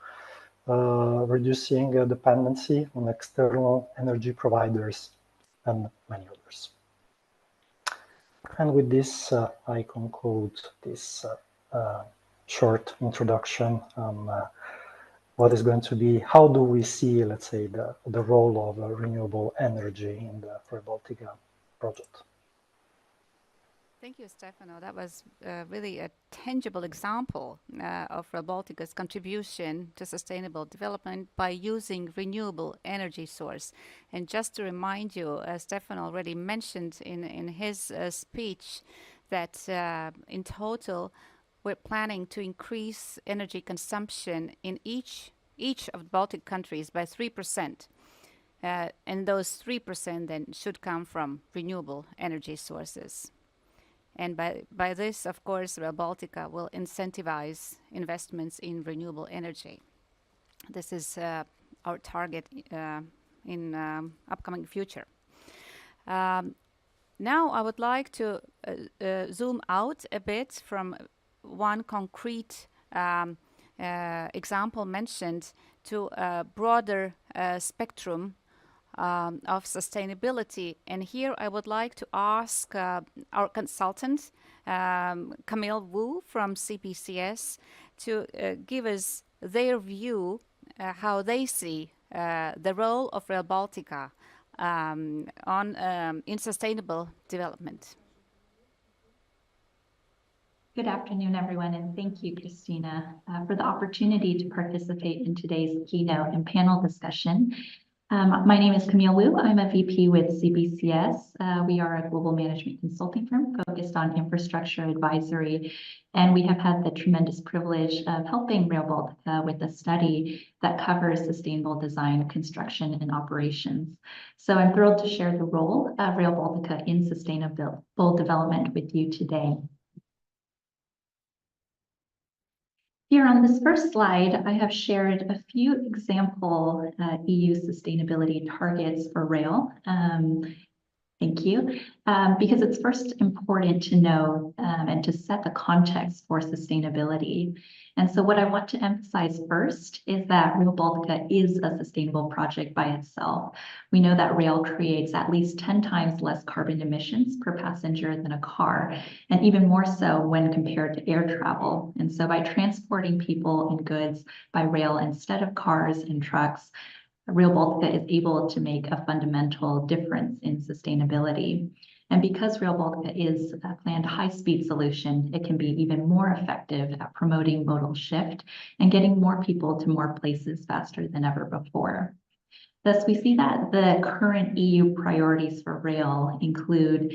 reducing dependency on external energy providers, and many others. And with this, I conclude this short introduction on what is going to be, how do we see, let's say, the role of renewable energy in the Rail Baltica project. Thank you, Stefano. That was really a tangible example of Rail Baltica's contribution to sustainable development by using renewable energy source. And just to remind you, Stefano already mentioned in his speech that in total, we're planning to increase energy consumption in each of the Baltic countries by 3%. And those 3% then should come from renewable energy sources. And by this, of course, Rail Baltica will incentivize investments in renewable energy. This is our target in upcoming future. Now I would like to zoom out a bit from one concrete example mentioned to a broader spectrum of sustainability. And here I would like to ask our consultant, Camille Wu from CPCS, to give us their view, how they see the role of Rail Baltica in sustainable development. Good afternoon, everyone, and thank you, Christina, for the opportunity to participate in today's keynote and panel discussion. My name is Camille Wu. I'm a VP with CBCS. We are a global management consulting firm focused on infrastructure advisory, and we have had the tremendous privilege of helping Rail Baltica with a study that covers sustainable design, construction, and operations. So I'm thrilled to share the role of Rail Baltica in sustainable development with you today. Here on this first slide, I have shared a few example EU sustainability targets for rail. Thank you. Because it's first important to know and to set the context for sustainability. And so what I want to emphasize first is that Rail Baltica is a sustainable project by itself. We know that rail creates at least 10 times less carbon emissions per passenger than a car, and even more so when compared to air travel. And so by transporting people and goods by rail instead of cars and trucks, Rail Baltica is able to make a fundamental difference in sustainability. And because Rail Baltica is a planned high-speed solution, it can be even more effective at promoting modal shift and getting more people to more places faster than ever before. Thus, we see that the current EU priorities for rail include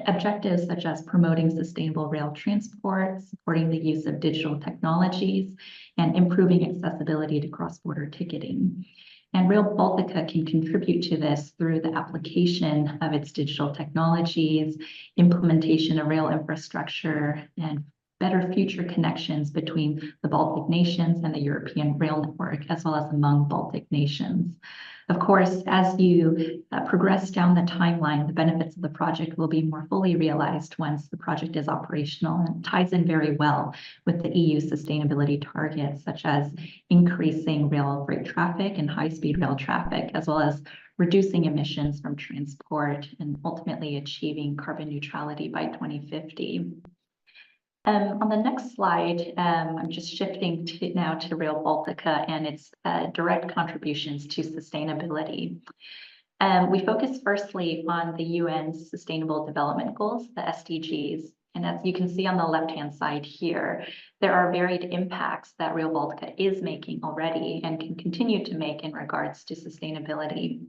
objectives such as promoting sustainable rail transport, supporting the use of digital technologies, and improving accessibility to cross-border ticketing. And Rail Baltica can contribute to this through the application of its digital technologies, implementation of rail infrastructure, and better future connections between the Baltic nations and the European rail network, as well as among Baltic nations. Of course, as you progress down the timeline, the benefits of the project will be more fully realized once the project is operational, and ties in very well with the EU sustainability targets, such as increasing rail freight traffic and high-speed rail traffic, as well as reducing emissions from transport and ultimately achieving carbon neutrality by 2050. On the next slide, I'm just shifting now to Rail Baltica and its direct contributions to sustainability. We focus firstly on the UN's Sustainable Development Goals, the SDGs. And as you can see on the left-hand side here, there are varied impacts that Rail Baltica is making already and can continue to make in regards to sustainability.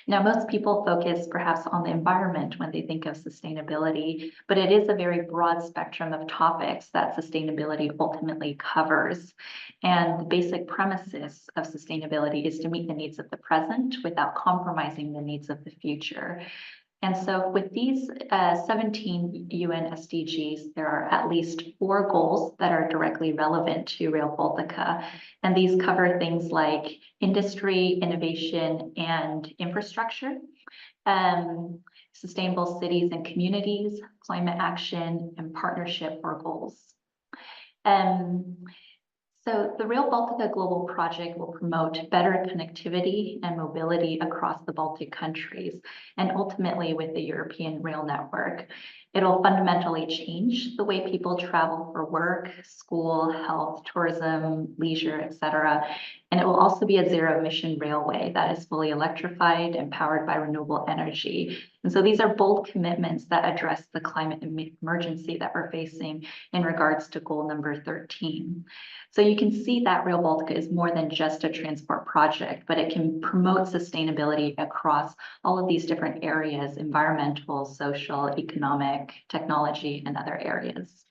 Now, most people focus perhaps on the environment when they think of sustainability, but it is a very broad spectrum of topics that sustainability ultimately covers. And the basic premises of sustainability is to meet the needs of the present without compromising the needs of the future. And so with these 17 UN SDGs, there are at least 4 goals that are directly relevant to Rail Baltica. And these cover things like industry, innovation, and infrastructure, sustainable cities and communities, climate action, and partnership or goals. So the Rail Baltica Global Project will promote better connectivity and mobility across the Baltic countries and ultimately with the European rail network. It'll fundamentally change the way people travel for work, school, health, tourism, leisure, etc. And it will also be a zero-emission railway that is fully electrified and powered by renewable energy. And so these are bold commitments that address the climate emergency that we're facing in regards to goal number 13. So you can see that Rail Baltica is more than just a transport project, but it can promote sustainability across all of these different areas: environmental, social, economic, technology, and other areas.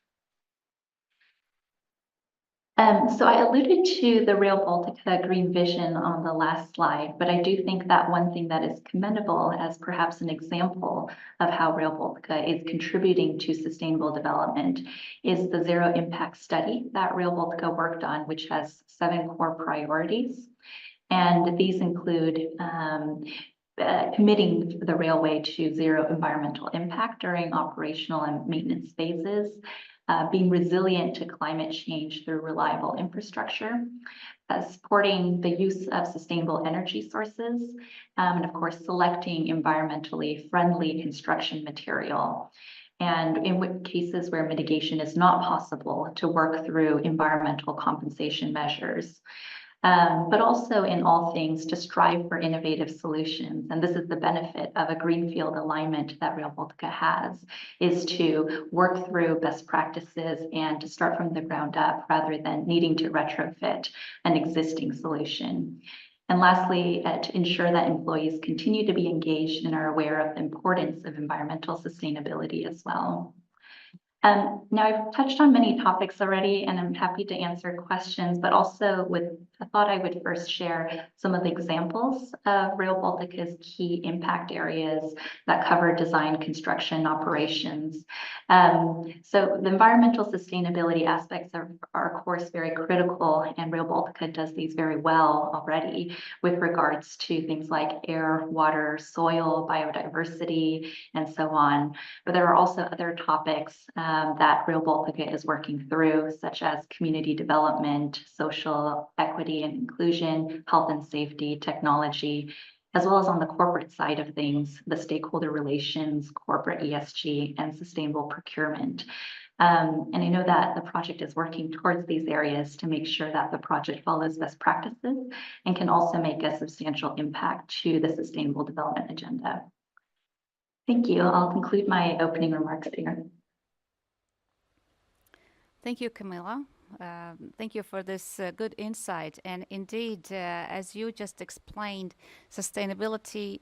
So I alluded to the Rail Baltica Green Vision on the last slide, but I do think that one thing that is commendable as perhaps an example of how Rail Baltica is contributing to sustainable development is the Zero Impact Study that Rail Baltica worked on, which has 7 core priorities. And these include committing the railway to zero environmental impact during operational and maintenance phases, being resilient to climate change through reliable infrastructure, supporting the use of sustainable energy sources, and of course, selecting environmentally friendly construction material. And in cases where mitigation is not possible, to work through environmental compensation measures. But also in all things to strive for innovative solutions. And this is the benefit of a greenfield alignment that Rail Baltica has, is to work through best practices and to start from the ground up rather than needing to retrofit an existing solution. And lastly, to ensure that employees continue to be engaged and are aware of the importance of environmental sustainability as well. Now, I've touched on many topics already, and I'm happy to answer questions, but also I thought I would first share some of the examples of Rail Baltica's key impact areas that cover design, construction, operations. So the environmental sustainability aspects are, of course, very critical, and Rail Baltica does these very well already with regards to things like air, water, soil, biodiversity, and so on. But there are also other topics that Rail Baltica is working through, such as community development, social equity and inclusion, health and safety, technology, as well as on the corporate side of things, the stakeholder relations, corporate ESG, and sustainable procurement. And I know that the project is working towards these areas to make sure that the project follows best practices and can also make a substantial impact to the sustainable development agenda. Thank you. I'll conclude my opening remarks here. Thank you, Camilla. Thank you for this good insight. And indeed, as you just explained, sustainability,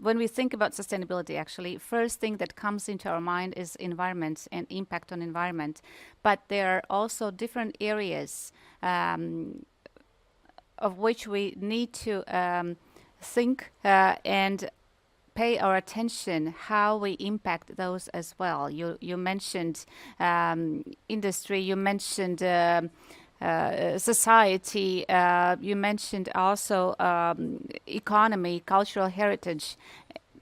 when we think about sustainability, actually, first thing that comes into our mind is environment and impact on environment. But there are also different areas of which we need to think and pay our attention how we impact those as well. You mentioned industry, you mentioned society, you mentioned also economy, cultural heritage,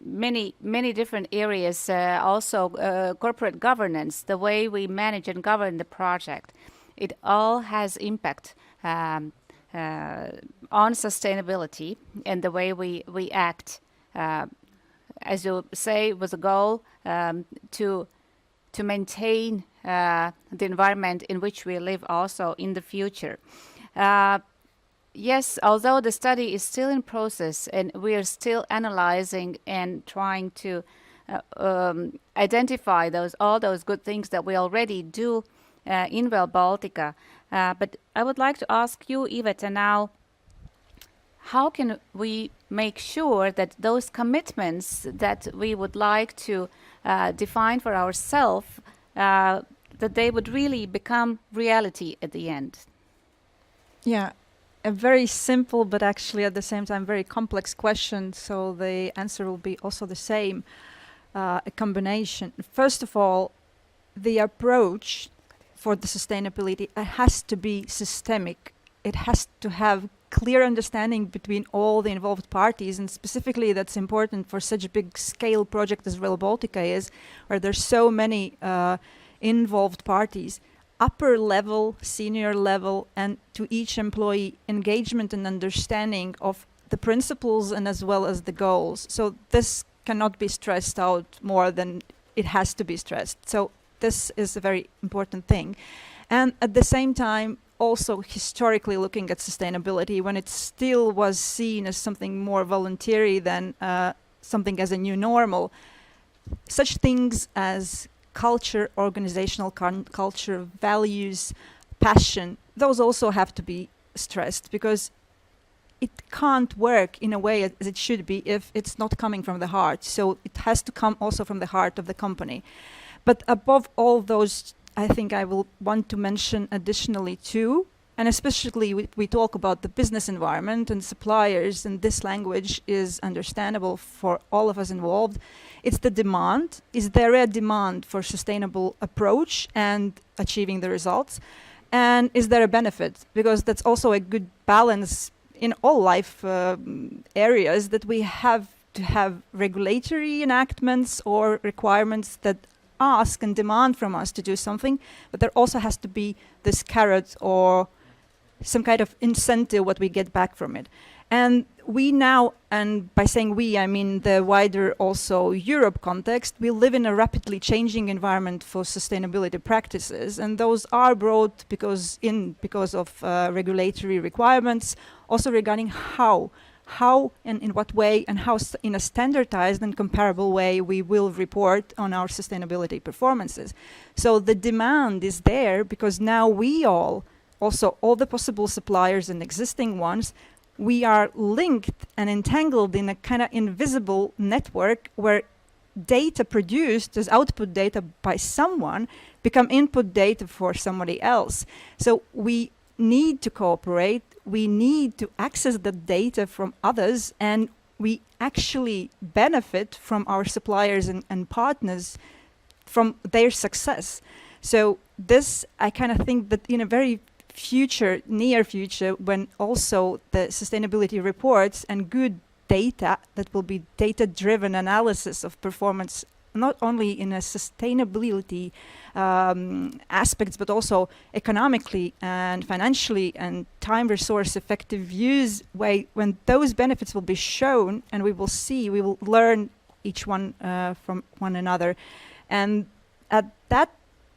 many different areas, also corporate governance, the way we manage and govern the project. It all has impact on sustainability and the way we act. As you say, with a goal to maintain the environment in which we live also in the future. Yes, although the study is still in process and we are still analyzing and trying to identify all those good things that we already do in Rail Baltica. But I would like to ask you, Iveta, now, how can we make sure that those commitments that we would like to define for ourselves, that they would really become reality at the end? Yeah, a very simple, but actually at the same time very complex question. So the answer will be also the same, a combination. First of all, the approach for the sustainability has to be systemic. It has to have clear understanding between all the involved parties, and specifically that's important for such a big scale project as Rail Baltica is, where there's so many involved parties. Upper level, senior level, and to each employee, engagement and understanding of the principles and as well as the goals. So this cannot be stressed out more than it has to be stressed. So this is a very important thing. And at the same time, also historically looking at sustainability, when it still was seen as something more voluntary than something as a new normal, such things as culture, organizational culture, values, passion, those also have to be stressed, because it can't work in a way as it should be if it's not coming from the heart. So it has to come also from the heart of the company. But above all those, I think I will want to mention additionally too, and especially we talk about the business environment and suppliers, and this language is understandable for all of us involved. It's the demand. Is there a demand for sustainable approach and achieving the results? And is there a benefit? Because that's also a good balance in all life areas, that we have to have regulatory enactments or requirements that ask and demand from us to do something, but there also has to be this carrot or some kind of incentive what we get back from it. And we now, and by saying we, I mean the wider also Europe context, we live in a rapidly changing environment for sustainability practices, and those are brought because of regulatory requirements, also regarding how and in what way, and how in a standardized and comparable way we will report on our sustainability performances. So the demand is there because now we all the possible suppliers and existing ones, we are linked and entangled in a kind of invisible network where data produced as output data by someone become input data for somebody else. So we need to cooperate, we need to access the data from others, and we actually benefit from our suppliers and partners from their success. So this, I kind of think that in a very near future, when also the sustainability reports and good data, that will be data-driven analysis of performance, not only in a sustainability aspects, but also economically and financially and time resource effective use way, when those benefits will be shown and we will learn each one from one another. And at that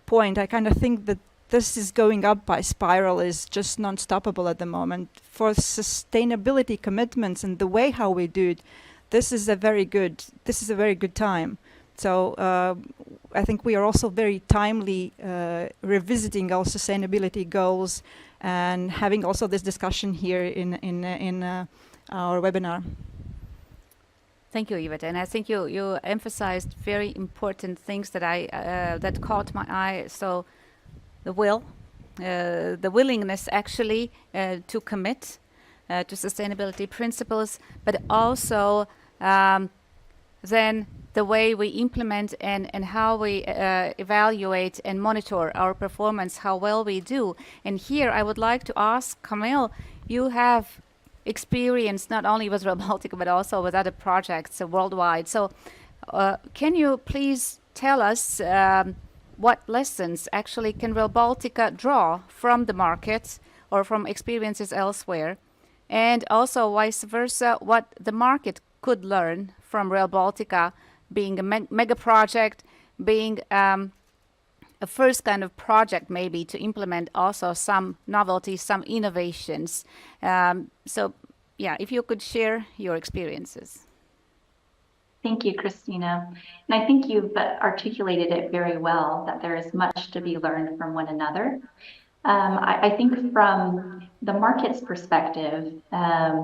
point, I kind of think that this is going up by spiral is just non-stoppable at the moment. For sustainability commitments and the way how we do it, this is a very good time. So I think we are also very timely revisiting our sustainability goals and having also this discussion here in our webinar. Thank you, Iveta. And I think you emphasized very important things that that caught my eye. So the willingness actually to commit to sustainability principles, but also then the way we implement and how we evaluate and monitor our performance, how well we do. And here I would like to ask Camille, you have experience not only with Rail Baltica but also with other projects worldwide. So can you please tell us what lessons actually can Rail Baltica draw from the market or from experiences elsewhere, and also vice versa, what the market could learn from Rail Baltica being a mega project, being a first kind of project maybe to implement also some novelties, some innovations. So yeah, if you could share your experiences. Thank you, Christina. And I think you've articulated it very well, that there is much to be learned from one another. I think from the market's perspective,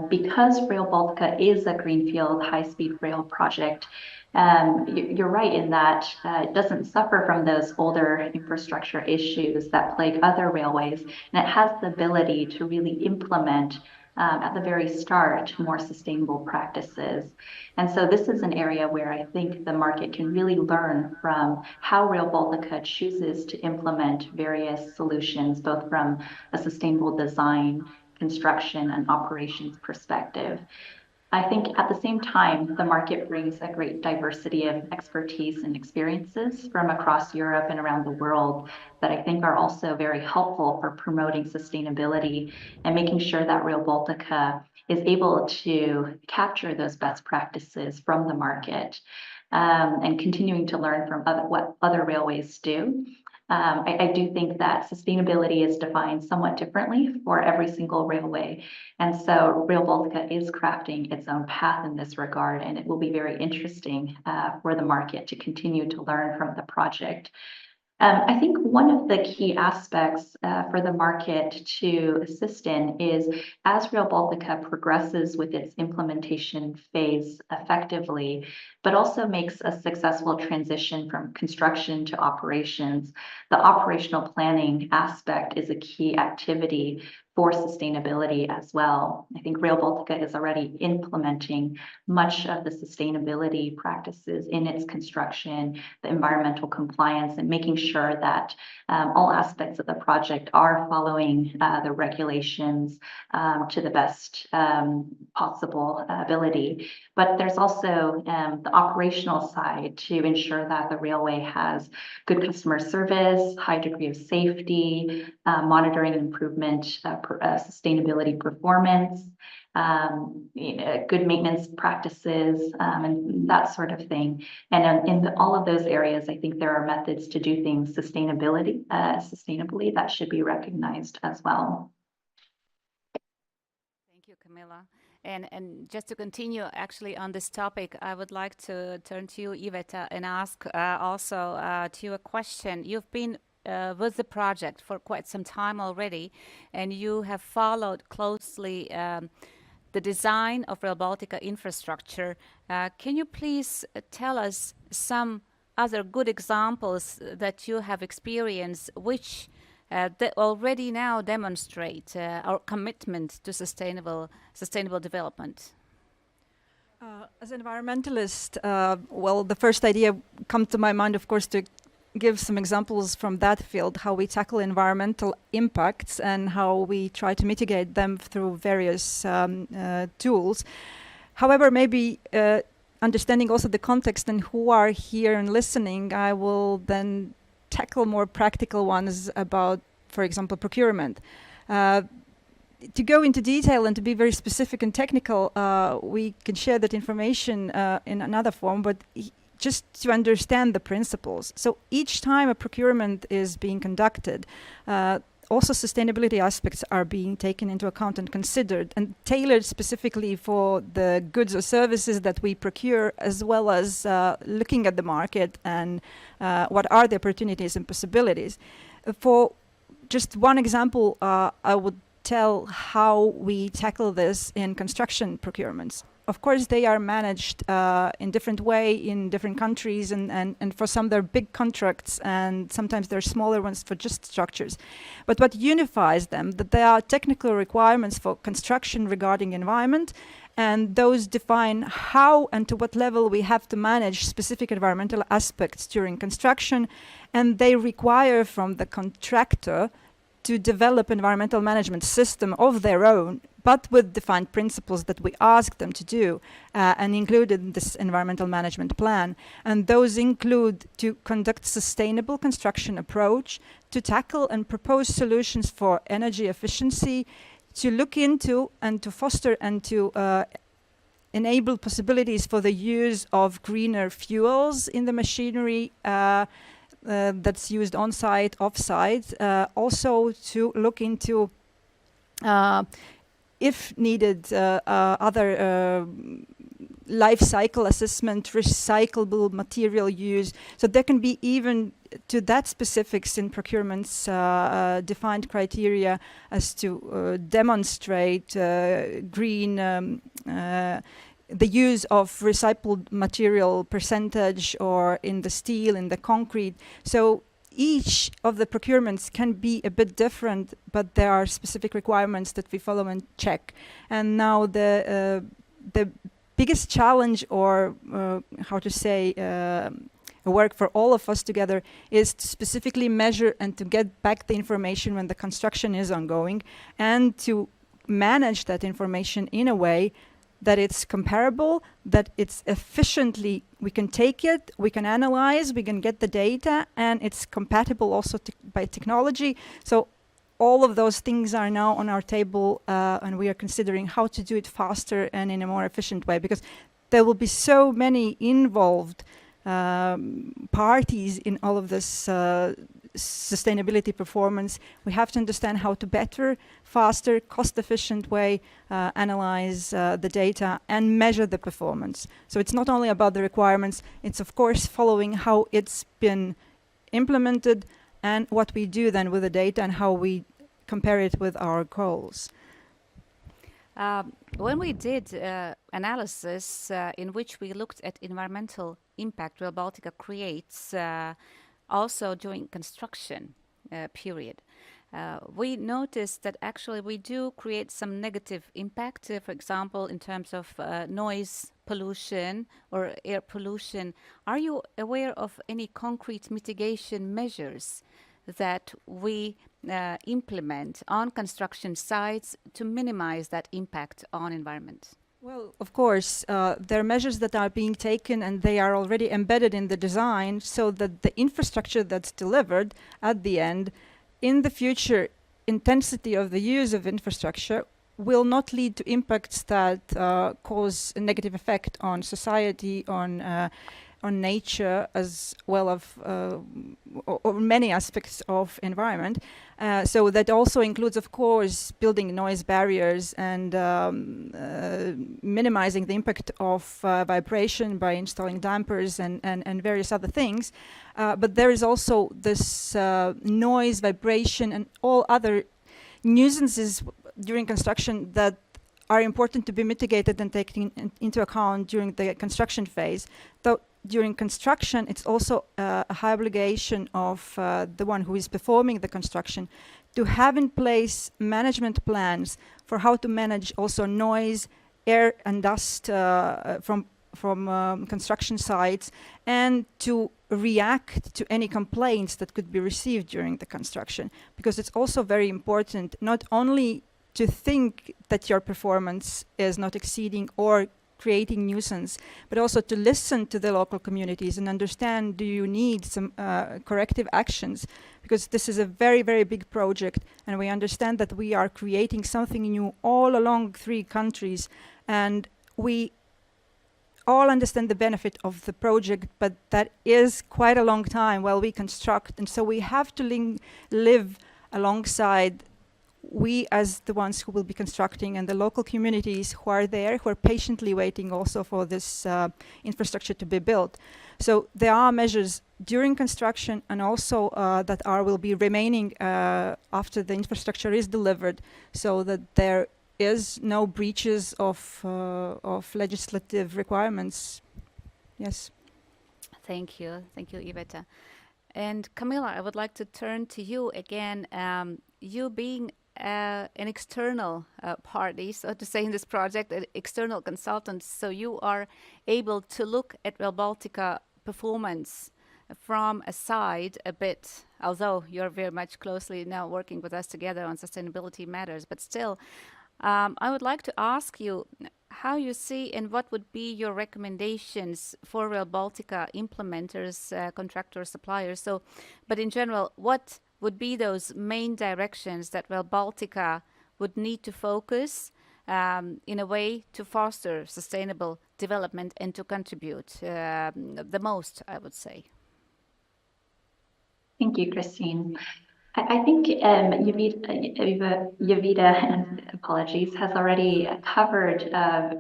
because Rail Baltica is a greenfield high-speed rail project, you're right in that it doesn't suffer from those older infrastructure issues that plague other railways, and it has the ability to really implement at the very start more sustainable practices. And so this is an area where I think the market can really learn from how Rail Baltica chooses to implement various solutions, both from a sustainable design, construction, and operations perspective. I think at the same time, the market brings a great diversity of expertise and experiences from across Europe and around the world that I think are also very helpful for promoting sustainability and making sure that Rail Baltica is able to capture those best practices from the market and continuing to learn from what other railways do. I do think that sustainability is defined somewhat differently for every single railway. And so Rail Baltica is crafting its own path in this regard, and it will be very interesting for the market to continue to learn from the project. I think one of the key aspects for the market to assist in is as Rail Baltica progresses with its implementation phase effectively, but also makes a successful transition from construction to operations, the operational planning aspect is a key activity for sustainability as well. I think Rail Baltica is already implementing much of the sustainability practices in its construction, the environmental compliance, and making sure that all aspects of the project are following the regulations to the best possible ability. But there's also the operational side to ensure that the railway has good customer service, high degree of safety, monitoring and improvement, sustainability performance, good maintenance practices, and that sort of thing. And in all of those areas, I think there are methods to do things sustainably that should be recognized as well. Thank you, Camilla. And just to continue actually on this topic, I would like to turn to you, Iveta, and ask also to you a question. You've been with the project for quite some time already, and you have followed closely the design of Rail Baltica infrastructure. Can you please tell us some other good examples that you have experienced which that already now demonstrate our commitment to sustainable development? As an environmentalist, well, the first idea come to my mind, of course, to give some examples from that field, how we tackle environmental impacts and how we try to mitigate them through various tools. However, maybe understanding also the context and who are here and listening, I will then tackle more practical ones about, for example, procurement. To go into detail and to be very specific and technical, we can share that information in another form, but just to understand the principles. So each time a procurement is being conducted, also sustainability aspects are being taken into account and considered and tailored specifically for the goods or services that we procure, as well as looking at the market and what are the opportunities and possibilities. For just one example, I would tell how we tackle this in construction procurements. Of course, they are managed in different way in different countries, and for some they're big contracts, and sometimes they're smaller ones for just structures. But what unifies them, that there are technical requirements for construction regarding environment, and those define how and to what level we have to manage specific environmental aspects during construction, and they require from the contractor to develop environmental management system of their own, but with defined principles that we ask them to do and included in this environmental management plan. And those include to conduct sustainable construction approach, to tackle and propose solutions for energy efficiency, to look into and to foster and to enable possibilities for the use of greener fuels in the machinery that's used on-site, off-site. Also to look into, if needed, other life cycle assessment, recyclable material use. So there can be even to that specifics in procurement's defined criteria as to demonstrate green the use of recycled material percentage, or in the steel, in the concrete. So each of the procurements can be a bit different, but there are specific requirements that we follow and check. And now the biggest challenge, or how to say, work for all of us together, is to specifically measure and to get back the information when the construction is ongoing, and to manage that information in a way that it's comparable, that it's efficiently, we can take it, we can analyze, we can get the data, and it's compatible also by technology. So all of those things are now on our table, and we are considering how to do it faster and in a more efficient way, because there will be so many involved parties in all of this sustainability performance. We have to understand how to better, faster, cost-efficient way analyze the data and measure the performance. So it's not only about the requirements, it's of course following how it's been implemented and what we do then with the data and how we compare it with our goals. When we did analysis in which we looked at environmental impact Rail Baltica creates also during construction period, we noticed that actually we do create some negative impact, for example, in terms of noise pollution or air pollution. Are you aware of any concrete mitigation measures that we implement on construction sites to minimize that impact on environment? Well, of course, there are measures that are being taken, and they are already embedded in the design, so that the infrastructure that's delivered at the end, in the future, intensity of the use of infrastructure will not lead to impacts that cause a negative effect on society, on nature, as well of or many aspects of environment. So that also includes, of course, building noise barriers and minimizing the impact of vibration by installing dampers and various other things. But there is also this noise, vibration, and all other nuisances during construction that are important to be mitigated and taken into account during the construction phase. Though during construction, it's also a high obligation of the one who is performing the construction to have in place management plans for how to manage also noise, air and dust from construction sites, and to react to any complaints that could be received during the construction. Because it's also very important not only to think that your performance is not exceeding or creating nuisance, but also to listen to the local communities and understand, do you need some corrective actions? Because this is a very, very big project, and we understand that we are creating something new all along 3 countries, and we all understand the benefit of the project, but that is quite a long time while we construct, and so we have to live alongside we as the ones who will be constructing and the local communities who are there, who are patiently waiting also for this infrastructure to be built. So there are measures during construction and also that will be remaining after the infrastructure is delivered, so that there is no breaches of legislative requirements. Yes. Thank you, Iveta. And Camilla, I would like to turn to you again. You being an external party, so to say, in this project, an external consultant, so you are able to look at Rail Baltica performance from a side a bit, although you're very much closely now working with us together on sustainability matters, but still, I would like to ask you how you see and what would be your recommendations for Rail Baltica implementers, contractors, suppliers. So, but in general, what would be those main directions that Rail Baltica would need to focus in a way to foster sustainable development and to contribute the most, I would say? Thank you, Christine. I think Jovita, apologies, has already covered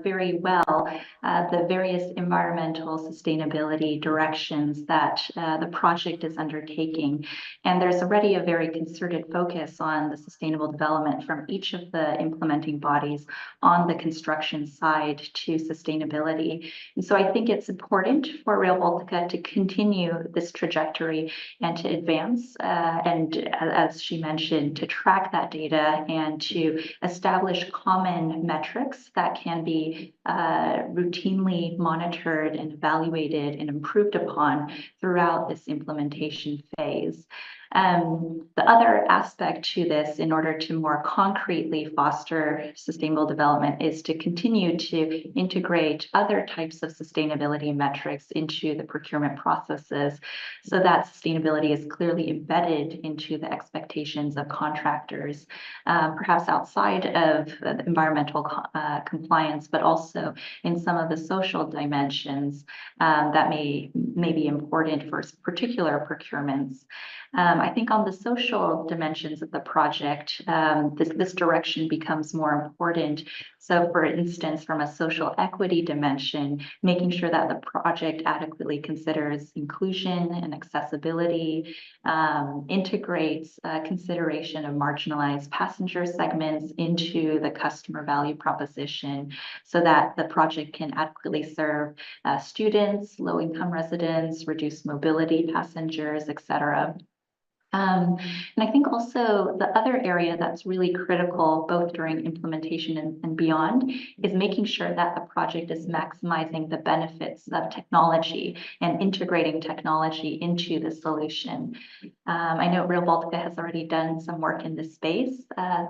very well the various environmental sustainability directions that the project is undertaking. And there's already a very concerted focus on the sustainable development from each of the implementing bodies on the construction side to sustainability. And so I think it's important for Rail Baltica to continue this trajectory and to advance and as she mentioned, to track that data and to establish common metrics that can be routinely monitored and evaluated and improved upon throughout this implementation phase. The other aspect to this, in order to more concretely foster sustainable development, is to continue to integrate other types of sustainability metrics into the procurement processes so that sustainability is clearly embedded into the expectations of contractors, perhaps outside of the environmental compliance, but also in some of the social dimensions that may be important for particular procurements. I think on the social dimensions of the project, this direction becomes more important. So for instance, from a social equity dimension, making sure that the project adequately considers inclusion and accessibility, integrates consideration of marginalized passenger segments into the customer value proposition so that the project can adequately serve students, low-income residents, reduce mobility passengers, etc. And I think also the other area that's really critical, both during implementation and beyond, is making sure that the project is maximizing the benefits of technology and integrating technology into the solution. I know Rail Baltica has already done some work in this space,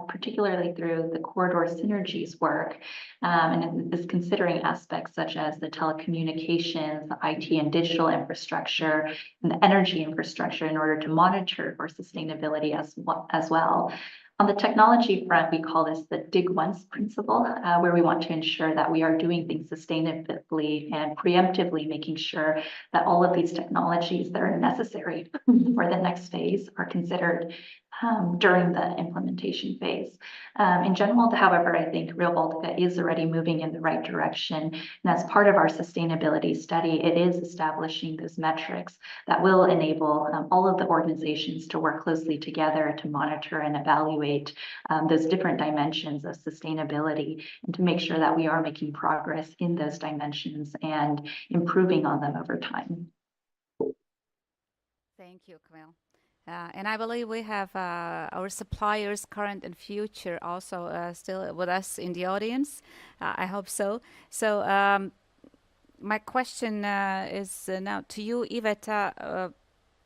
particularly through the corridor synergies work, and is considering aspects such as the telecommunications, the IT and digital infrastructure, and the energy infrastructure in order to monitor for sustainability as well. On the technology front, we call this the dig once principle, where we want to ensure that we are doing things sustainably and preemptively making sure that all of these technologies that are necessary for the next phase are considered during the implementation phase. In general, however, I think Rail Baltica is already moving in the right direction. And as part of our sustainability study, it is establishing those metrics that will enable all of the organizations to work closely together to monitor and evaluate those different dimensions of sustainability and to make sure that we are making progress in those dimensions and improving on them over time. Thank you, Camille. And I believe we have our suppliers, current and future, also still with us in the audience. I hope so. So my question is now to you, Iveta.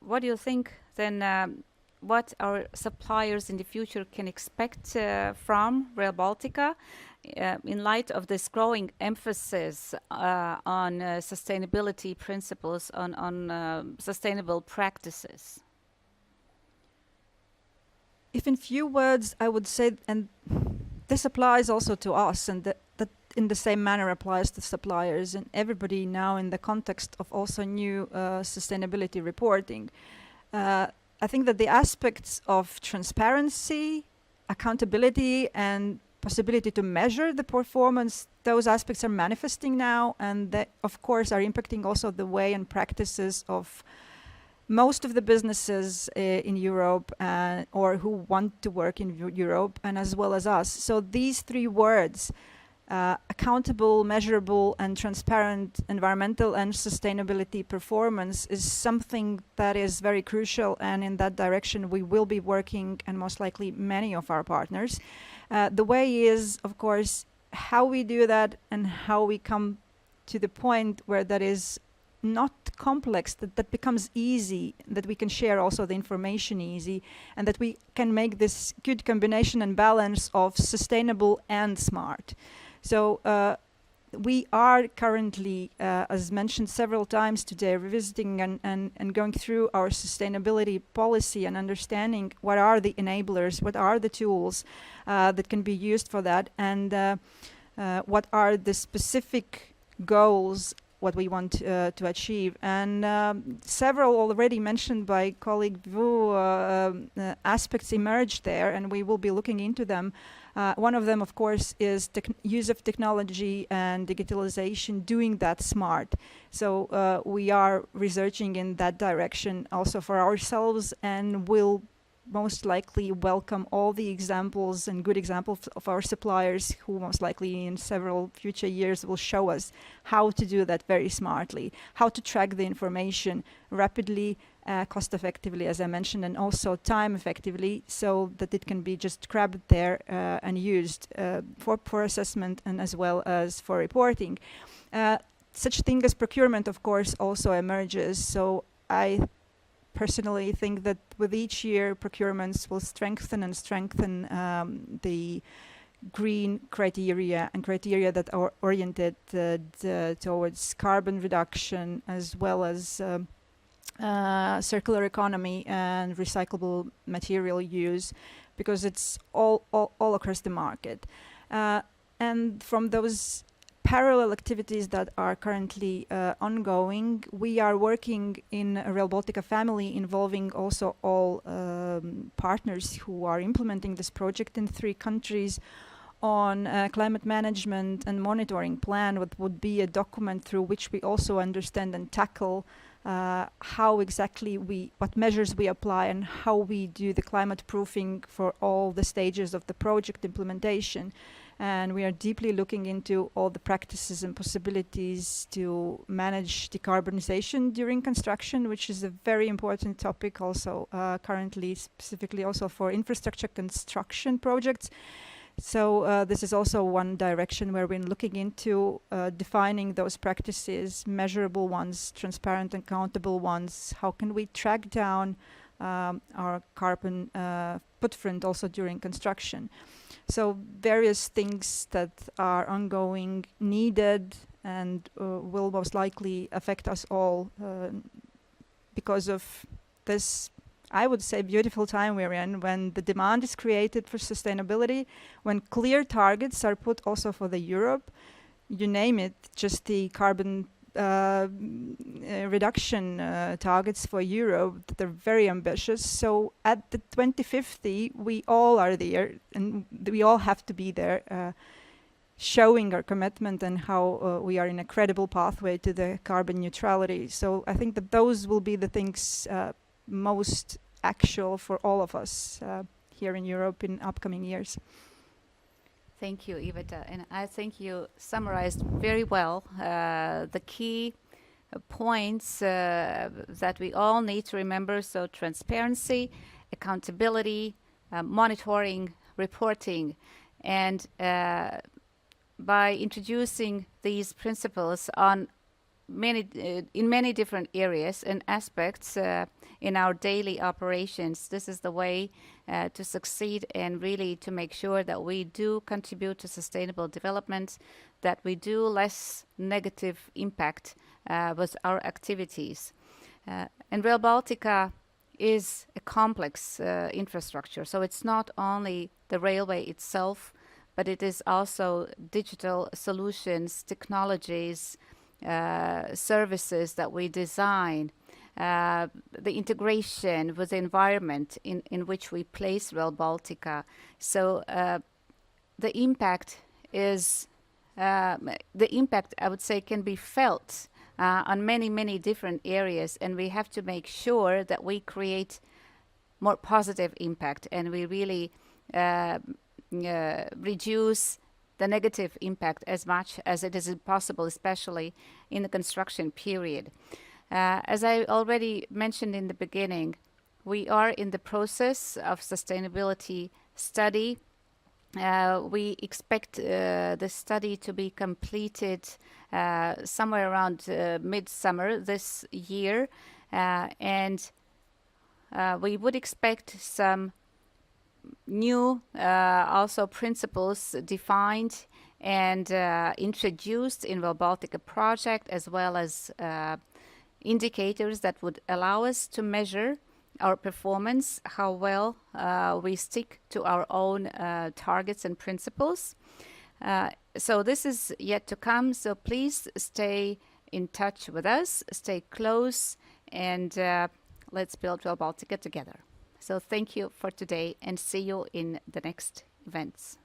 What do you think then what our suppliers in the future can expect from Rail Baltica in light of this growing emphasis on sustainability principles, on sustainable practices? If in few words, I would say, and this applies also to us, and that in the same manner applies to suppliers and everybody now in the context of also new sustainability reporting. I think that the aspects of transparency, accountability, and possibility to measure the performance, those aspects are manifesting now, and they, of course, are impacting also the way and practices of most of the businesses in Europe or who want to work in Europe, and as well as us. So these three words, accountable, measurable, and transparent environmental and sustainability performance, is something that is very crucial, and in that direction we will be working, and most likely many of our partners. The way is, of course, how we do that and how we come to the point where that is not complex, that becomes easy, that we can share also the information easy, and that we can make this good combination and balance of sustainable and smart. So we are currently, as mentioned several times today, revisiting and going through our sustainability policy and understanding what are the enablers, what are the tools that can be used for that, and what are the specific goals what we want to achieve. And several already mentioned by colleague Vu aspects emerged there, and we will be looking into them. One of them, of course, is use of technology and digitalization, doing that smart. So we are researching in that direction also for ourselves, and will most likely welcome all the examples and good examples of our suppliers, who most likely in several future years will show us how to do that very smartly, how to track the information rapidly, cost effectively, as I mentioned, and also time effectively, so that it can be just grabbed there and used for assessment and as well as for reporting. Such thing as procurement, of course, also emerges. So I personally think that with each year, procurements will strengthen the green criteria and criteria that are oriented towards carbon reduction, as well as circular economy and recyclable material use, because it's all across the market. And from those parallel activities that are currently ongoing, we are working in a Rail Baltica family, involving also all partners who are implementing this project in 3 countries, on climate management and monitoring plan, what would be a document through which we also understand and tackle how exactly what measures we apply and how we do the climate proofing for all the stages of the project implementation. And we are deeply looking into all the practices and possibilities to manage decarbonization during construction, which is a very important topic also currently, specifically also for infrastructure construction projects. So this is also one direction where we're looking into defining those practices, measurable ones, transparent and countable ones. How can we track down our carbon footprint also during construction? So various things that are ongoing, needed, and will most likely affect us all because of this, I would say, beautiful time we're in, when the demand is created for sustainability, when clear targets are put also for the Europe, you name it, just the carbon reduction targets for Europe, they're very ambitious. So at the 2050, we all are there, and we all have to be there, showing our commitment and how we are in a credible pathway to the carbon neutrality. So I think that those will be the things most actual for all of us here in Europe in upcoming years. Thank you, Iveta. And I think you summarized very well the key points that we all need to remember. So transparency, accountability, monitoring, reporting. And by introducing these principles on in many different areas and aspects in our daily operations, this is the way to succeed and really to make sure that we do contribute to sustainable development, that we do less negative impact with our activities. And Rail Baltica is a complex infrastructure, so it's not only the railway itself, but it is also digital solutions, technologies, services that we design, the integration with the environment in which we place Rail Baltica. So the impact is, the impact, I would say, can be felt on many, many different areas, and we have to make sure that we create more positive impact and we really reduce the negative impact as much as it is possible, especially in the construction period. As I already mentioned in the beginning, we are in the process of sustainability study. We expect the study to be completed somewhere around midsummer this year, and we would expect some new also principles defined and introduced in Rail Baltica project, as well as indicators that would allow us to measure our performance, how well we stick to our own targets and principles. So this is yet to come, so please stay in touch with us, stay close, and let's build Rail Baltica together. So thank you for today and see you in the next events.